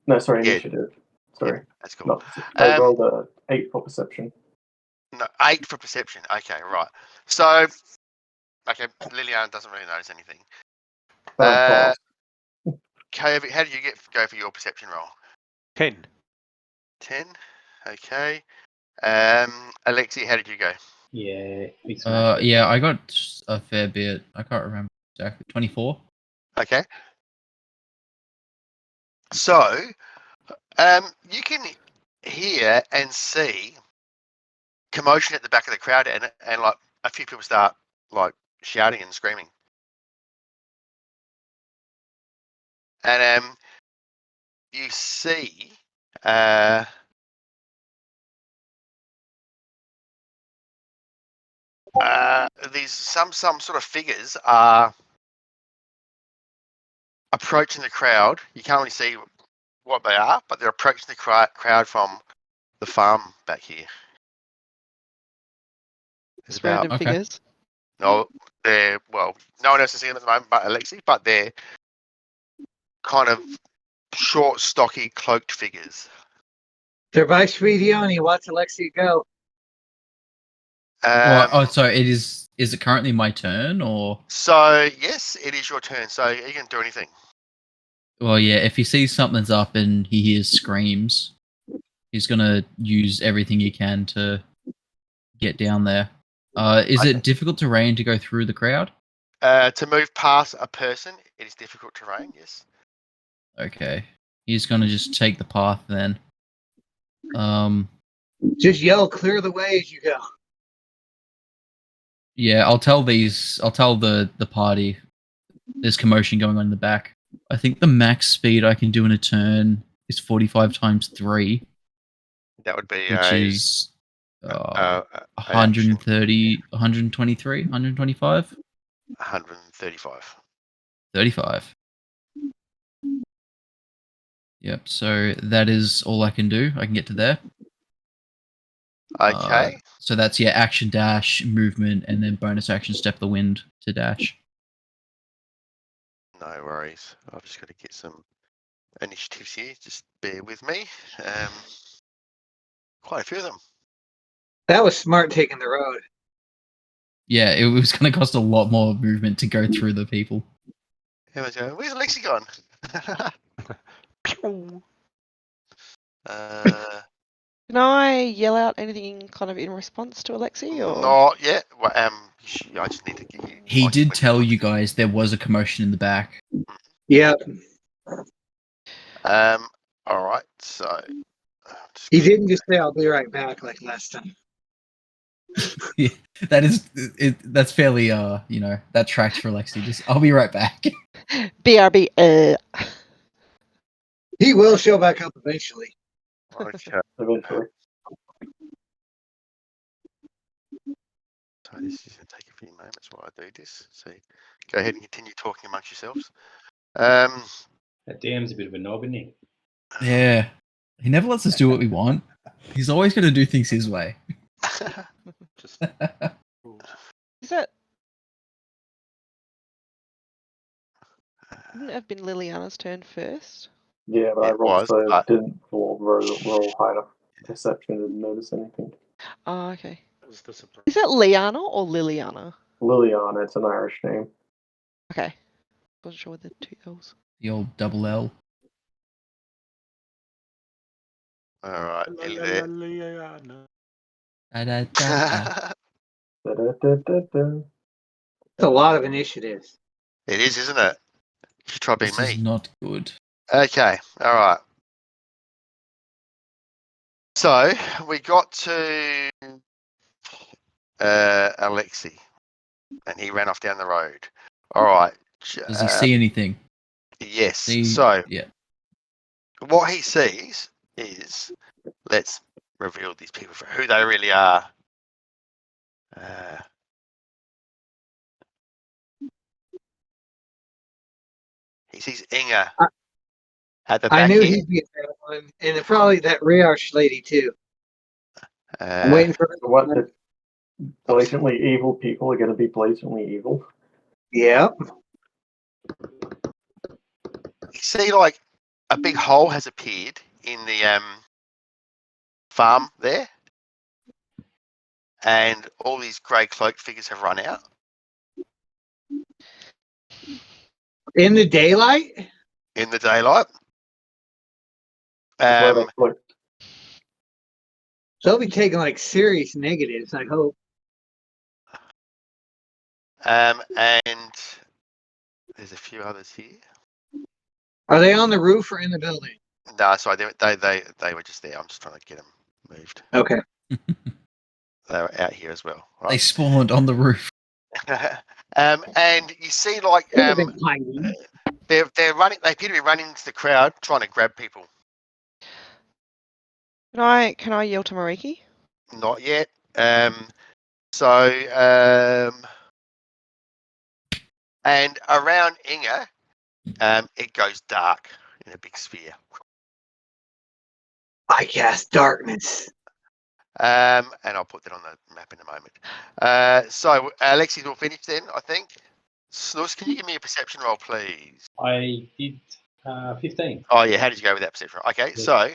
No, sorry, Yeah. initiative. Sorry, That's cool. not. I Um, rolled a 8 for perception. No, 8 for perception. Okay, right. So, okay, Liliana doesn't really notice anything. But I'm fast. Kovic, how did you go for your perception roll? 10. 10. Okay. Alexi, how did you go? Yeah, we smashed it. Yeah, I got a fair bit. I can't remember exactly. 24. Okay. So, you can hear and see commotion at the back of the crowd, and like a few people start like shouting and screaming. And you see these some sort of figures are approaching the crowd. You can't really see what they are, but they're approaching the crowd from the farm back here. There's Just random Okay. figures. no one else is seeing them at the moment but Alexi, but they're kind of short, stocky, cloaked figures. Survive Sweetioni, watch Alexia go. So is it currently my turn or? So yes, it is your turn. So you can do anything. Well, yeah. If he sees something's up and he hears screams, he's gonna use everything he can to get down there. Is it difficult terrain to go through the crowd? To move past a person, it is difficult terrain. Yes. Okay. He's gonna just take the path then. Just yell, clear the way as you go. Yeah, I'll tell the party there's commotion going on in the back. I think the max speed I can do in a turn is 45 times 3, That would be which is 130, 123, 125, 135. 35. Yep, so that is all I can do. I can get to there. Okay. So that's action dash, movement, and then bonus action step the wind to dash. No worries. I've just got to get some initiatives here. Just bear with me. Quite a few of them. That was smart taking the road. Yeah, it was going to cost a lot more movement to go through the people. Everyone's going, where's Alexi gone? Pew. Can I yell out anything kind of in response to Alexi? Or Not yet. Well, I just need to get you. He did tell you guys there was a commotion in the back. Yeah, All right. So. he didn't just say, I'll be right back like last time. Yeah, that's fairly that tracks for Alexi. Just I'll be right back. BRB. He will show back up eventually. Okay. Eventually. So this is going to take a few moments while I do this. So go ahead and continue talking amongst yourselves. That DM's a bit of a knob, isn't he? Yeah, he never lets us do what we want. He's always going to do things his way. Just Is that? Wouldn't it have been Liliana's turn first? Yeah, but I It rolled was, so but- didn't roll high enough perception to notice anything. Oh, okay. was the surprise. Is that Liana or Liliana? Liliana, it's an Irish name. Okay. Wasn't sure with the two L's. The old double L. All right. Liliana. Da-da-da-da. Da-da-da-da-da. That's a lot of initiatives. It is, isn't it? You should try being This is me. not good. Okay. All right. So we got to Alexi, and he ran off down the road. All right. Does he see anything? Yes. See, So yeah. what he sees is, let's reveal these people for who they really are. He sees Inga at the I back knew here. he'd be that one, and probably that Rios lady too. I'm waiting for So what? The blatantly evil people are going to be blatantly evil. Yep. You see, like a big hole has appeared in the farm there, and all these grey cloaked figures have run out. In the daylight. In the daylight. That's why they look. So they'll be taking like serious negatives, I hope. And there's a few others here. Are they on the roof or in the building? No, sorry, they were just there. I'm just trying to get them moved. Okay. They were out here as well. They spawned on the roof. And you see, like they're running. They appear to be running into the crowd, trying to grab people. Can I yell to Mariki? Not yet. And around Inga, it goes dark in a big sphere. I cast darkness. And I'll put that on the map in a moment. So Alexi will finish then, I think. Snus, can you give me a perception roll, please? I did 15. Oh yeah, how did you go with that perception roll? Okay, so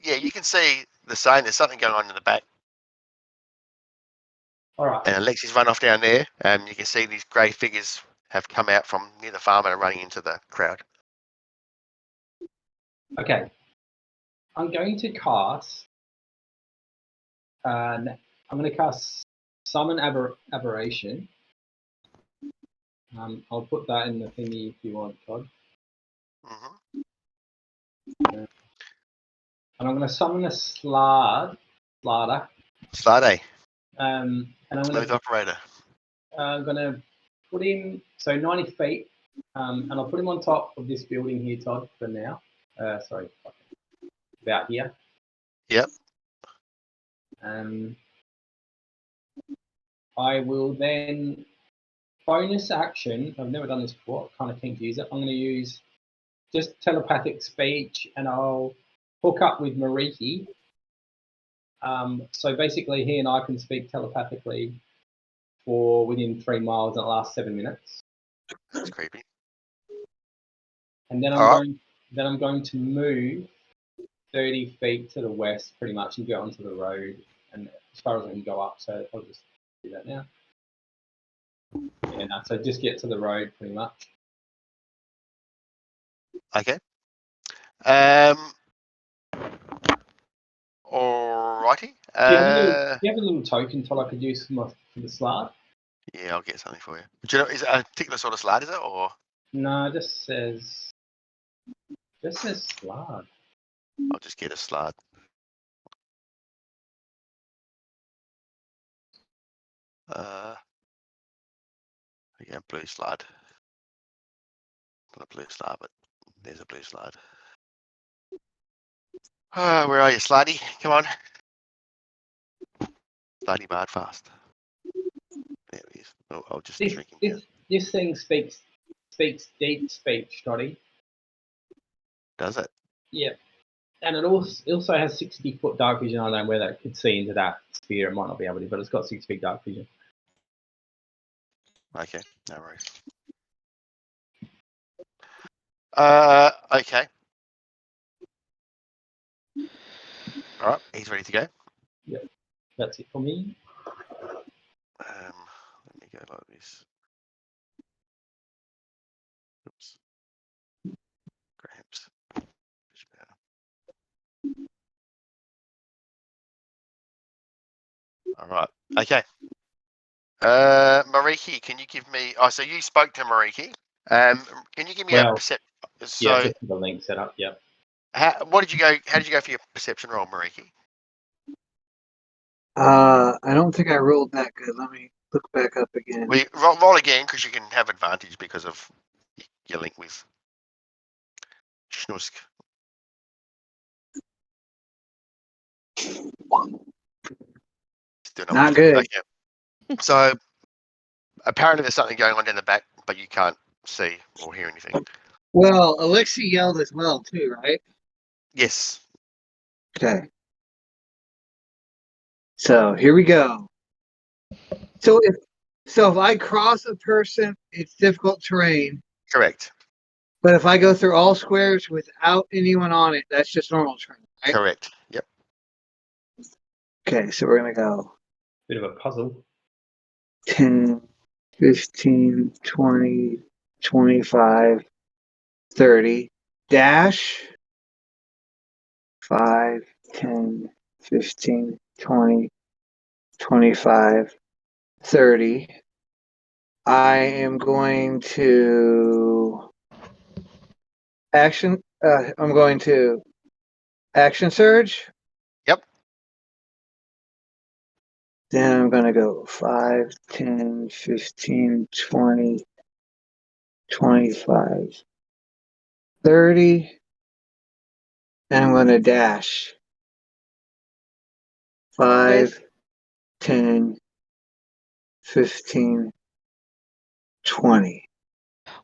you can see the same. There's something going on in the back. All right. And Alexi's run off down there. You can see these grey figures have come out from near the farm and are running into the crowd. Okay. I'm going to cast. I'm going to cast Summon Aberration. I'll put that in the thingy if you want, Todd. Mm-hmm. And I'm going to summon a Slarder. Slade. And I'm Smooth operator. I'm going to put him 90 feet, and I'll put him on top of this building here, Todd, for now. Sorry, about here. Yep. I will then bonus action. I've never done this before. Kind of keen to use it. I'm going to use just telepathic speech, and I'll hook up with Mariki. So basically, he and I can speak telepathically for within 3 miles, and it lasts 7 minutes. That's creepy. And then I'm going to move 30 feet to the west, pretty much, and get onto the road, and as far as I can go up. So I'll just do that now. Yeah, no, so just get to the road, pretty much. Okay. Alrighty. Do you have a little token, Todd, I could use for the slide? Yeah, I'll get something for you. Do you know, is it a particular sort of slide, is it, or? No, it just says slide. I'll just get a slide. Again, blue slide. Not a blue slide, but there's a blue slide. Where are you, Slidey? Come on. Slidey bard fast. There he is. Oh, I'll just drink him down. This thing speaks deep speech, Toddy. Does it? Yeah. And it also has 60-foot dark vision. I don't know whether it could see into that sphere. It might not be able to, but it's got 6 feet dark vision. Okay, no worries. Okay. All right, he's ready to go. Yep, that's it for me. Let me go like this. Oops. Grabs. All right. Okay. Mariki, can you give me? Oh, so you spoke to Mariki. Can you give me a perception? So, yeah, just the link set up. Yep. How did you go for your perception roll, Mariki? I don't think I rolled that good. Let me look back up again. We roll again because you can have advantage because of your link with Schnusk. Still Not good. Okay. So apparently there's something going on down the back, but you can't see or hear anything. Well, Alexi yelled as well too, right? Yes. Okay. So here we go. So if I cross a person, it's difficult terrain. Correct. But if I go through all squares without anyone on it, that's just normal terrain, right? Correct. Yep. Okay, so we're gonna go Bit of a puzzle. 10, 15, 20, 25, 30. Dash 5, 10, 15, 20, 25, 30. I am going to action. I'm going to action surge. Yep. Then I'm going to go 5, 10, 15, 20, 25, 30. And I'm going to dash 5, 10, 15, 20.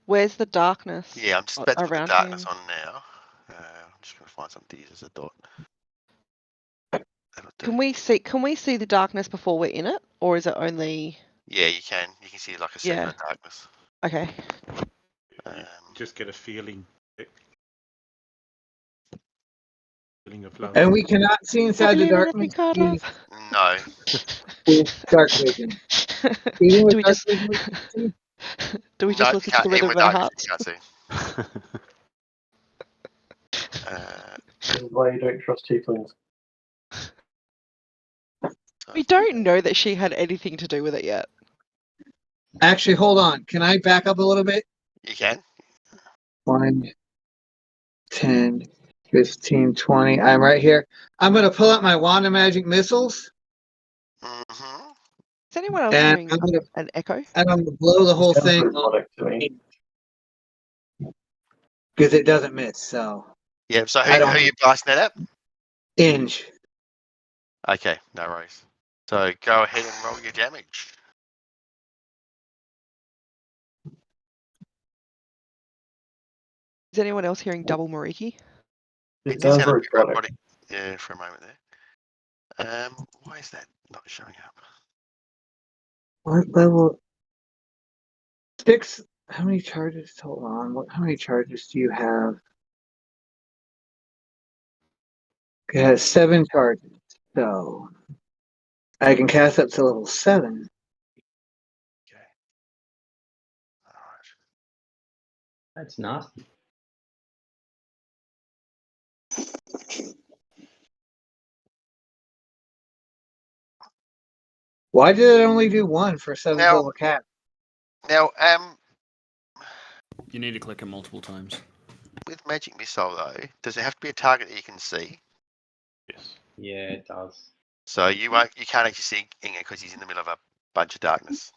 Where's the darkness? Yeah, I'm just about to put the around darkness him? on now. I'm just going to find something to use as a dot. That'll do. Can we see the darkness before we're in it, or is it only? Yeah, you can. You can see like a segment of darkness. Okay. Just get a feeling. Feeling of love. And we cannot see inside the darkness No. with dark vision. Even with Do we dark just vision, we can't see. do we No, just you listen to the can't. Even rhythm with of our darkness, hearts? you can't see. This is why you don't trust tieflings. We don't know that she had anything to do with it yet. Actually, hold on. Can I back up a little bit? You can. 1, 10, 15, 20. I'm right here. I'm going to pull out my wand of magic missiles. Mm-hmm. Is anyone else And hearing I'm gonna, an echo? and I'm going to blow the whole Sounds thing robotic to me. because it doesn't miss. So, Yeah, so I who don't- are you blasting that at? Inge. Okay, no worries. So go ahead and roll your damage. Is anyone else hearing double Mariki? It did sounds sound a very bit robotic. robotic. Yeah, for a moment there. Why is that not showing up? What level? 6. How many charges? Hold on. How many charges do you have? It has 7 charges. So, I can cast up to level 7. Okay. All right. That's nasty. Why did it only do 1 for 7th Now- level cat? Now, You need to click it multiple times. with magic missile though, does it have to be a target that you can see? Yes. Yeah, it does. So you can't actually see Inga because he's in the middle of a bunch of darkness.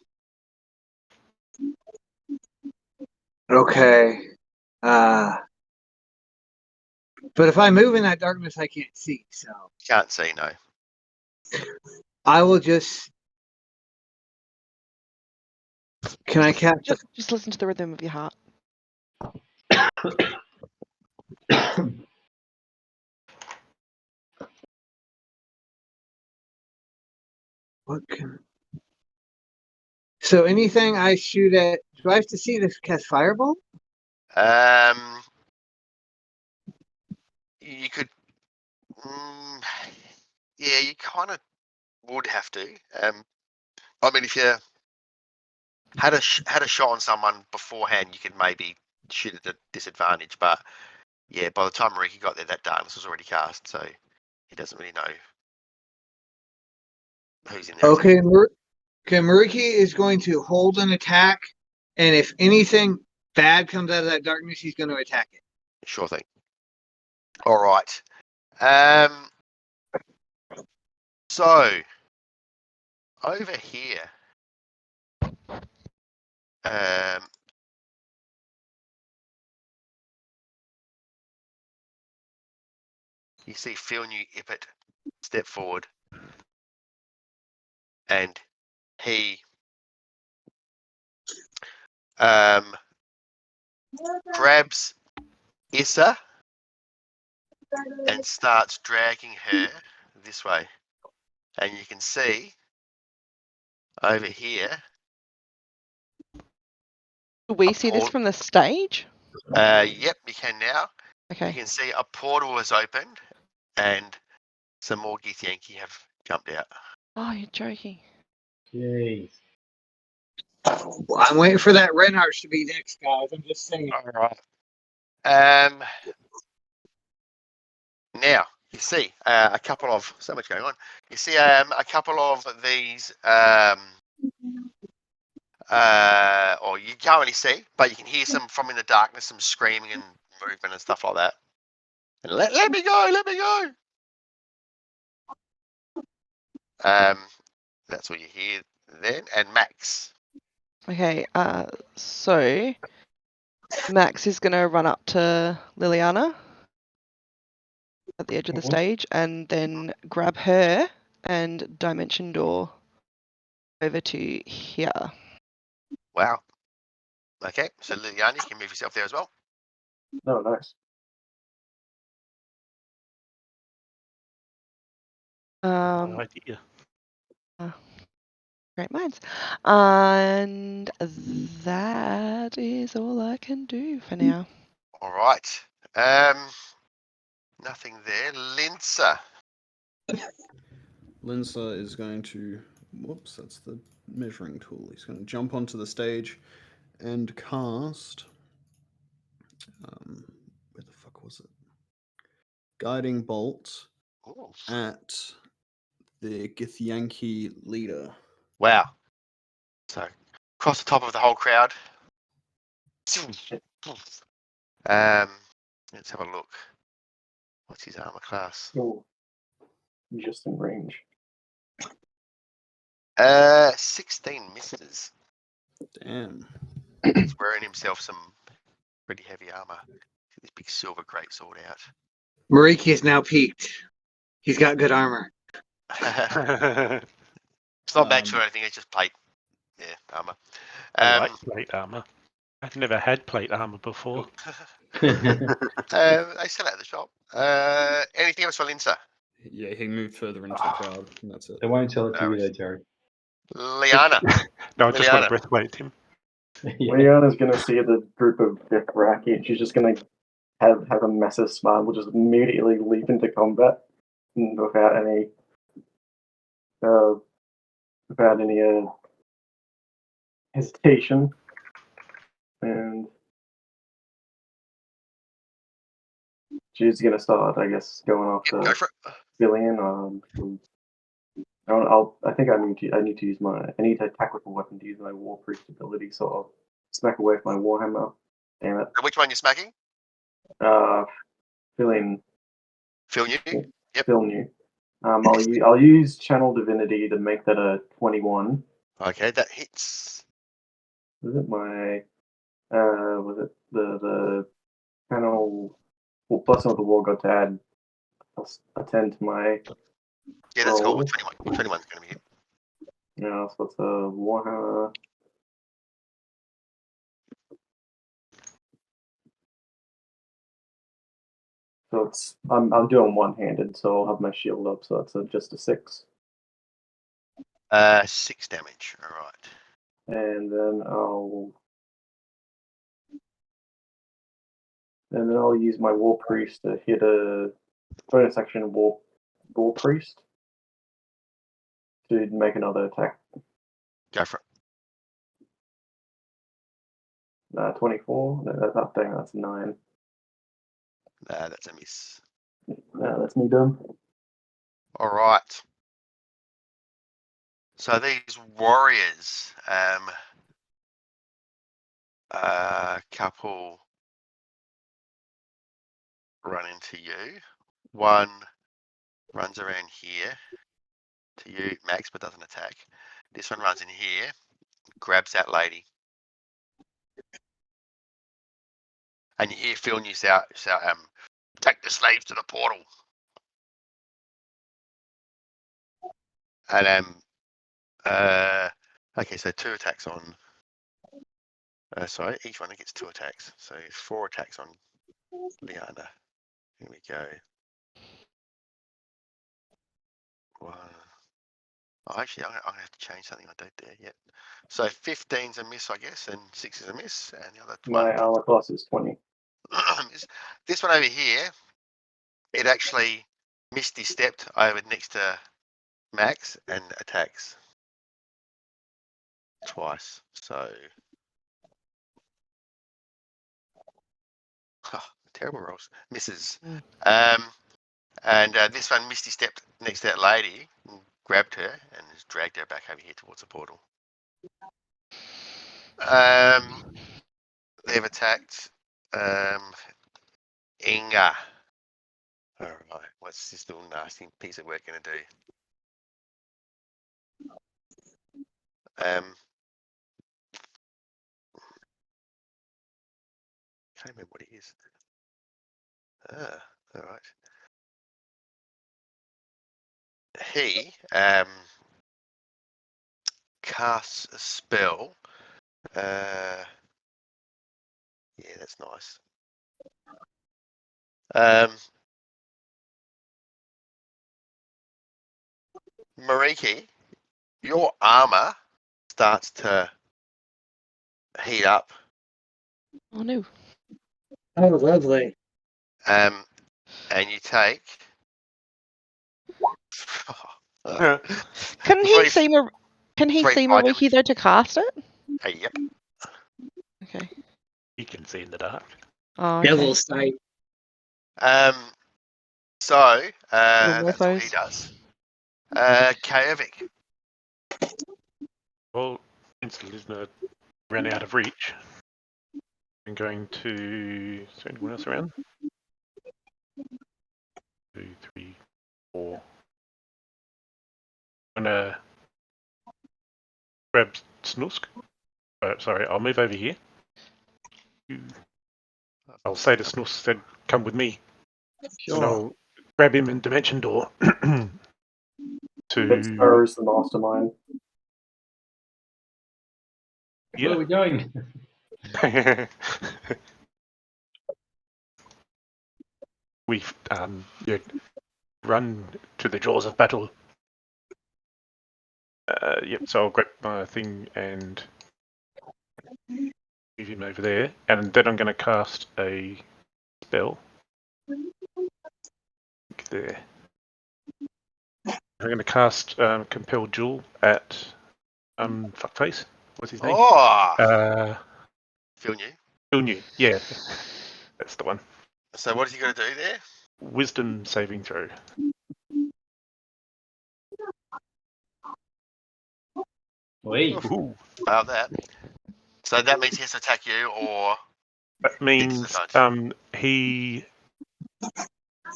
Okay. But if I move in that darkness, I can't see. So Can't see, no. I will just. Can I cast? Just listen to the rhythm of your heart. What can? So anything I shoot at, do I have to see this cast fireball? You could. Yeah, you kind of would have to. I mean, if you had a shot on someone beforehand, you could maybe shoot at a disadvantage. But yeah, by the time Ricky got there, that darkness was already cast, so he doesn't really know who's in there. Okay, Mariki is going to hold an attack, and if anything bad comes out of that darkness, he's going to attack it. Sure thing. All right. So over here, you see Phil New Ippet step forward, and he grabs Issa and starts dragging her this way. And you can see over here. Do we see this from the stage? Yep, you can now. Okay. You can see a portal has opened and some more Githyanki have jumped out. Oh, you're joking. Jeez. Well, I'm waiting for that red arch to be next, guys. I'm just saying. All right. Now you see a couple of so much going on. You see a couple of these or you can't really see, but you can hear some from in the darkness, some screaming and movement and stuff like that. And let me go, let me go. That's what you hear then. And Max. Okay, so Max is gonna run up to Liliana at the edge of the stage and then grab her and dimension door over to here. Wow. Okay, so Liliana, you can move yourself there as well. Oh, nice. Idea. Great minds. And that is all I can do for now. All right. Nothing there. Linsa. Linsa is going to, whoops, that's the measuring tool. He's going to jump onto the stage and cast, where the fuck was it? Guiding Bolt at the Githyanki leader. Wow. So across the top of the whole crowd. Let's have a look. What's his armor class? Oh, just in range. 16 misses. Damn. He's wearing himself some pretty heavy armor. This big silver greatsword out. Mariki is now peaked. He's got good armor. It's not match or anything, it's just plate. Yeah, armor. I like plate armor. I've never had plate armor before. They sell it at the shop. Anything else for Linsa? Yeah, he moved further into the crowd, and that's it. They won't tell it to you though, Terry. Liana. No, I just want Liliana. to breathweight him. Liana's gonna see the group of Dothraki and she's just gonna have a massive smile. We'll just immediately leap into combat without any hesitation. And she's gonna start, I guess, going after Go for it. Billion. I think I need to attack with a weapon to use my War Priest ability, so I'll smack away with my Warhammer. Damn it. Which one you smacking? Billion. Phil New? Yep. Phil New. I'll use Channel Divinity to make that a 21. Okay, that hits. Was it my was it the channel Blessing of the War God to add a 10 to my Yeah, that's cool. roll? 21. 21's going to be hit. Yeah, so it's a Warhammer. So it's I'm doing one-handed, so I'll have my shield up, so it's just a 6. 6 damage. All right. And then I'll use my War Priest to hit a bonus action War Priest to make another attack. Go for it. 24. That's 9. That's a miss. That's me done. All right. So these warriors, couple run into you. One runs around here to you, Max, but doesn't attack. This one runs in here, grabs that lady. And you hear Phil news out, take the slaves to the portal. And okay, so 2 attacks on. Sorry, each one gets 2 attacks. So 4 attacks on Liana. Here we go. 1. Oh, actually, I'm gonna have to change something I did there yet. So 15's a miss, I guess, and 6 is a miss, and the other My one. armor class is 20. This one over here, it actually Misty stepped over next to Max and attacks twice. So terrible rolls. Misses. And this one, Misty stepped next to that lady, and grabbed her, and just dragged her back over here towards the portal. They've attacked Inga. All right, what's this little nasty piece of work going to do? Can't remember what it is. All right. He casts a spell. Yeah, that's nice. Mariki, your armor starts to heat up. Oh no. Oh, lovely. And you take. Can he see three Mariki though to cast it? Yep. Okay. You can see in the dark. Oh, okay. Devil sight. So Little that's what he morphos. does. Kaevik. Well, since Lisna ran out of reach, I'm going to. Is there anyone else around? 2, 3, 4. I'm gonna grab Snusk. Sorry, I'll move over here. I'll say to Snusk, said, "Come with me." Sure. And I'll grab him in Dimension Door. Dexter is the mastermind. Where are we going? We've run to the jaws of battle. Yep, so I'll grab my thing and move him over there, and then I'm going to cast a spell. There. I'm going to cast Compel Jewel at fuckface. What's his name? Oh, Phil knew. Phil New. Yeah, that's the one. So what is he going to do there? Wisdom saving throw. Wait. Ooh. That. So that means he has to attack you, or That means he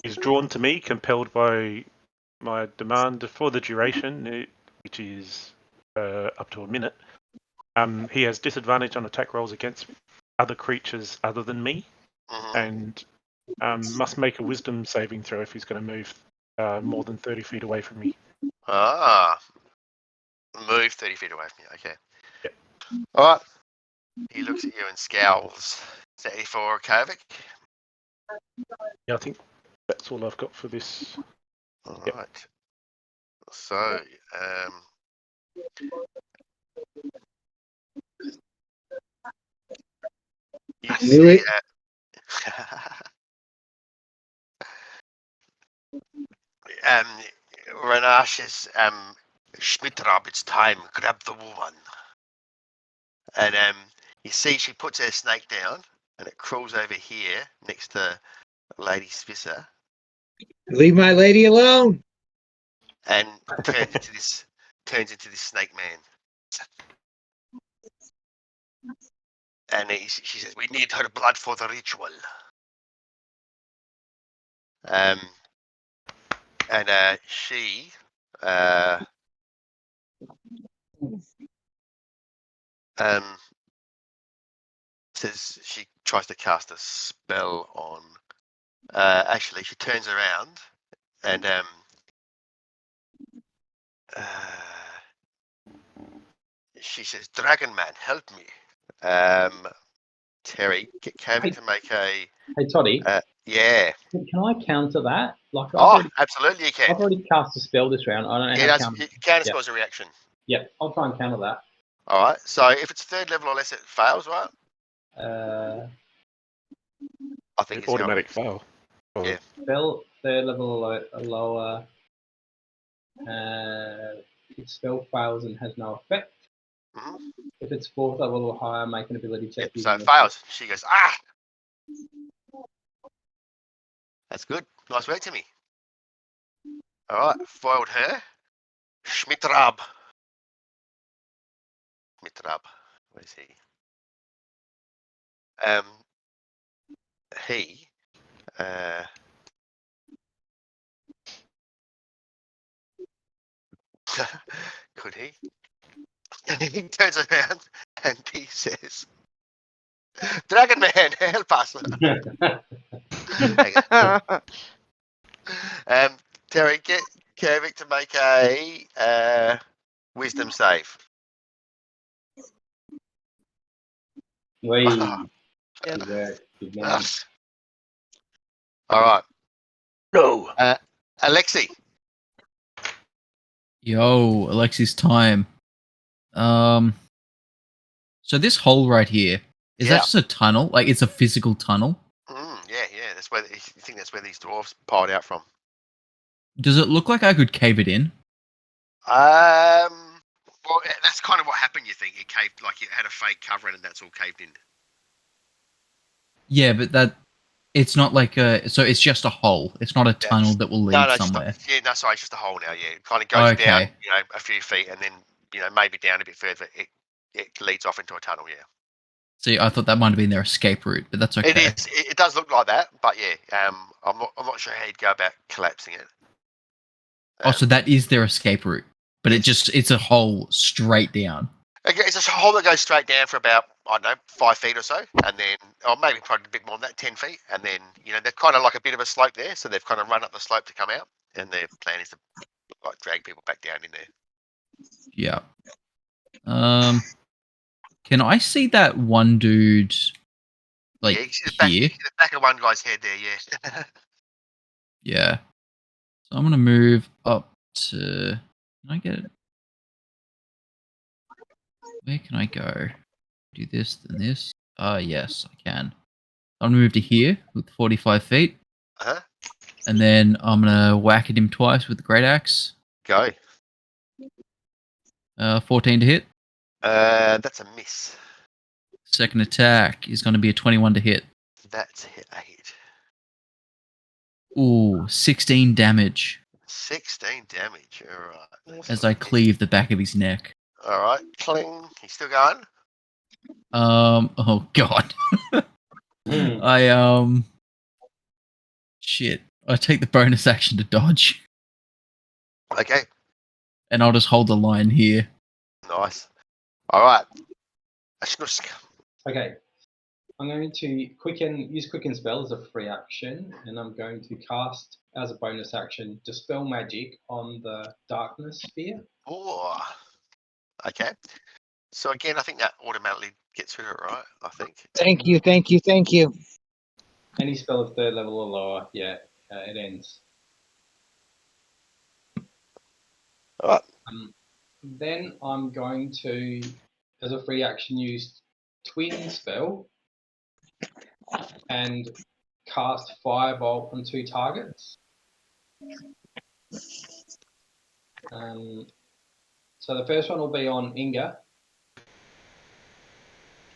is drawn to me, compelled by my demand for the duration, which is up to a minute. He has disadvantage on attack rolls against other creatures other than me, and must make a wisdom saving throw if he's going to move more than 30 feet away from me. Move 30 feet away from you. Okay. Yep. All right. He looks at you and scowls. Is that for Kaevik? Yeah, I think that's all I've got for this. All right. So, you I knew it. Renash's Schmitrab, it's time, grab the woman. And you see she puts her snake down and it crawls over here next to Lady Svisser Leave my lady alone. and turns into this snake man. And she says, "We need her blood for the ritual." And she says she tries to cast a spell on. Actually, she turns around and she says, "Dragon Man, help me." Terry, get Kevin to make a. Hey, Toddy, Yeah. can I counter that? Like, Oh, absolutely, you can. I've already cast a spell this round. I don't know Yeah, how that's, to counter. counter spell's a reaction. Yep, I'll try and counter that. All right. So if it's 3rd level or less, it fails, right? I think it's automatic fail. Yeah. Spell 3rd level or lower. Its spell fails and has no effect. Mhm. If it's 4th level or higher, make an ability check. Yep, so it fails. She goes, ah! That's good. Nice work, Timmy. All right. Foiled her. Schmitrab. Where's he? He. Could he? He turns around and he says, "Dragon Man, help us!" Terry, get Kervik to make a wisdom save. Wait. Yeah. Good man. All right. No. Alexi. Yo, Alexi's time. So this hole right here, is that just a tunnel? Like it's a physical tunnel? Yeah. That's where you think that's where these dwarves piled out from. Does it look like I could cave it in? Well, that's kind of what happened. You think it caved, like it had a fake covering, and that's all caved in. Yeah, but it's not like so it's just a hole. It's not a tunnel that will lead somewhere. Sorry, it's just a hole now. Yeah, it kind of goes down, Okay. a few feet, and then maybe down a bit further. It leads off into a tunnel. Yeah. See, I thought that might have been their escape route, but that's okay. It is. It does look like that, but yeah, I'm not sure how you'd go about collapsing it. So that is their escape route, but it's a hole straight down. Okay, it's a hole that goes straight down for about, I don't know, 5 feet or so, and then, or maybe probably a bit more than that, 10 feet, and then they're kind of like a bit of a slope there, so they've kind of run up the slope to come out, and their plan is to like drag people back down in there. Yeah. Can I see that one dude? Like yeah, you see the back of one guy's head there. Yeah. Yeah. So I'm gonna move up to. Can I get it? Where can I go? Do this, then this. Yes, I can. I'm gonna move to here with 45 feet. Uh-huh. And then I'm gonna whack at him twice with the great axe. Go. 14 to hit. That's a miss. Second attack is gonna be a 21 to hit. That's a hit. Ooh, 16 damage. 16 damage. All right. As I cleave the back of his neck. All right. Cling. He's still going. Oh god. Shit. I take the bonus action to dodge. Okay. And I'll just hold the line here. Nice. All right. Okay. I'm going to use quicken spell as a free action, and I'm going to cast as a bonus action dispel magic on the darkness sphere. Oh. Okay. So again, I think that automatically gets rid of it, right? I think. Thank you. Any spell of 3rd level or lower, it ends. All right. Then I'm going to, as a free action, use twin spell and cast firebolt on 2 targets. So the first one will be on Inga.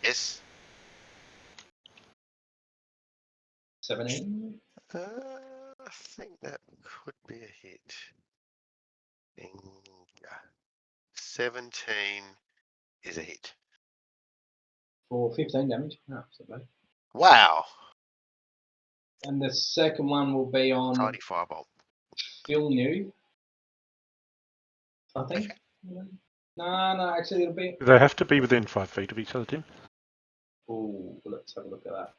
Yes. 17. I think that could be a hit. 17 is a hit. For 15 damage. Oh, so bad. Wow. And the second one will be on Tiny firebolt. Phil New, I think. No, actually it'll be. They have to be within 5 feet of each other, Tim. Oh, let's have a look at that.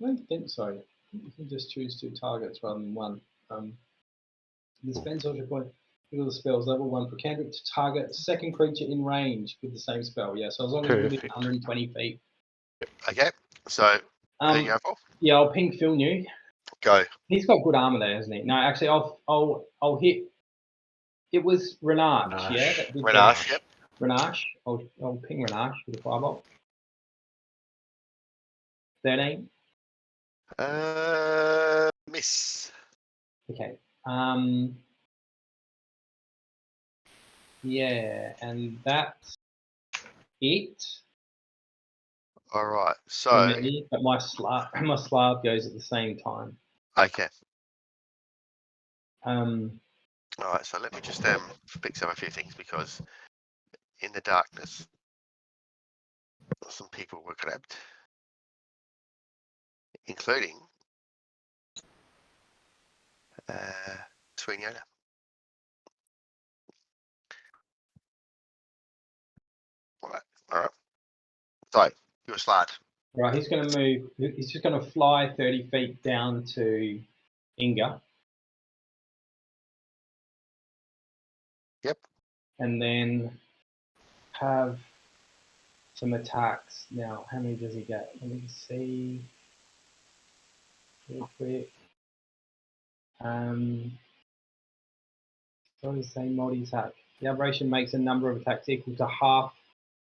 I don't think so. You can just choose 2 targets rather than 1. The spend social point. Equal the spells level 1 for cantrip to target second creature in range with the same spell. Yeah, so as long as it's within Perfect. 120 feet. Okay. So there you go, Paul. Yeah, I'll ping Phil New. Go. He's got good armor there, hasn't he? No, actually, I'll hit. It was Renache, yeah. That did Renache, yep. Renache. I'll ping Renache with a firebolt. 13. Miss. Okay. Yeah, and that's it. All right. for So me, but my slab goes at the same time. okay. Um, All right. So let me just fix up a few things because in the darkness, some people were grabbed, including Sweeney. All right. All right. So you're a slide. right, he's going to move. He's just going to fly 30 feet down to Inga. Yep. And then have some attacks. Now, how many does he get? Let me see. Real quick. What does it say? Multi-attack. The aberration makes a number of attacks equal to half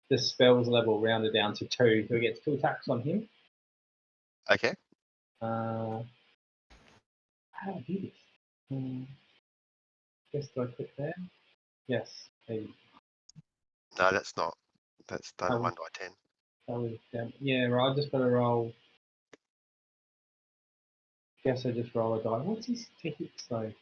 the spell's level, rounded down to 2. So he gets 2 attacks on him. Okay. How do I do this? Guess do I click there? Yes. Maybe. No, that's not. That's done Oh. 1 by 10. That was down. Yeah, right. I just got to roll. Guess I just roll a die. What's his ticket? Sorry.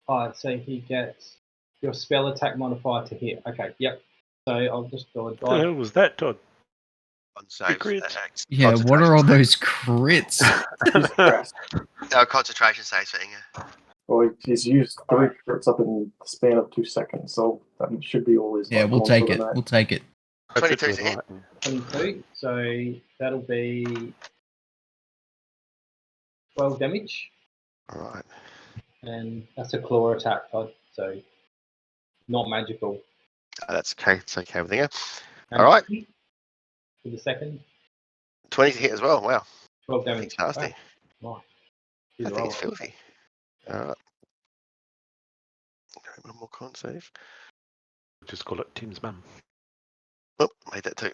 Alright, so he gets your spell attack modifier to hit. Okay, yep. So I'll just go a What the die. hell was that, Todd? On saves, Secret. attacks. Yeah, what are all those crits? Concentration saves for Inga. Well, he's used 3 crits up in the span of 2 seconds, so that should be all his. Yeah, we'll ones take for it. the night. We'll take it. 22 is a hit. 22. So that'll be 12 damage. All right. And that's a claw attack, Todd. So not magical. That's okay. It's okay with Inga. And All right. for the second, 20 to hit as well. Wow. 12 That damage. thing's nasty. Wow. That thing is filthy. All right. Okay, one more con save. Just call it Tim's mum. Oh, made that too.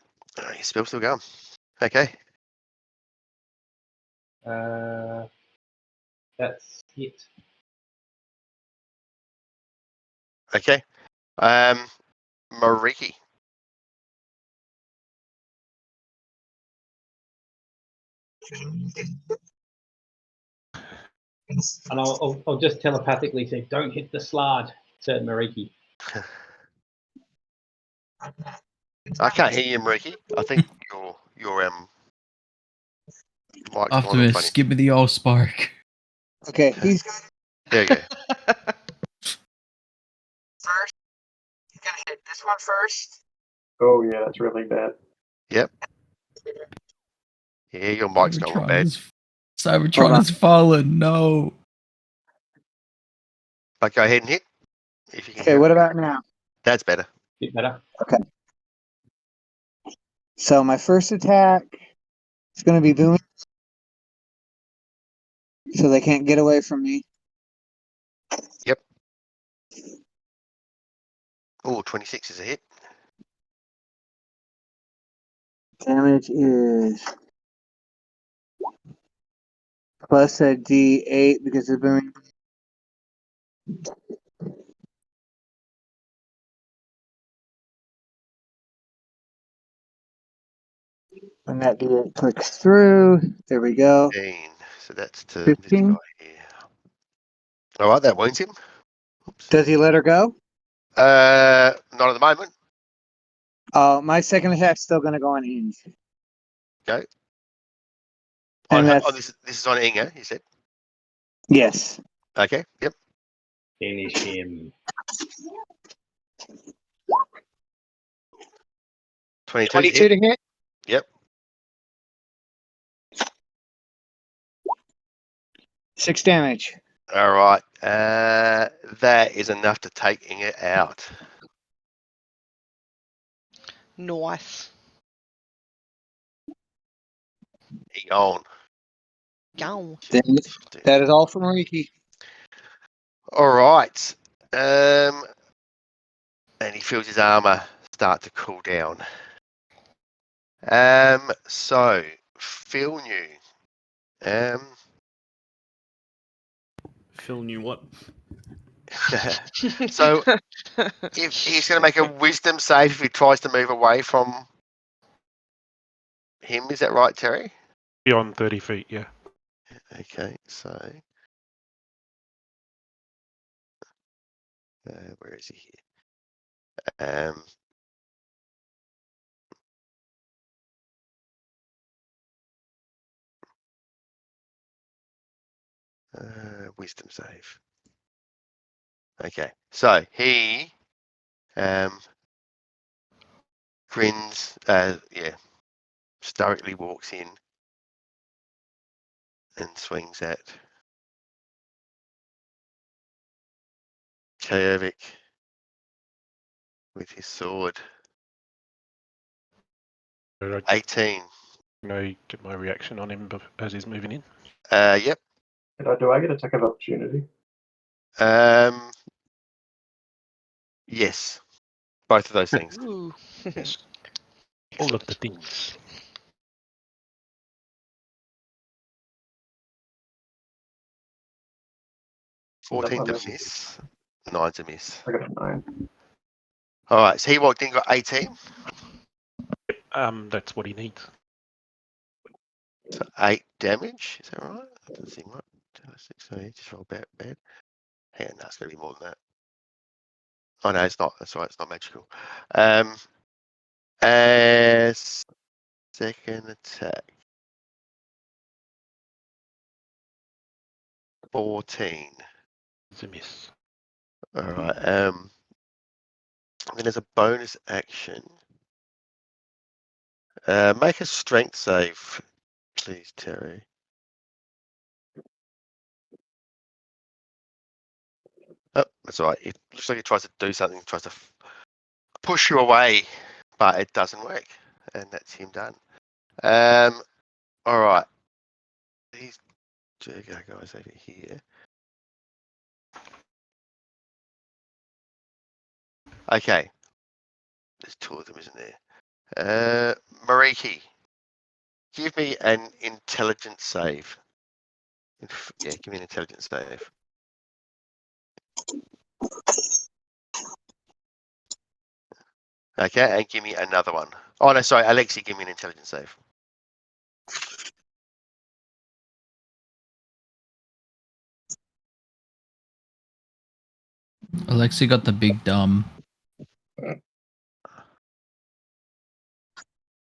His spell's still going. Okay. That's it. Okay. Mariki. And I'll just telepathically say, "Don't hit the slard," said Mariki. I can't hear you, Mariki. I think your mic's After gone a funny. skip of the old spark. Okay, he's There you go. first. He's gonna hit this one first. Oh yeah, that's really bad. Yep. Yeah, your mic's not Cybertron bad. Cybertron has fallen. No. But go ahead and hit. If you can Okay, hear what it. about now? That's better. Bit better. So my first attack is going to be booming, so they can't get away from me. Yep. Oh, 26 is a hit. Damage is plus a D8 because of booming. When that D8 clicks through, there we go. 15. So that's to 15? this guy here. All right, that wounds him. Oops. Does he let her go? Not at the moment. Oh, my second attack's still going to go on Inge. Okay. And Oh, that's, this is on Inga, you said? yes. Okay, yep. Finish him. 22 22 to hit. Yep. 6 damage. All right. That is enough to take it out. Nice. He gone. Go. Then that is all from Riki. All right. And he feels his armor start to cool down. So Phil knew. Phil knew what? So if he's going to make a wisdom save if he tries to move away from him, is that right, Terry? Beyond 30 feet, yeah. Okay, so where is he here? Wisdom save. Okay, so he grins, stoically walks in and swings at Kajovic with his sword. Can 18. I get my reaction on him as he's moving in? Yep. Do I get a attack of opportunity? Yes. Both of those things. Ooh. Yes. All of the things. 14's a miss. 9's a miss. I got a 9. All right, so he walked in, got 18. That's what he needs. So 8 damage. Is that right? That doesn't seem right. 6, so he just rolled bad. Hang on, no, it's going to be more than that. Oh, no, it's not. That's right, it's not magical. As second attack. 14. It's a miss. All right. Then there's a bonus action. Make a strength save, please, Terry. Oh, that's all right. It looks like he tries to do something, tries to push you away, but it doesn't work, and that's him done. All right. These Jergo guys over here. Okay. There's 2 of them, isn't there? Mariki, give me an intelligence save. Yeah, give me an intelligence save. Okay, and give me another one. Oh, no, sorry, Alexi, give me an intelligence save. Alexi got the big dumb.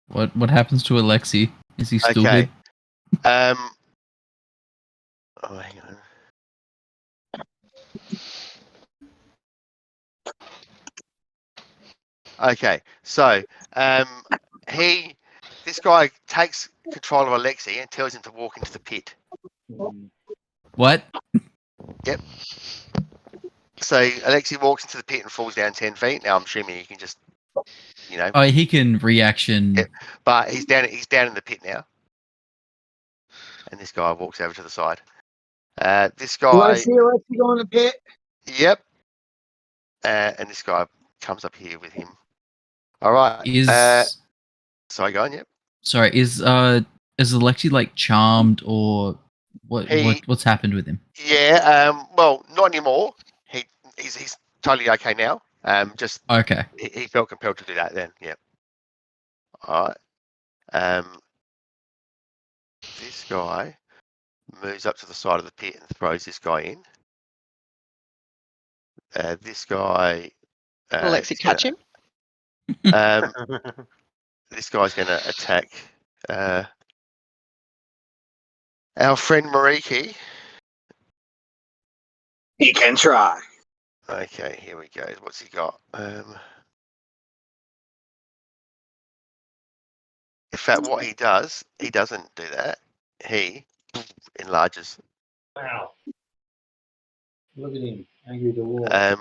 What happens to Alexi? Is he stupid? Okay. Oh, hang on. Okay, so this guy takes control of Alexi and tells him to walk into the pit. What? Yep. So Alexi walks into the pit and falls down 10 feet. Now I'm assuming he can just, Oh, he can reaction. Yep. But he's down in the pit now. And this guy walks over to the side. This Do I guy. see Alexi go in the pit? Yep. And this guy comes up here with him. All right. Sorry, go on. Yep. Sorry, is Alexi like charmed or what's happened with him? Yeah. Well, not anymore. He's totally okay now. Just Okay. he felt compelled to do that then. Yep. All right. This guy moves up to the side of the pit and throws this guy in. This guy. Alexi, catch him. This guy's going to attack our friend Mariki. He can try. Okay, here we go. What's he got? In fact, what he does, he doesn't do that. He enlarges. Wow. Look at him, angry dwarf.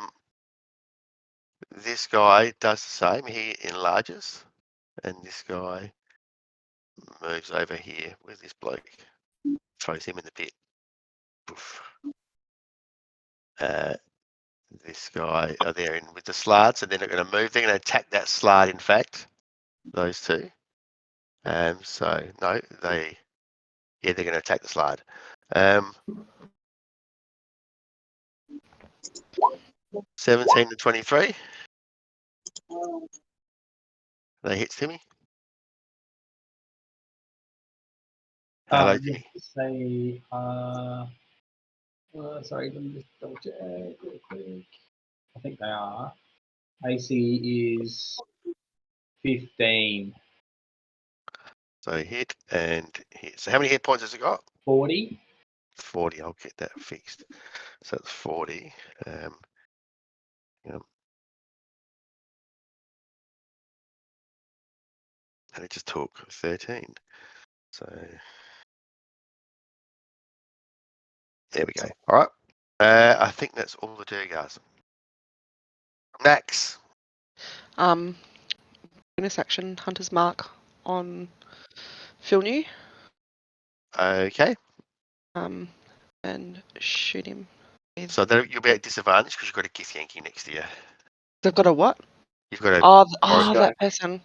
This guy does the same. He enlarges, and this guy moves over here with this bloke, throws him in the pit. Poof. This guy are there in with the slide, so they're not going to move. They're going to attack that slide. In fact, those two. So no, they're going to attack the slide. 17 to 23. They hit Timmy. Hello, Timmy. Say, sorry, let me just double check real quick. I think they are. AC is 15. So hit and hit. So how many hit points has it got? 40. 40. I'll get that fixed. So it's 40. Yep. And it just took 13. So there we go. All right. I think that's all the Durgars. Max. Bonus action, Hunter's Mark on Phil New. Okay. And shoot him. So you'll be at disadvantage because you've got a Gith Yankee next to you. They've got a what? You've got a That person.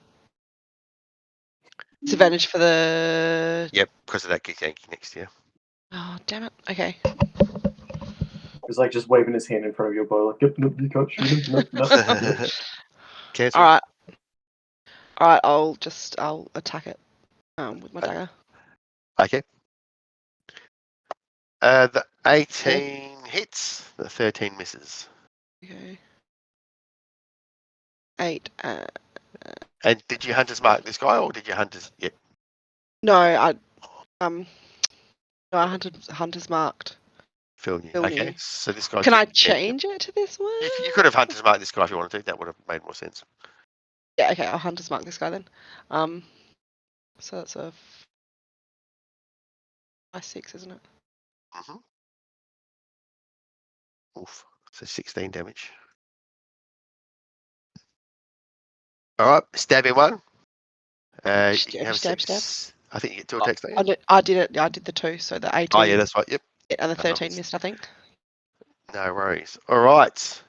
Disadvantage for the. Yep, because of that Gith Yankee next to you. Oh, damn it. Okay. He's like just waving his hand in front of your bow, like, nope, you can't shoot him. Nope, nope. Cancel. All right. I'll attack it. With my dagger. Okay. The 18 hits. The 13 misses. Okay. 8. And did you Hunter's Mark this guy, or did you Hunter's? Yep. No, I Hunter's marked. Phil New. Phil Okay. New. So this guy. Can I change it to this one? You could have Hunter's Mark this guy if you wanted to. That would have made more sense. Yeah. Okay. I'll Hunter's mark this guy then. So that's a 5/6, isn't it? Mhm. Oof. So 16 damage. All right. Stab him one. You have Stab. I think you get 2 attacks. Don't you? I did it. I did the 2, so the 18. Oh yeah, that's right. Yep. And the 13 missed, I think. No worries. All right.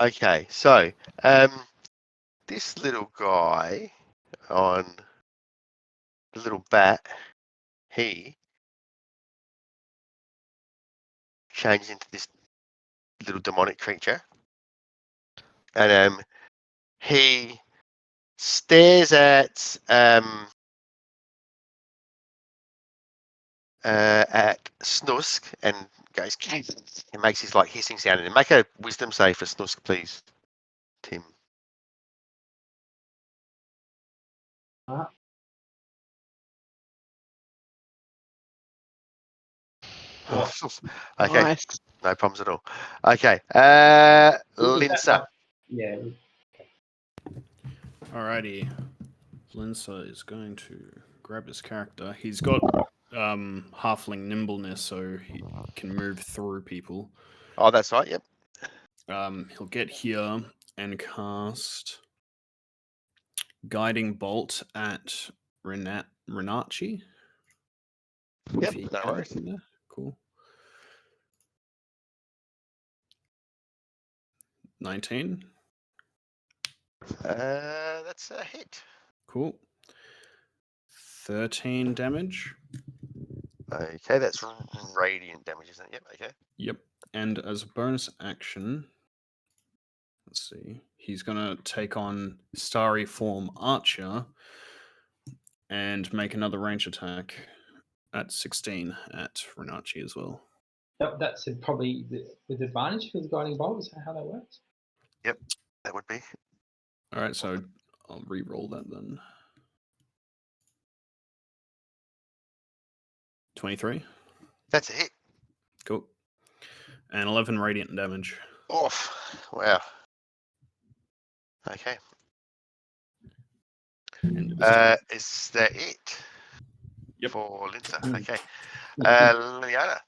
Okay, so this little guy on the little bat, he changed into this little demonic creature, and he stares at Snusk and goes. He makes his like hissing sound, and make a wisdom save for Snusk, please, Tim. Okay, Nice. no problems at all. Okay, Linsa. Yeah. Alrighty. Linsa is going to grab his character. He's got halfling nimbleness, so he can move through people. Oh, that's right. Yep. He'll get here and cast Guiding Bolt at Renachi. Yep. No worries. Cool. 19. That's a hit. Cool. 13 damage. Okay, that's radiant damage, isn't it? Yep. Okay. Yep. And as a bonus action, let's see, he's going to take on Starry Form Archer and make another range attack at 16 at Renachi as well. That's probably with advantage for the guiding bolt. Is that how that works? Yep, that would be. All right, so I'll re-roll that then. 23. That's a hit. Cool. And 11 radiant damage. Off. Wow. Okay. And Is that it? Yep. For Linda. Mm. Okay. Liliana.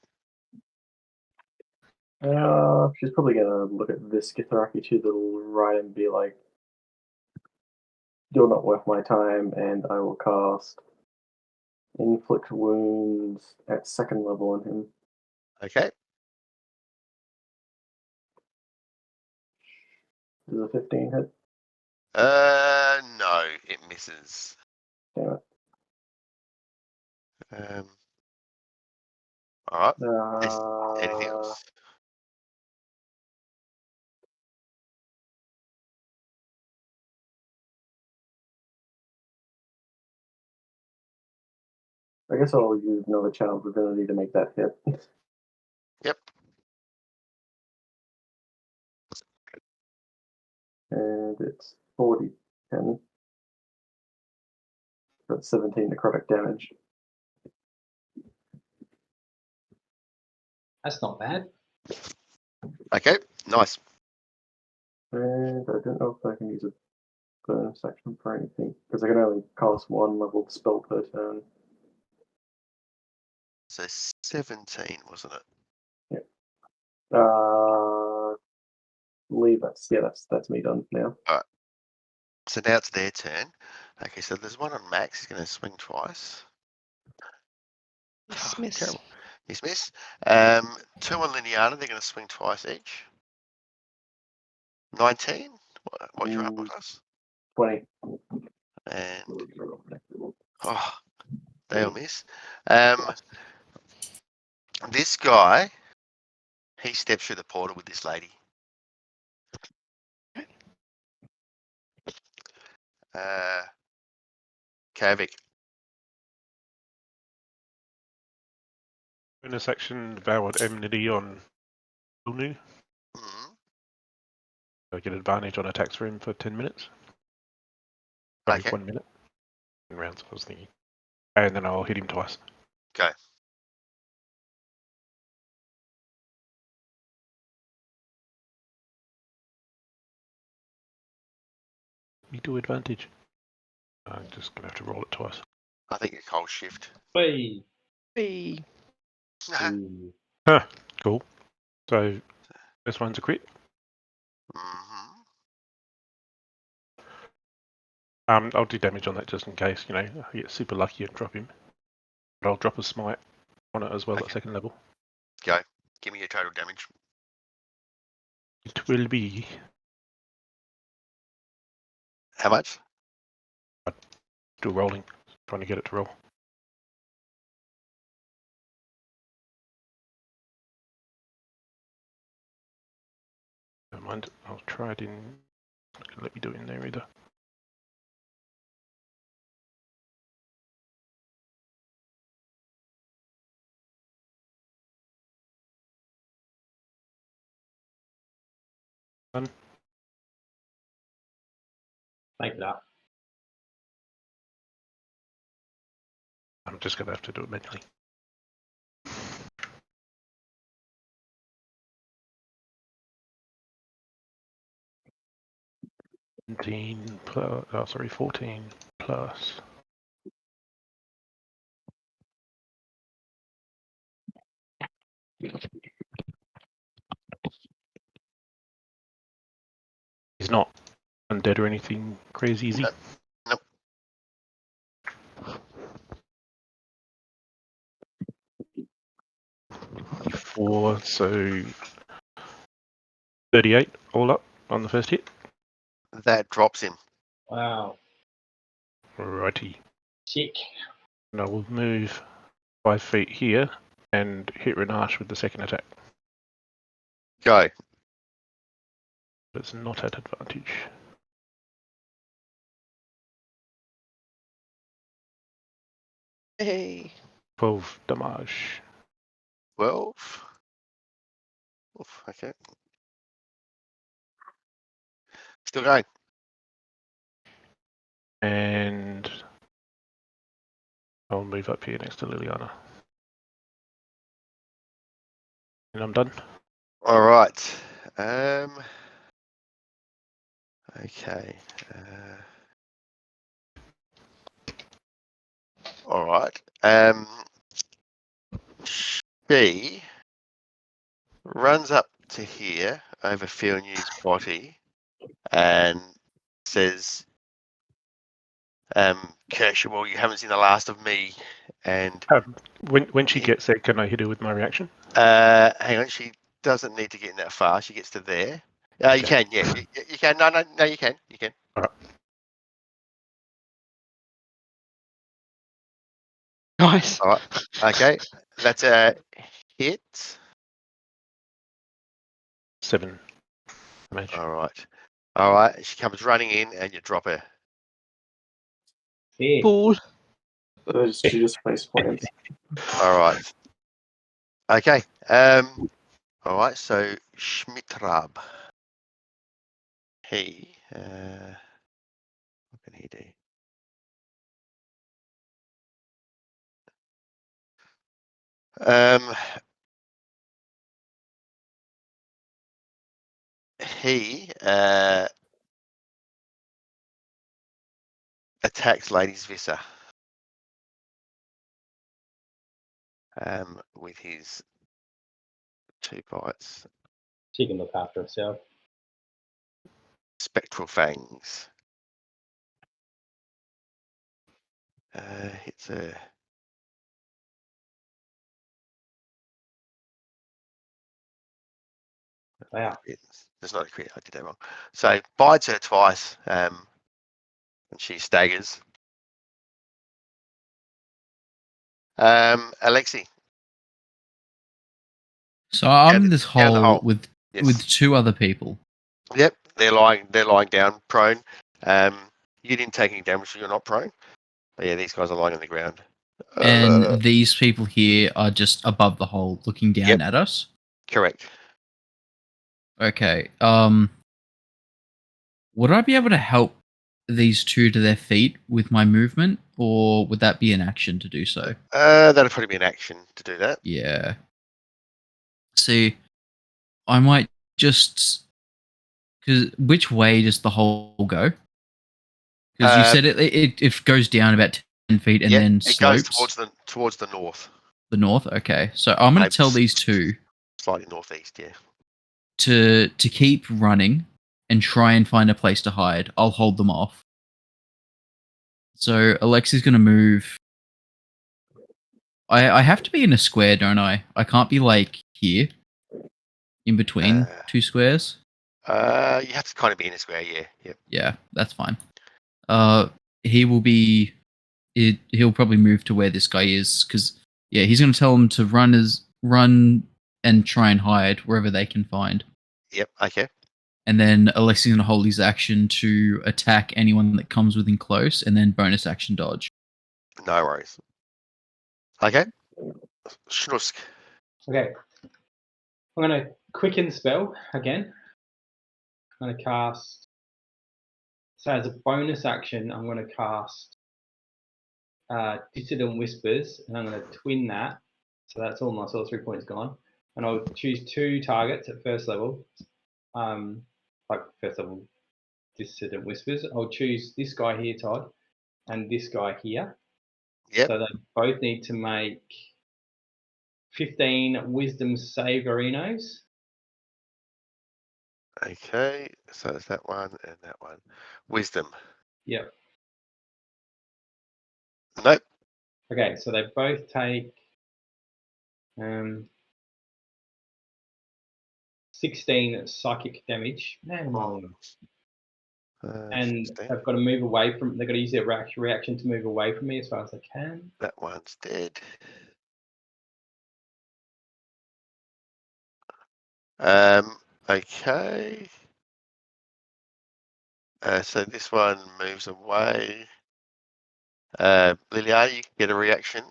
She's probably gonna look at this Githuraki to the right and be like, "You're not worth my time," and I will cast Inflict Wounds at 2nd level on him. Okay. Does a 15 hit? No, it misses. Damn All right. it. Anything else? I guess I'll use another Child's Divinity to make that hit. Yep. And it's 40, 10. That's 17 necrotic damage. That's not bad. Okay. Nice. And I don't know if I can use a bonus action for anything, because I can only cast 1 leveled spell per turn. So 17, wasn't it? Leave that's me done now. So now it's their turn. Okay, so there's one on Max. He's going to swing twice. Dismiss. Terrible. Dismiss. 2 on Liliana. They're going to swing twice each. 19. What's your armor class? 20. And they all miss. This guy, he steps through the portal with this lady. Kavik. Bonus action, Devoured Enmity on Ulnu. Mhm. I get advantage on attacks for him for 10 minutes. Sorry, Okay. 1 minute. 10 rounds, I was thinking. And then I'll hit him twice. Go. You do advantage. I'm just going to have to roll it twice. I think a cold shift. Whee! Be Ooh. Huh, cool. So, this one's a crit. Mhm. I'll do damage on that just in case, I get super lucky and drop him. But I'll drop a smite on it as well at Okay. 2nd level. Go. Give me your total damage. It will be How much? still rolling, trying to get it to roll. Never mind, I'll try it in. Not gonna let me do it in there either. Done. Make it up. I'm just gonna have to do it manually. Plus, 14 plus. He's not undead or anything crazy, is he? Nope. 4, so 38 all up on the first hit. That drops him. Wow. Righty. Sick. And I will move 5 feet here and hit Renache with the second attack. Go. But it's not at advantage. hey. 12 damage. 12. Oof, okay. Still going. And I'll move up here next to Liliana. And I'm done. All right. Okay. All right. She runs up to here over Fionu's body and says, Kershaw, well, you haven't seen the last of me. And When she gets there, can I hit her with my reaction? hang on, she doesn't need to get in that far. She gets to there. You can, yeah. You can. No, you can. You can. All right. Nice. All right. Okay. That's a hit. 7 damage. All right. All right. She comes running in and you drop her. Here. Fool. She just face plants. All right. Okay. All right. So Schmitrab. He. What can he do? He attacks Lady's Visser with his 2 bites. She can look after herself. Spectral Fangs. Hits a. Wow. There's not a crit. I did that wrong. So bites her twice, and she staggers. Alexi. So I'm in this down the hole hole. with Yes. with 2 other people. Yep, they're lying down, prone. You didn't take any damage, so you're not prone. But yeah, these guys are lying on the ground. And these people here are just above the hole looking down Yep. at us. Correct. Okay. Would I be able to help these 2 to their feet with my movement, or would that be an action to do so? That'll probably be an action to do that. Yeah. See, I might just, because which way does the hole go? Because you said it goes down about 10 feet and then it goes slopes towards the north. the north. Okay, so I'm going Maybe to tell these 2 slightly northeast. Yeah. to keep running and try and find a place to hide. I'll hold them off. So Alexi's going to move. I have to be in a square, don't I? I can't be like here, in between 2 squares. You have to kind of be in a square. Yeah. Yep. Yeah, that's fine. He will be. He'll probably move to where this guy is, because yeah, he's going to tell him to run and try and hide wherever they can find. Yep. Okay. And then Alexi's going to hold his action to attack anyone that comes within close, and then bonus action dodge. No worries. Okay. Schnusk. Okay. I'm going to quicken spell again. I'm going to cast. So as a bonus action, I'm going to cast Dissident Whispers, and I'm going to twin that. So that's all my sorcery points gone. And I'll choose 2 targets at first level. Like first level Dissident Whispers. I'll choose this guy here, Todd, and this guy here. Yep. So they both need to make 15 Wisdom Saverinos. Okay. So it's that one and that one. Wisdom. Yep. Nope. Okay, so they both take 16 psychic damage. And 16. they've got to move away from. They've got to use their reaction to move away from me as far as they can. That one's dead. Okay. So this one moves away. Liliana, you can get a reaction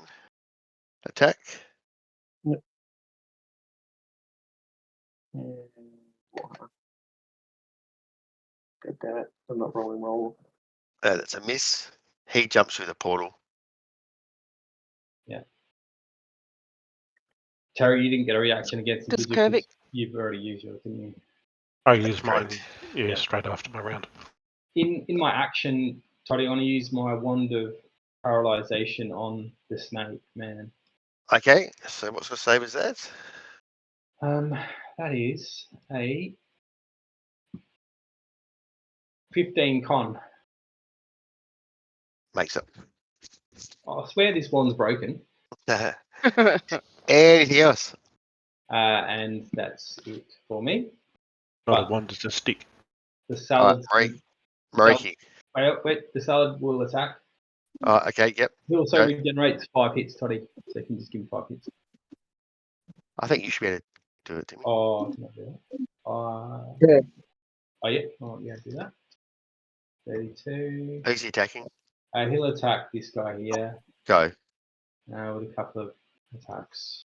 attack. God damn it. I'm not rolling roll. That's a miss. He jumps through the portal. Yeah. Terry, you didn't get a reaction against the Does digit 'cause Kervik- you've already used yours, didn't you? I use mine, correct. yeah, straight after my round. In my action, Toddy, I want to use my wand of paralyzation on the snake man. Okay, so what sort of save is that? That is a 15 con. Makes it. I swear this wand's broken. Anything else? And that's it for me. Not But a wand, it's a stick. the salad. Mariki. Wait, the salad will attack. Okay, yep. He also Go. regenerates 5 hits, Toddy. So you can just give him 5 hits. I think you should be able to do it, Timmy. Oh, I can do that. Yeah. Oh, yeah. Oh, yeah, do that. 32. Who's he attacking? He'll attack this guy here Go. with a couple of attacks.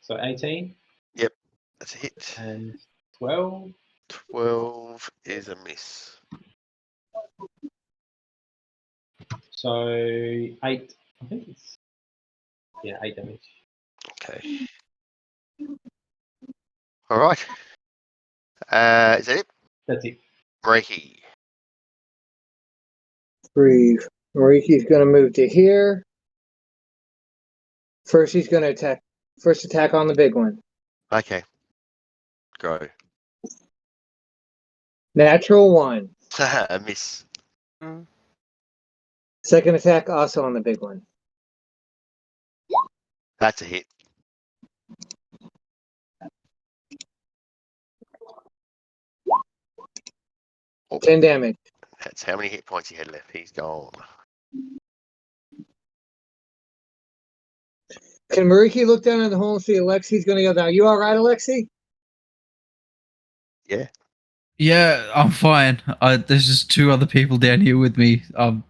So 18 That's a hit. and 12. 12 is a miss. So 8. I think it's 8 damage. Okay. All right. Is that it? That's it. Mariki. Breathe. Mariki's going to move to here. First, he's going to attack. First attack on the big one. Okay. Go. Natural 1. A miss. Second attack also on the big one. That's a hit. Oh, 10 damage. that's how many hit points he had left. He's gone. Can Mariki look down at the hole and see Alexi's going to go down? You all right, Alexi? Yeah. Yeah, I'm fine. There's just 2 other people down here with me. I'm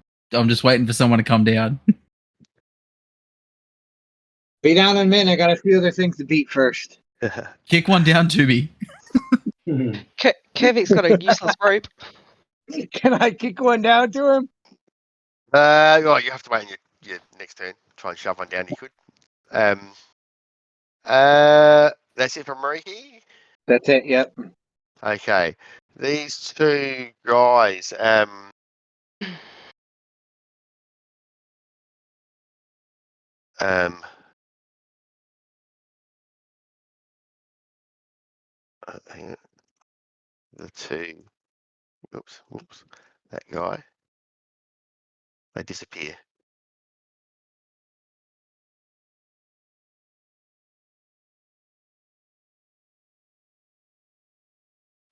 just waiting for someone to come down. Be down in a minute. I got a few other things to beat first. Kick one down to me. Kervik's got a useless rope. Can I kick one down to him? Well, you have to wait on your next turn. Try and shove one down. You could. That's it from Mariki. That's it. Yep. Okay. These 2 guys. Hang on. The 2. Whoops. That guy. They disappear.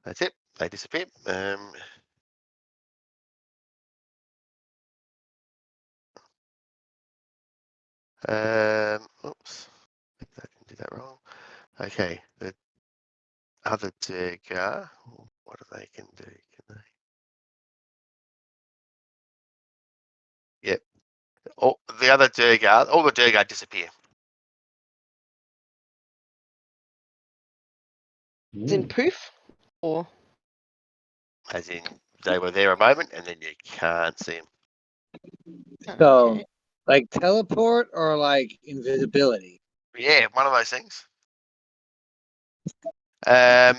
That's it. They disappear. Oops. I didn't do that wrong. Okay. The other Durga. What do they can do? Can they? Yep. All the other Durga. All the Durga disappear. Is in poof? Or As in, they were there a moment and then you can't see them. So, okay. like teleport or like invisibility? Yeah, one of those things. Yeah,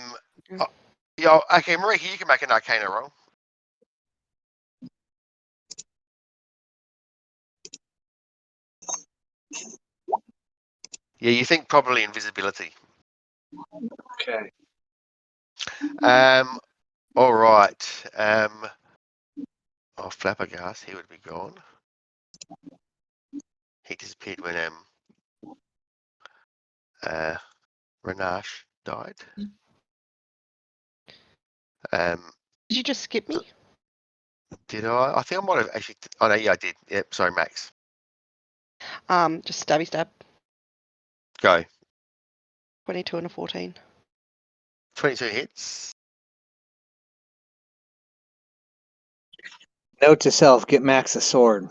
okay, Mariki, you can make an Arcana roll. Yeah, you think probably invisibility. Okay. All right. Flappergast, he would be gone. He disappeared when Renash died. Did you just skip me? Did I? I think I might have actually. Oh no, yeah, I did. Yep. Sorry, Max. Just stabby stab. Go. 22 and a 14. 22 hits. Note to self: get Max a sword.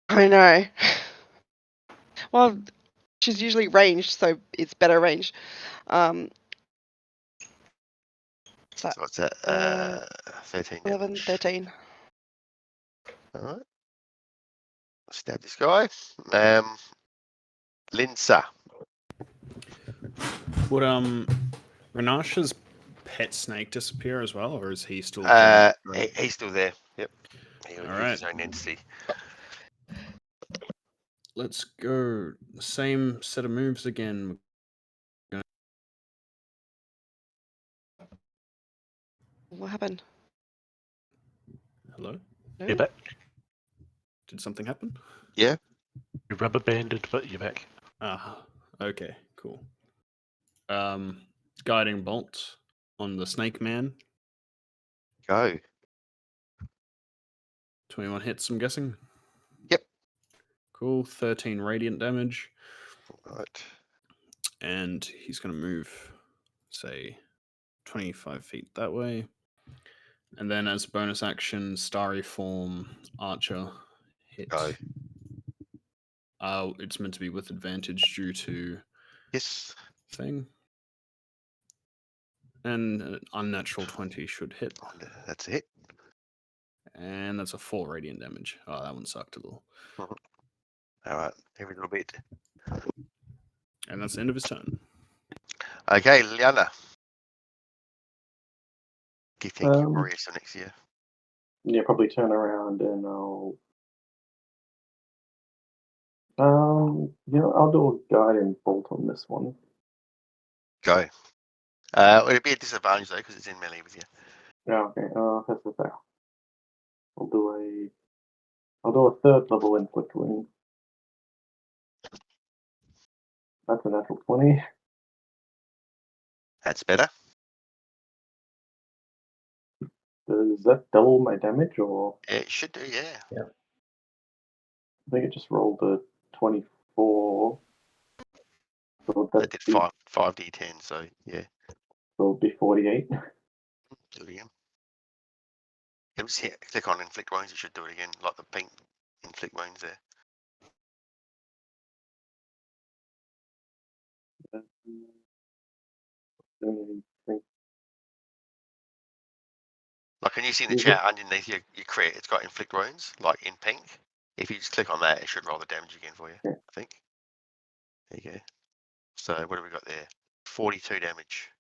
I know. Well, she's usually ranged, so it's better range. So what's that? 13 11, damage. 13. All right. Stab this guy. Linsa. Would Renasha's pet snake disappear as well, or is he still? He's still there. Yep. He's Alright. his own entity. Let's go. Same set of moves again. What happened? Hello? No? You're back. Did something happen? Yeah. You're rubber banded, but you're back. Ah, okay, cool. Guiding bolt on the snake man. Go. 21 hits, I'm guessing. Yep. Cool. 13 radiant damage. All right. And he's going to move, say, 25 feet that way. And then as a bonus action, starry form, archer, hit. Go. It's meant to be with advantage due to Yes. thing. And an unnatural 20 should hit. That's it. And that's a 4 radiant damage. Oh, that one sucked a little. All right. Every little bit. And that's the end of his turn. Okay, Liana. Gift Yankee Um, Warriors for next year. Yeah, probably turn around and I'll do a guiding bolt on this one. Go. It'd be a disadvantage though because it's in melee with you. Yeah, okay. That's the fair. I'll do a third level inflict wound. That's a natural 20. That's better. Does that double my damage, or It should do, yeah. I think it just rolled a 24. So That did 5d10, so yeah. So it'll be 48. Do it again. Just click on inflict wounds, it should do it again, like the pink inflict wounds there. Like, can you see in the chat underneath your crit, it's got inflict wounds, like in pink. If you just click on that, it should roll the damage again for you, I think. There you go. So what have we got there? 42 damage.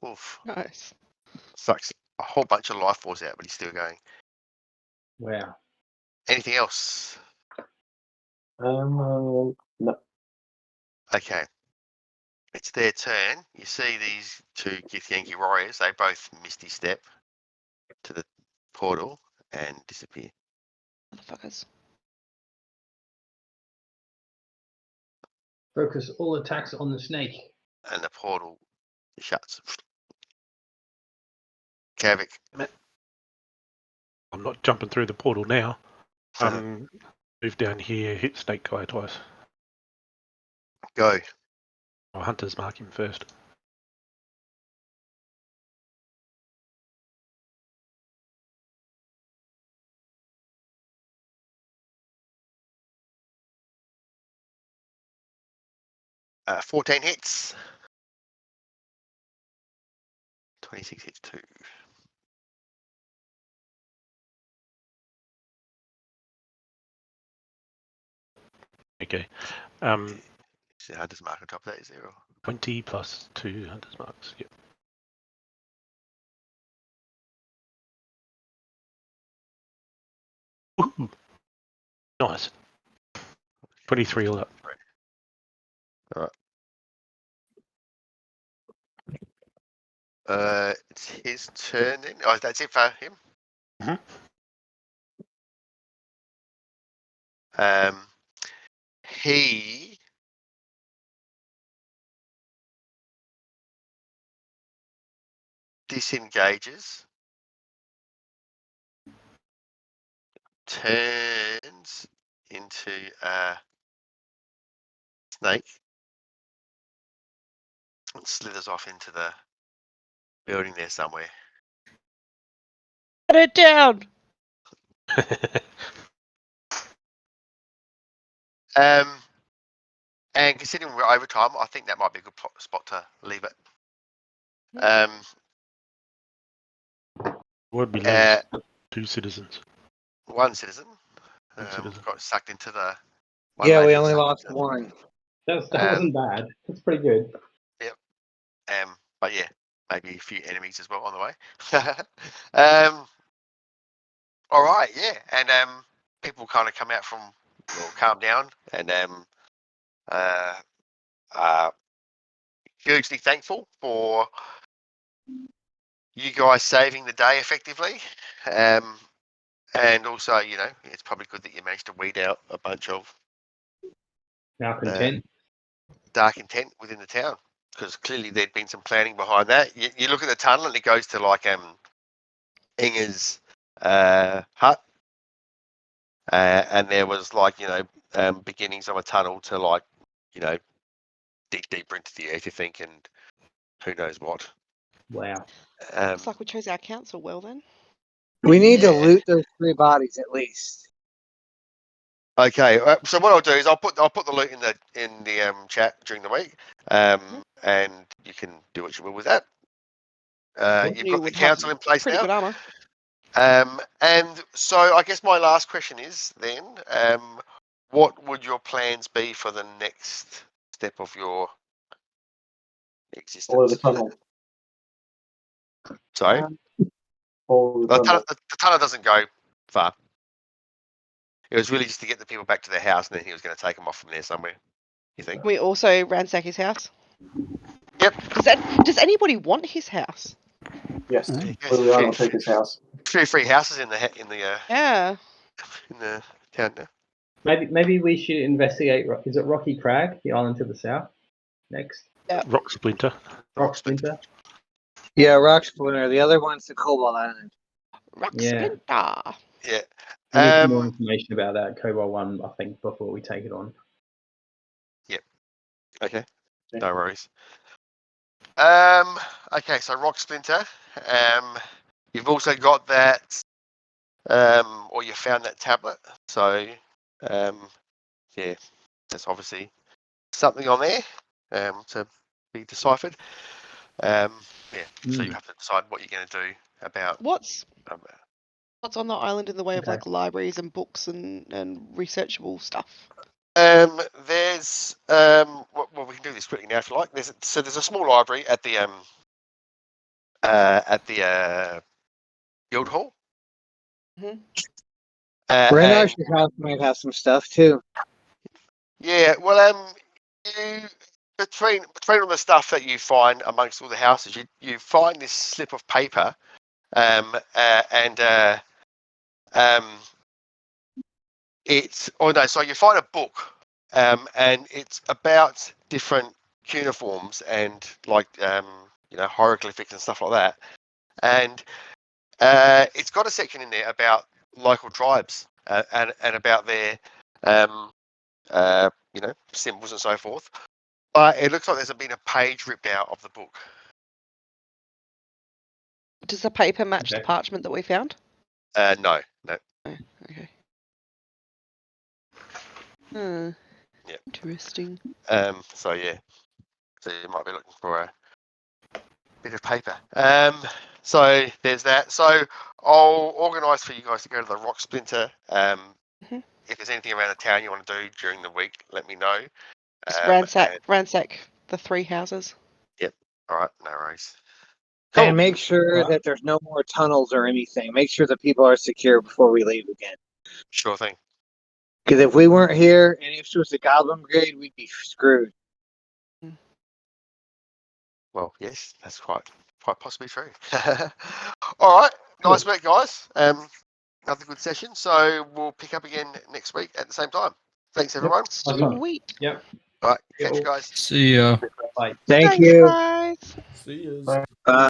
Oof. Nice. Sucks a whole bunch of life force out, but he's still going. Wow. Anything else? No. Okay. It's their turn. You see these two Githyanki warriors, they both misty step to the portal and disappear. Motherfuckers. Focus all attacks on the snake. And the portal shuts. Kavik. I'm not jumping through the portal now. Move down here, hit snake guy twice. Go. Oh, hunters mark him first. 14 hits. 26 hits too. Okay. So hunter's mark on top of that is 0. 20 plus 2 hunters marks. Yep. Ooh. Nice. 23 all up. All right. It's his turn then. Oh, that's it for him. He disengages, turns into a snake, and slithers off into the building there somewhere. Put it down. And considering we're over time, I think that might be a good spot to leave it. Would be less 2 citizens. one citizen. Citizen. Got sucked into the. Yeah, we lady only sucked lost into- one. That Um, wasn't bad. That's pretty good. But yeah, maybe a few enemies as well on the way. All right, yeah, and people kind of come out from, or calm down, and hugely thankful for you guys saving the day effectively. And also, you know, it's probably good that you managed to weed out a bunch of Malcontent. dark intent within the town, because clearly there'd been some planning behind that. You look at the tunnel and it goes to like Inger's hut, and there was like, you know, beginnings of a tunnel to like, you know, dig deeper into the earth, you think, and who knows what. Wow. Looks like we chose our council well then. We need to Yeah. loot those 3 bodies at least. Okay, so what I'll do is I'll put the loot in the chat during the week, and you can do what you will with that. You've You got the would have council in place pretty now. good armor. And so I guess my last question is then, what would your plans be for the next step of your existence? Follow the tunnel. Sorry, Follow the the tunnel. tunnel doesn't go far. It was really just to get the people back to their house, and then he was going to take them off from there somewhere. You think? We also ransack his house. Yep. Does anybody want his house? Yes. Mm. Clearly, I will take his house. 2 free houses in the Yeah. town now. Maybe we should investigate. Is it Rocky Crag, the island to the south? Next. Rock Splinter. Rock Splinter. Yeah, Rock Splinter. The other one's the Cobalt Island. Rock Yeah. Splinter. Yeah. We need some more information about that Cobalt one, I think, before we take it on. Okay. Yeah. No worries. Okay, so Rock Splinter. You've also got that, or you found that tablet. So, yeah, there's obviously something on there to be deciphered. So you have to decide what you're going to do about. What's on the island in the way of Okay. like libraries and books and researchable stuff? There's well, we can do this quickly now if you like. There's a small library at the guild hall. Mhm. Brendar's And- house might have some stuff too. yeah, well, you between all the stuff that you find amongst all the houses, you find this slip of paper, and it's so you find a book, and it's about different cuneiforms and like you know, hieroglyphics and stuff like that, and it's got a section in there about local tribes and about their you know, symbols and so forth. But it looks like there's been a page ripped out of the book. Does the paper match the Okay. parchment that we found? No. Okay. Hmm. Yeah. Interesting. So yeah. So you might be looking for a bit of paper. So there's that. So I'll organise for you guys to go to the Rock Splinter. Mhm. If there's anything around the town you want to do during the week, let me know. Just ransack the 3 houses. All right, no worries. And make sure that there's no more tunnels or anything. Make sure that people are secure before we leave again. Sure thing. Because if we weren't here and if it was the Goblin Brigade, we'd be screwed. Well, yes, that's quite possibly true. All right, nice work, guys. Another good session. So we'll pick up again next week at the same time. Thanks, everyone. Sweet. Yep. All right, catch you guys. See ya. Bye. Thank Thanks, you. guys. See you. Bye.